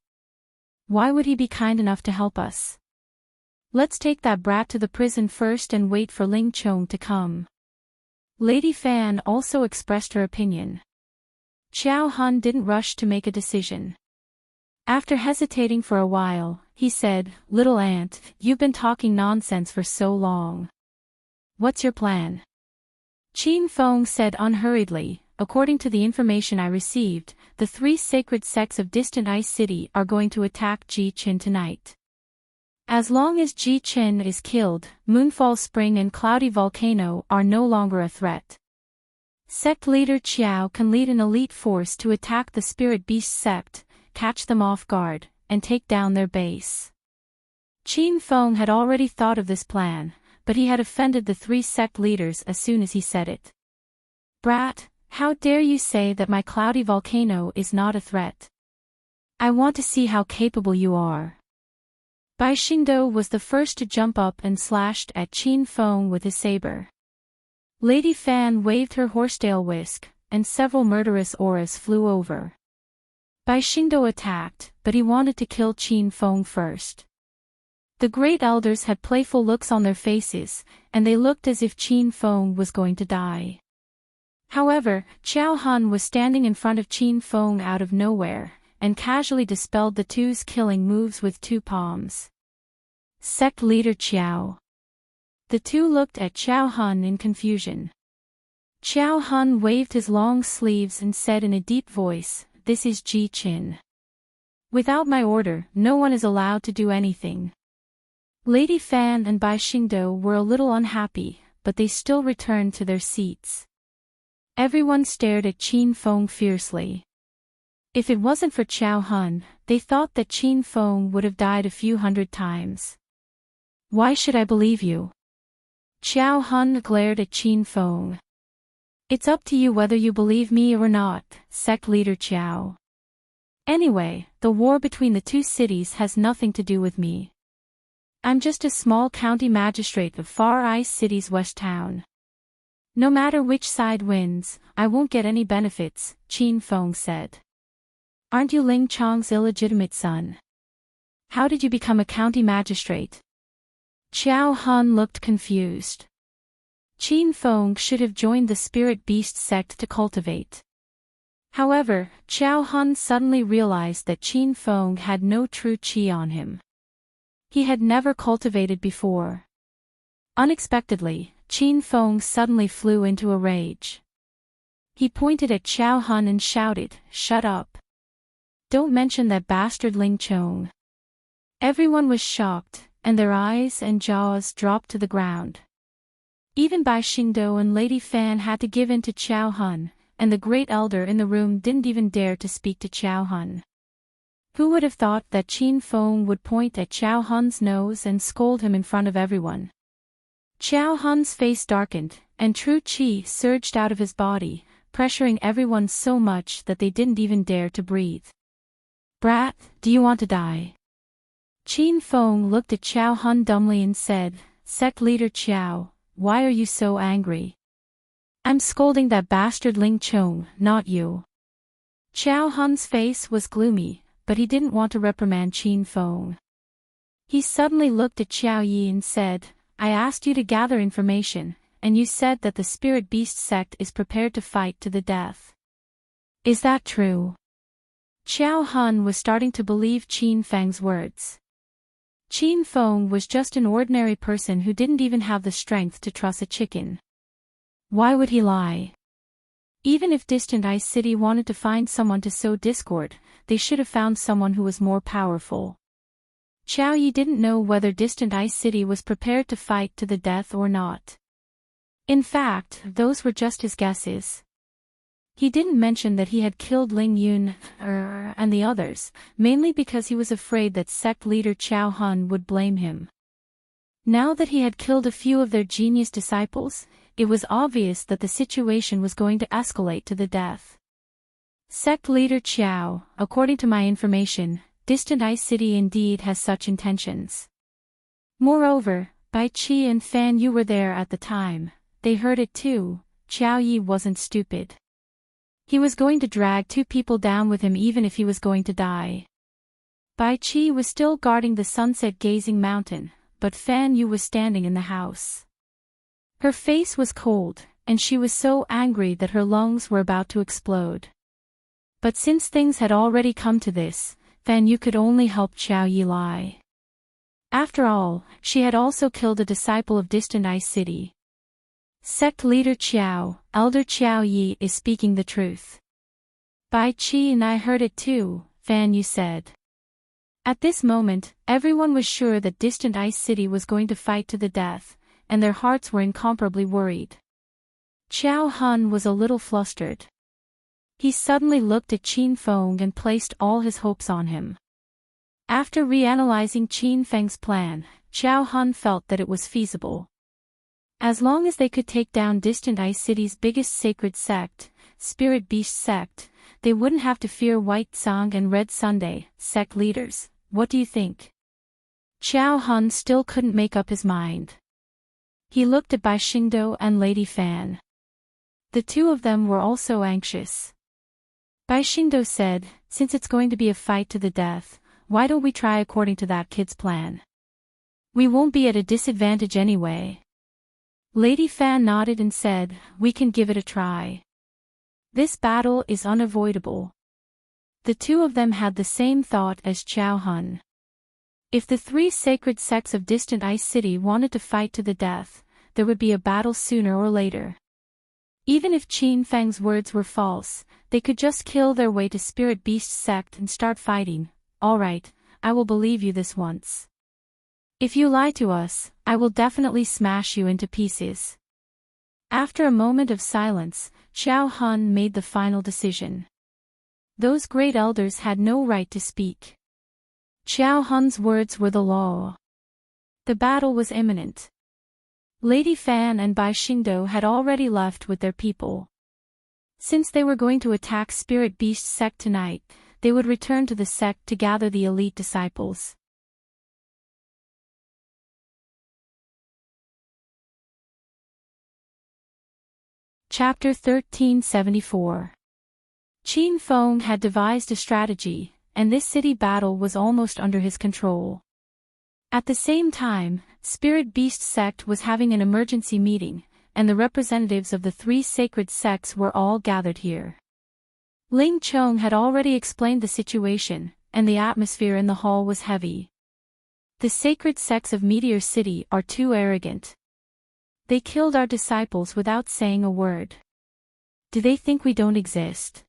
Why would he be kind enough to help us? Let's take that brat to the prison first and wait for Ling Chong to come." Lady Fan also expressed her opinion. Qiao Han didn't rush to make a decision. After hesitating for a while, he said, "Little ant, you've been talking nonsense for so long. What's your plan?" Qin Feng said unhurriedly, "According to the information I received, the three sacred sects of distant Ice City are going to attack Ji Qin tonight. As long as Ji Qin is killed, Moonfall Spring and Cloudy Volcano are no longer a threat. Sect leader Qiao can lead an elite force to attack the Spirit Beast sect, catch them off guard, and take down their base." Qin Feng had already thought of this plan, but he had offended the three sect leaders as soon as he said it. "Brat, how dare you say that my Cloudy Volcano is not a threat? I want to see how capable you are." Bai Xingdou was the first to jump up and slashed at Qin Feng with his saber. Lady Fan waved her horsetail whisk, and several murderous auras flew over. Bai Xingdou attacked, but he wanted to kill Qin Feng first. The great elders had playful looks on their faces, and they looked as if Qin Feng was going to die. However, Qiao Han was standing in front of Qin Feng out of nowhere, and casually dispelled the two's killing moves with two palms. "Sect leader Qiao." The two looked at Qiao Han in confusion. Qiao Han waved his long sleeves and said in a deep voice, "This is Ji Qin. Without my order, no one is allowed to do anything." Lady Fan and Bai Xingdou were a little unhappy, but they still returned to their seats. Everyone stared at Qin Feng fiercely. If it wasn't for Qiao Han, they thought that Qin Feng would have died a few hundred times. Why should I believe you? Qiao Hun glared at Qin Feng. It's up to you whether you believe me or not, sect leader Qiao. Anyway, the war between the two cities has nothing to do with me. I'm just a small county magistrate of Far East City's west town. No matter which side wins, I won't get any benefits, Qin Feng said. Aren't you Ling Chong's illegitimate son? How did you become a county magistrate? Qiao Hun looked confused. Qin Feng should have joined the Spirit Beast sect to cultivate. However, Qiao Hun suddenly realized that Qin Feng had no true qi on him. He had never cultivated before. Unexpectedly, Qin Feng suddenly flew into a rage. He pointed at Qiao Hun and shouted, "Shut up. Don't mention that bastard Ling Chong." Everyone was shocked, and their eyes and jaws dropped to the ground. Even Bai Xingdou and Lady Fan had to give in to Qiao Hun, and the great elder in the room didn't even dare to speak to Qiao Hun. Who would have thought that Qin Feng would point at Qiao Hun's nose and scold him in front of everyone? Qiao Hun's face darkened, and true qi surged out of his body, pressuring everyone so much that they didn't even dare to breathe. "Brat, do you want to die?" Qin Feng looked at Qiao Hun dumbly and said, "Sect leader Qiao, why are you so angry?" "I'm scolding that bastard Ling Chong, not you." Qiao Hun's face was gloomy, but he didn't want to reprimand Qin Feng. He suddenly looked at Qiao Yi and said, "I asked you to gather information, and you said that the Spirit Beast sect is prepared to fight to the death. Is that true?" Qiao Hun was starting to believe Qin Feng's words. Qin Feng was just an ordinary person who didn't even have the strength to truss a chicken. Why would he lie? Even if Distant Ice City wanted to find someone to sow discord, they should have found someone who was more powerful. Qiao Yi didn't know whether Distant Ice City was prepared to fight to the death or not. In fact, those were just his guesses. He didn't mention that he had killed Ling Yun and the others, mainly because he was afraid that sect leader Qiao Hun would blame him. Now that he had killed a few of their genius disciples, it was obvious that the situation was going to escalate to the death. Sect leader Qiao, according to my information, Distant Ice City indeed has such intentions. Moreover, Bai Qi and Fan Yu were there at the time. They heard it too. Qiao Yi wasn't stupid. He was going to drag two people down with him even if he was going to die. Bai Qi was still guarding the sunset-gazing mountain, but Fan Yu was standing in the house. Her face was cold, and she was so angry that her lungs were about to explode. But since things had already come to this, Fan Yu could only help Qiao Yi lie. After all, she had also killed a disciple of Distant Ice City. Sect leader Qiao, Elder Qiao Yi is speaking the truth. Bai Qi and I heard it too, Fan Yu said. At this moment, everyone was sure that Distant Ice City was going to fight to the death, and their hearts were incomparably worried. Qiao Hun was a little flustered. He suddenly looked at Qin Feng and placed all his hopes on him. After reanalyzing Qin Feng's plan, Qiao Hun felt that it was feasible. As long as they could take down Distant Ice City's biggest sacred sect, Spirit Beast sect, they wouldn't have to fear White Song and Red Sunday, sect leaders. What do you think? Qiao Hun still couldn't make up his mind. He looked at Bai Xingdou and Lady Fan. The two of them were also anxious. Bai Xingdou said, "Since it's going to be a fight to the death, why don't we try according to that kid's plan? We won't be at a disadvantage anyway." Lady Fan nodded and said, "We can give it a try. This battle is unavoidable." The two of them had the same thought as Qiao Hun. If the three sacred sects of Distant Ice City wanted to fight to the death, there would be a battle sooner or later. Even if Qin Feng's words were false, they could just kill their way to Spirit Beast sect and start fighting. "All right, I will believe you this once. If you lie to us, I will definitely smash you into pieces." After a moment of silence, Qiao Hun made the final decision. Those great elders had no right to speak. Qiao Hun's words were the law. The battle was imminent. Lady Fan and Bai Xingdou had already left with their people. Since they were going to attack Spirit Beast sect tonight, they would return to the sect to gather the elite disciples. Chapter 1374. Qin Feng had devised a strategy, and this city battle was almost under his control. At the same time, Spirit Beast sect was having an emergency meeting, and the representatives of the three sacred sects were all gathered here. Ling Chong had already explained the situation, and the atmosphere in the hall was heavy. The sacred sects of Meteor City are too arrogant. They killed our disciples without saying a word. Do they think we don't exist?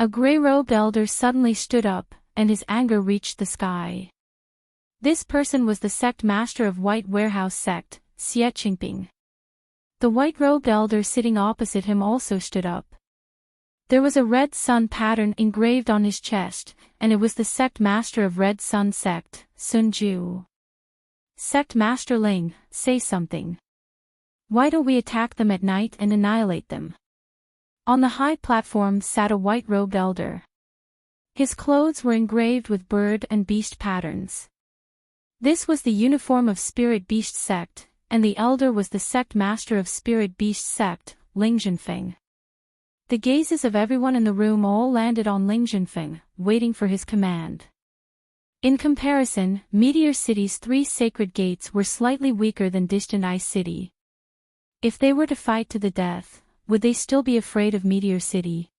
A gray-robed elder suddenly stood up, and his anger reached the sky. This person was the sect master of White Warehouse sect, Xie Qingping. The white-robed elder sitting opposite him also stood up. There was a red sun pattern engraved on his chest, and it was the sect master of Red Sun sect, Sun Ju. Sect Master Ling, say something. Why don't we attack them at night and annihilate them? On the high platform sat a white-robed elder. His clothes were engraved with bird and beast patterns. This was the uniform of Spirit Beast sect, and the elder was the sect master of Spirit Beast sect, Ling Zhenfeng. The gazes of everyone in the room all landed on Ling Zhenfeng, waiting for his command. In comparison, Meteor City's three sacred gates were slightly weaker than Distant Ice City. If they were to fight to the death, would they still be afraid of Meteor City?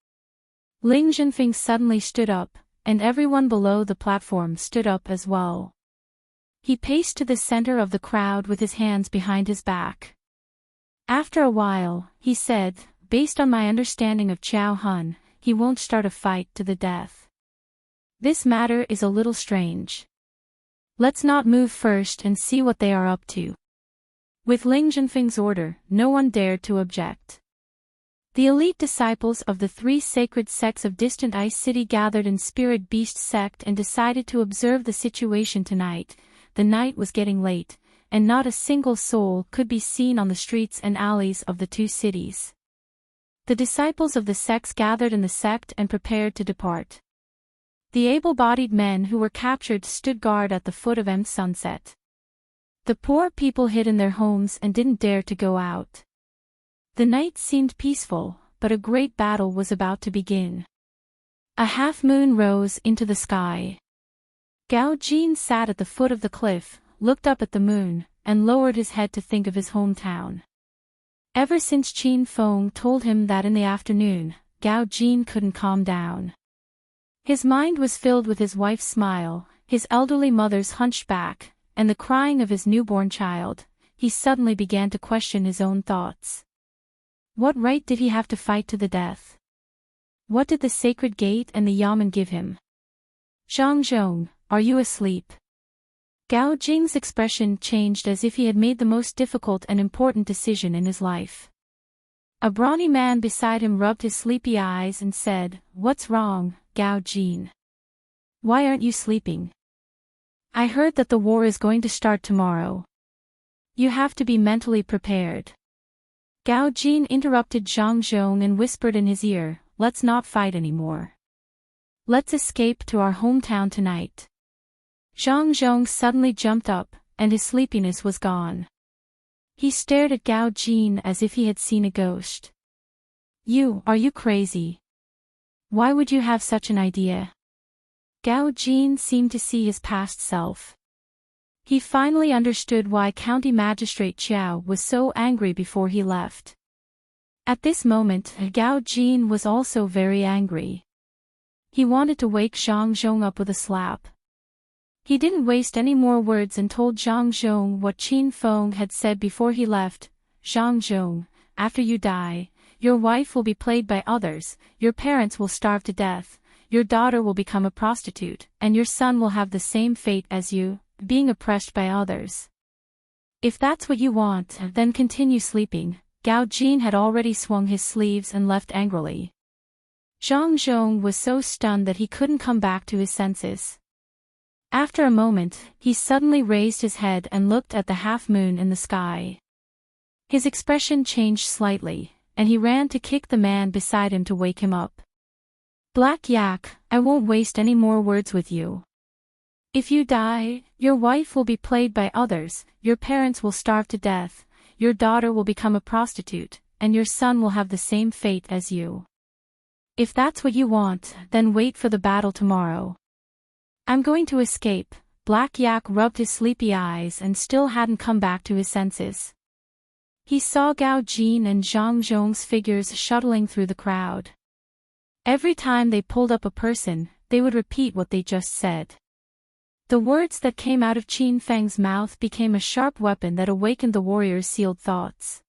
Ling Zhenfeng suddenly stood up, and everyone below the platform stood up as well. He paced to the center of the crowd with his hands behind his back. After a while, he said, based on my understanding of Qiao Hun, he won't start a fight to the death. This matter is a little strange. Let's not move first and see what they are up to. With Ling Zhenfeng's order, no one dared to object. The elite disciples of the three sacred sects of Distant Ice City gathered in Spirit Beast sect and decided to observe the situation tonight. The night was getting late, and not a single soul could be seen on the streets and alleys of the two cities. The disciples of the sects gathered in the sect and prepared to depart. The able-bodied men who were captured stood guard at the foot of M Sunset. The poor people hid in their homes and didn't dare to go out. The night seemed peaceful, but a great battle was about to begin. A half-moon rose into the sky. Gao Jin sat at the foot of the cliff, looked up at the moon, and lowered his head to think of his hometown. Ever since Qin Feng told him that in the afternoon, Gao Jin couldn't calm down. His mind was filled with his wife's smile, his elderly mother's hunchback, and the crying of his newborn child. He suddenly began to question his own thoughts. What right did he have to fight to the death? What did the sacred gate and the yamen give him? Zhang Zhong, are you asleep? Gao Jing's expression changed as if he had made the most difficult and important decision in his life. A brawny man beside him rubbed his sleepy eyes and said, "What's wrong, Gao Jin? Why aren't you sleeping? I heard that the war is going to start tomorrow. You have to be mentally prepared." Gao Jin interrupted Zhang Zhong and whispered in his ear, "Let's not fight anymore. Let's escape to our hometown tonight." Zhang Zhong suddenly jumped up, and his sleepiness was gone. He stared at Gao Jin as if he had seen a ghost. Are you crazy? Why would you have such an idea?" Gao Jin seemed to see his past self. He finally understood why County Magistrate Qiao was so angry before he left. At this moment, Gao Jin was also very angry. He wanted to wake Zhang Zhong up with a slap. He didn't waste any more words and told Zhang Zhong what Qin Feng had said before he left. "Zhang Zhong, after you die, your wife will be played by others, your parents will starve to death, your daughter will become a prostitute, and your son will have the same fate as you, being oppressed by others. If that's what you want, then continue sleeping." Gao Jin had already swung his sleeves and left angrily. Zhang Zhong was so stunned that he couldn't come back to his senses. After a moment, he suddenly raised his head and looked at the half-moon in the sky. His expression changed slightly, and he ran to kick the man beside him to wake him up. Black Yak, I won't waste any more words with you. If you die, your wife will be played by others, your parents will starve to death, your daughter will become a prostitute, and your son will have the same fate as you. If that's what you want, then wait for the battle tomorrow. I'm going to escape. Black Yak rubbed his sleepy eyes and still hadn't come back to his senses. He saw Gao Jin and Zhang Zhong's figures shuttling through the crowd. Every time they pulled up a person, they would repeat what they just said. The words that came out of Qin Feng's mouth became a sharp weapon that awakened the warrior's sealed thoughts.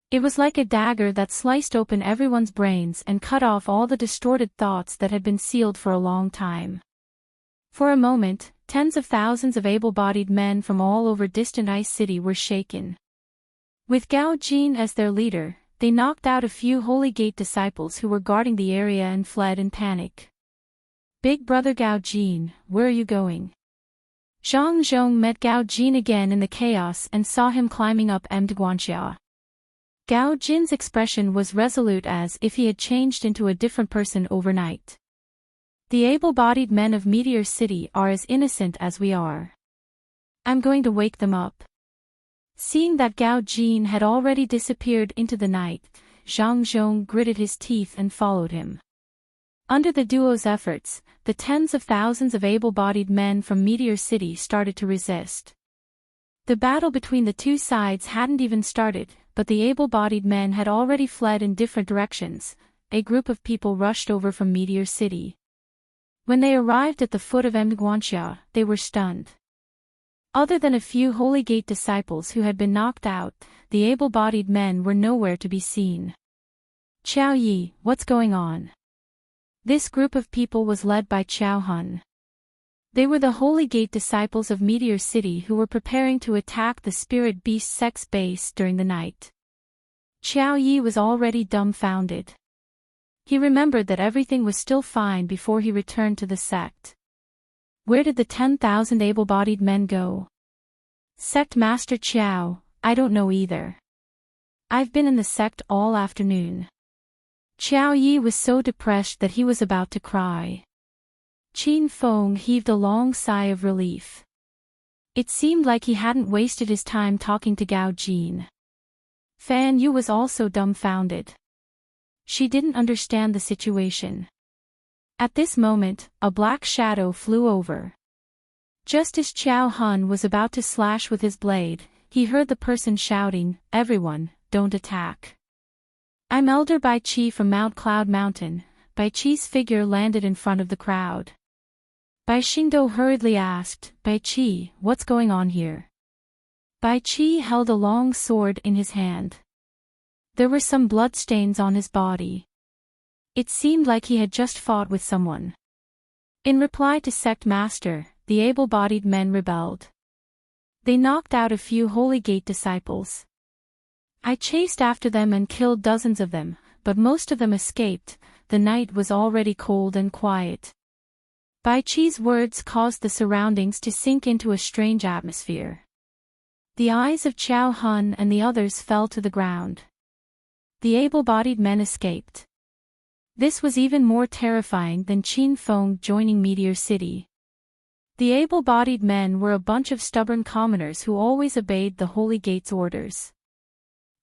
It was like a dagger that sliced open everyone's brains and cut off all the distorted thoughts that had been sealed for a long time. For a moment, tens of thousands of able-bodied men from all over distant Ice City were shaken. With Gao Jin as their leader, they knocked out a few Holy Gate disciples who were guarding the area and fled in panic. Big brother Gao Jin, where are you going? Zhang Zhong met Gao Jin again in the chaos and saw him climbing up Mdguanxia. Gao Jin's expression was resolute as if he had changed into a different person overnight. The able-bodied men of Meteor City are as innocent as we are. I'm going to wake them up. Seeing that Gao Jin had already disappeared into the night, Zhang Zhong gritted his teeth and followed him. Under the duo's efforts, the tens of thousands of able-bodied men from Meteor City started to resist. The battle between the two sides hadn't even started, but the able-bodied men had already fled in different directions. A group of people rushed over from Meteor City. When they arrived at the foot of Mdguanxia, they were stunned. Other than a few Holy Gate disciples who had been knocked out, the able-bodied men were nowhere to be seen. Qiao Yi, what's going on? This group of people was led by Qiao Hun. They were the Holy Gate disciples of Meteor City who were preparing to attack the Spirit Beast Sect's base during the night. Qiao Yi was already dumbfounded. He remembered that everything was still fine before he returned to the sect. Where did the 10,000 able-bodied men go? Sect Master Qiao, I don't know either. I've been in the sect all afternoon. Qiao Yi was so depressed that he was about to cry. Qin Feng heaved a long sigh of relief. It seemed like he hadn't wasted his time talking to Gao Jin. Fan Yu was also dumbfounded. She didn't understand the situation. At this moment, a black shadow flew over. Just as Qiao Hun was about to slash with his blade, he heard the person shouting, "Everyone, don't attack. I'm Elder Bai Qi from Mount Cloud Mountain." Bai Qi's figure landed in front of the crowd. Bai Xingdou hurriedly asked, "Bai Qi, what's going on here?" Bai Qi held a long sword in his hand. There were some bloodstains on his body. It seemed like he had just fought with someone. In reply to Sect Master, the able-bodied men rebelled. They knocked out a few Holy Gate disciples. I chased after them and killed dozens of them, but most of them escaped. The night was already cold and quiet. Bai Qi's words caused the surroundings to sink into a strange atmosphere. The eyes of Qiao Hun and the others fell to the ground. The able-bodied men escaped. This was even more terrifying than Qin Feng joining Meteor City. The able-bodied men were a bunch of stubborn commoners who always obeyed the Holy Gate's orders.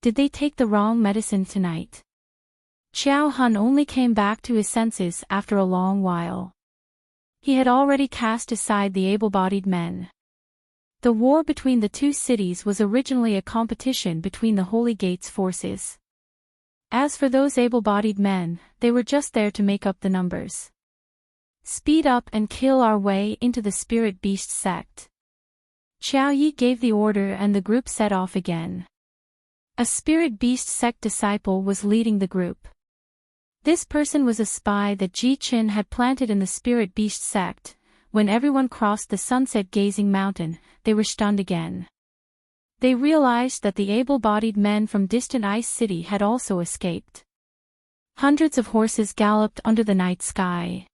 Did they take the wrong medicine tonight? Qiao Hun only came back to his senses after a long while. He had already cast aside the able-bodied men. The war between the two cities was originally a competition between the Holy Gate's forces. As for those able-bodied men, they were just there to make up the numbers. Speed up and kill our way into the Spirit Beast sect. Qiao Yi gave the order and the group set off again. A Spirit Beast sect disciple was leading the group. This person was a spy that Ji Qin had planted in the Spirit Beast sect. When everyone crossed the sunset-gazing mountain, they were stunned again. They realized that the able-bodied men from distant Ice City had also escaped. Hundreds of horses galloped under the night sky.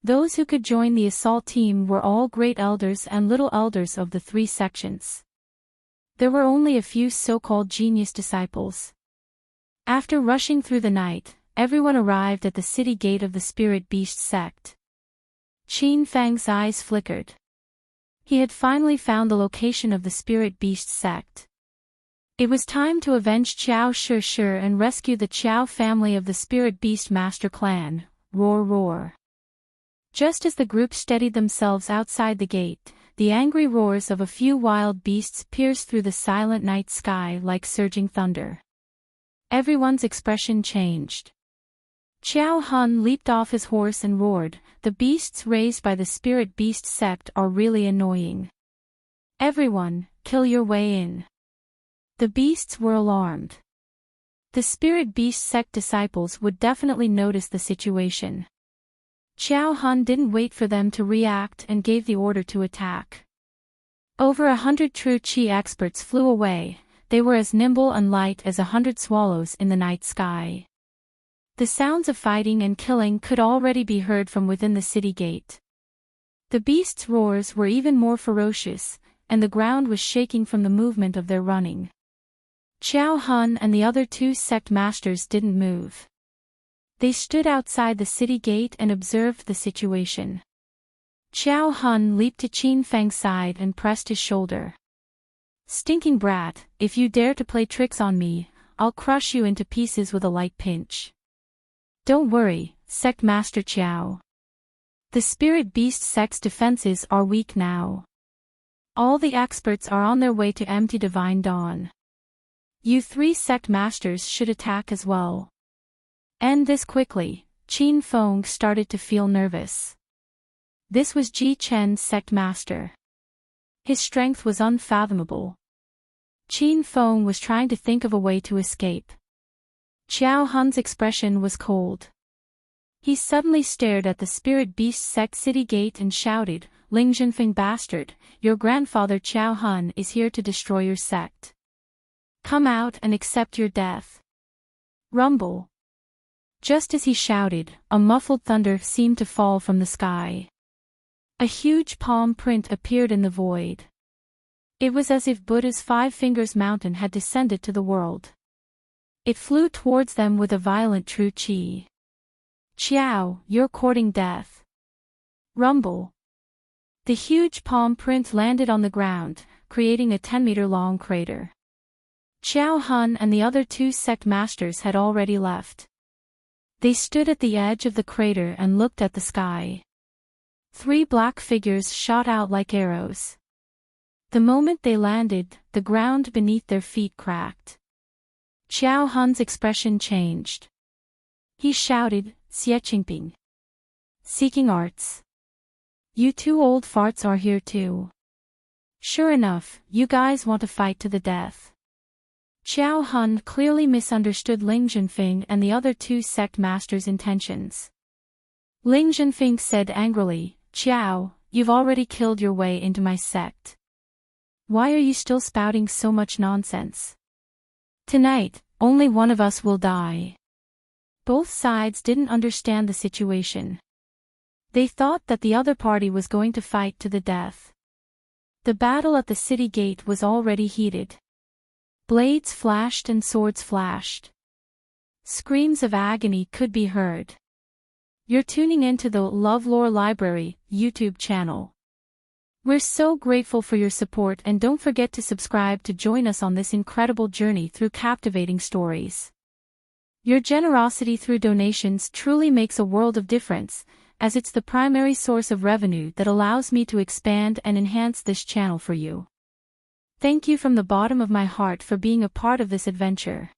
Those who could join the assault team were all great elders and little elders of the 3 sections. There were only a few so-called genius disciples. After rushing through the night, everyone arrived at the city gate of the Spirit Beast sect. Qin Fang's eyes flickered. He had finally found the location of the Spirit Beast sect. It was time to avenge Qiao Shi and rescue the Qiao family of the Spirit Beast Master Clan. Roar roar. Just as the group steadied themselves outside the gate, the angry roars of a few wild beasts pierced through the silent night sky like surging thunder. Everyone's expression changed. Qiao Hun leaped off his horse and roared, "The beasts raised by the Spirit Beast sect are really annoying. Everyone, kill your way in." The beasts were alarmed. The Spirit Beast sect disciples would definitely notice the situation. Qiao Hun didn't wait for them to react and gave the order to attack. Over 100 true Qi experts flew away. They were as nimble and light as 100 swallows in the night sky. The sounds of fighting and killing could already be heard from within the city gate. The beasts' roars were even more ferocious, and the ground was shaking from the movement of their running. Qiao Hun and the other 2 sect masters didn't move. They stood outside the city gate and observed the situation. Qiao Hun leaped to Qin Fang's side and pressed his shoulder. "Stinking brat, if you dare to play tricks on me, I'll crush you into pieces with a light pinch." "Don't worry, Sect Master Qiao. The Spirit Beast sect's defenses are weak now. All the experts are on their way to empty Divine Dawn. You 3 sect masters should attack as well." End this quickly. Qin Feng started to feel nervous. This was Ji Chen's sect master. His strength was unfathomable. Qin Feng was trying to think of a way to escape. Qiao Hun's expression was cold. He suddenly stared at the Spirit Beast sect city gate and shouted, "Ling Zhenfeng bastard, your grandfather Qiao Hun is here to destroy your sect. Come out and accept your death." Rumble. Just as he shouted, a muffled thunder seemed to fall from the sky. A huge palm print appeared in the void. It was as if Buddha's 5 fingers mountain had descended to the world. It flew towards them with a violent true qi. "Qiao, you're courting death." Rumble. The huge palm print landed on the ground, creating a 10-meter-long crater. Qiao Hun and the other 2 sect masters had already left. They stood at the edge of the crater and looked at the sky. 3 black figures shot out like arrows. The moment they landed, the ground beneath their feet cracked. Qiao Hun's expression changed. He shouted, "Xie Seeking arts. You 2 old farts are here too. Sure enough, you guys want to fight to the death." Qiao Hun clearly misunderstood Ling Zhenfeng and the other 2 sect masters' intentions. Ling Zhenfeng said angrily, "Qiao, you've already killed your way into my sect. Why are you still spouting so much nonsense? Tonight, only one of us will die." Both sides didn't understand the situation. They thought that the other party was going to fight to the death. The battle at the city gate was already heated. Blades flashed and swords flashed. Screams of agony could be heard. You're tuning into the LoveLore Library YouTube channel. We're so grateful for your support, and don't forget to subscribe to join us on this incredible journey through captivating stories. Your generosity through donations truly makes a world of difference, as it's the primary source of revenue that allows me to expand and enhance this channel for you. Thank you from the bottom of my heart for being a part of this adventure.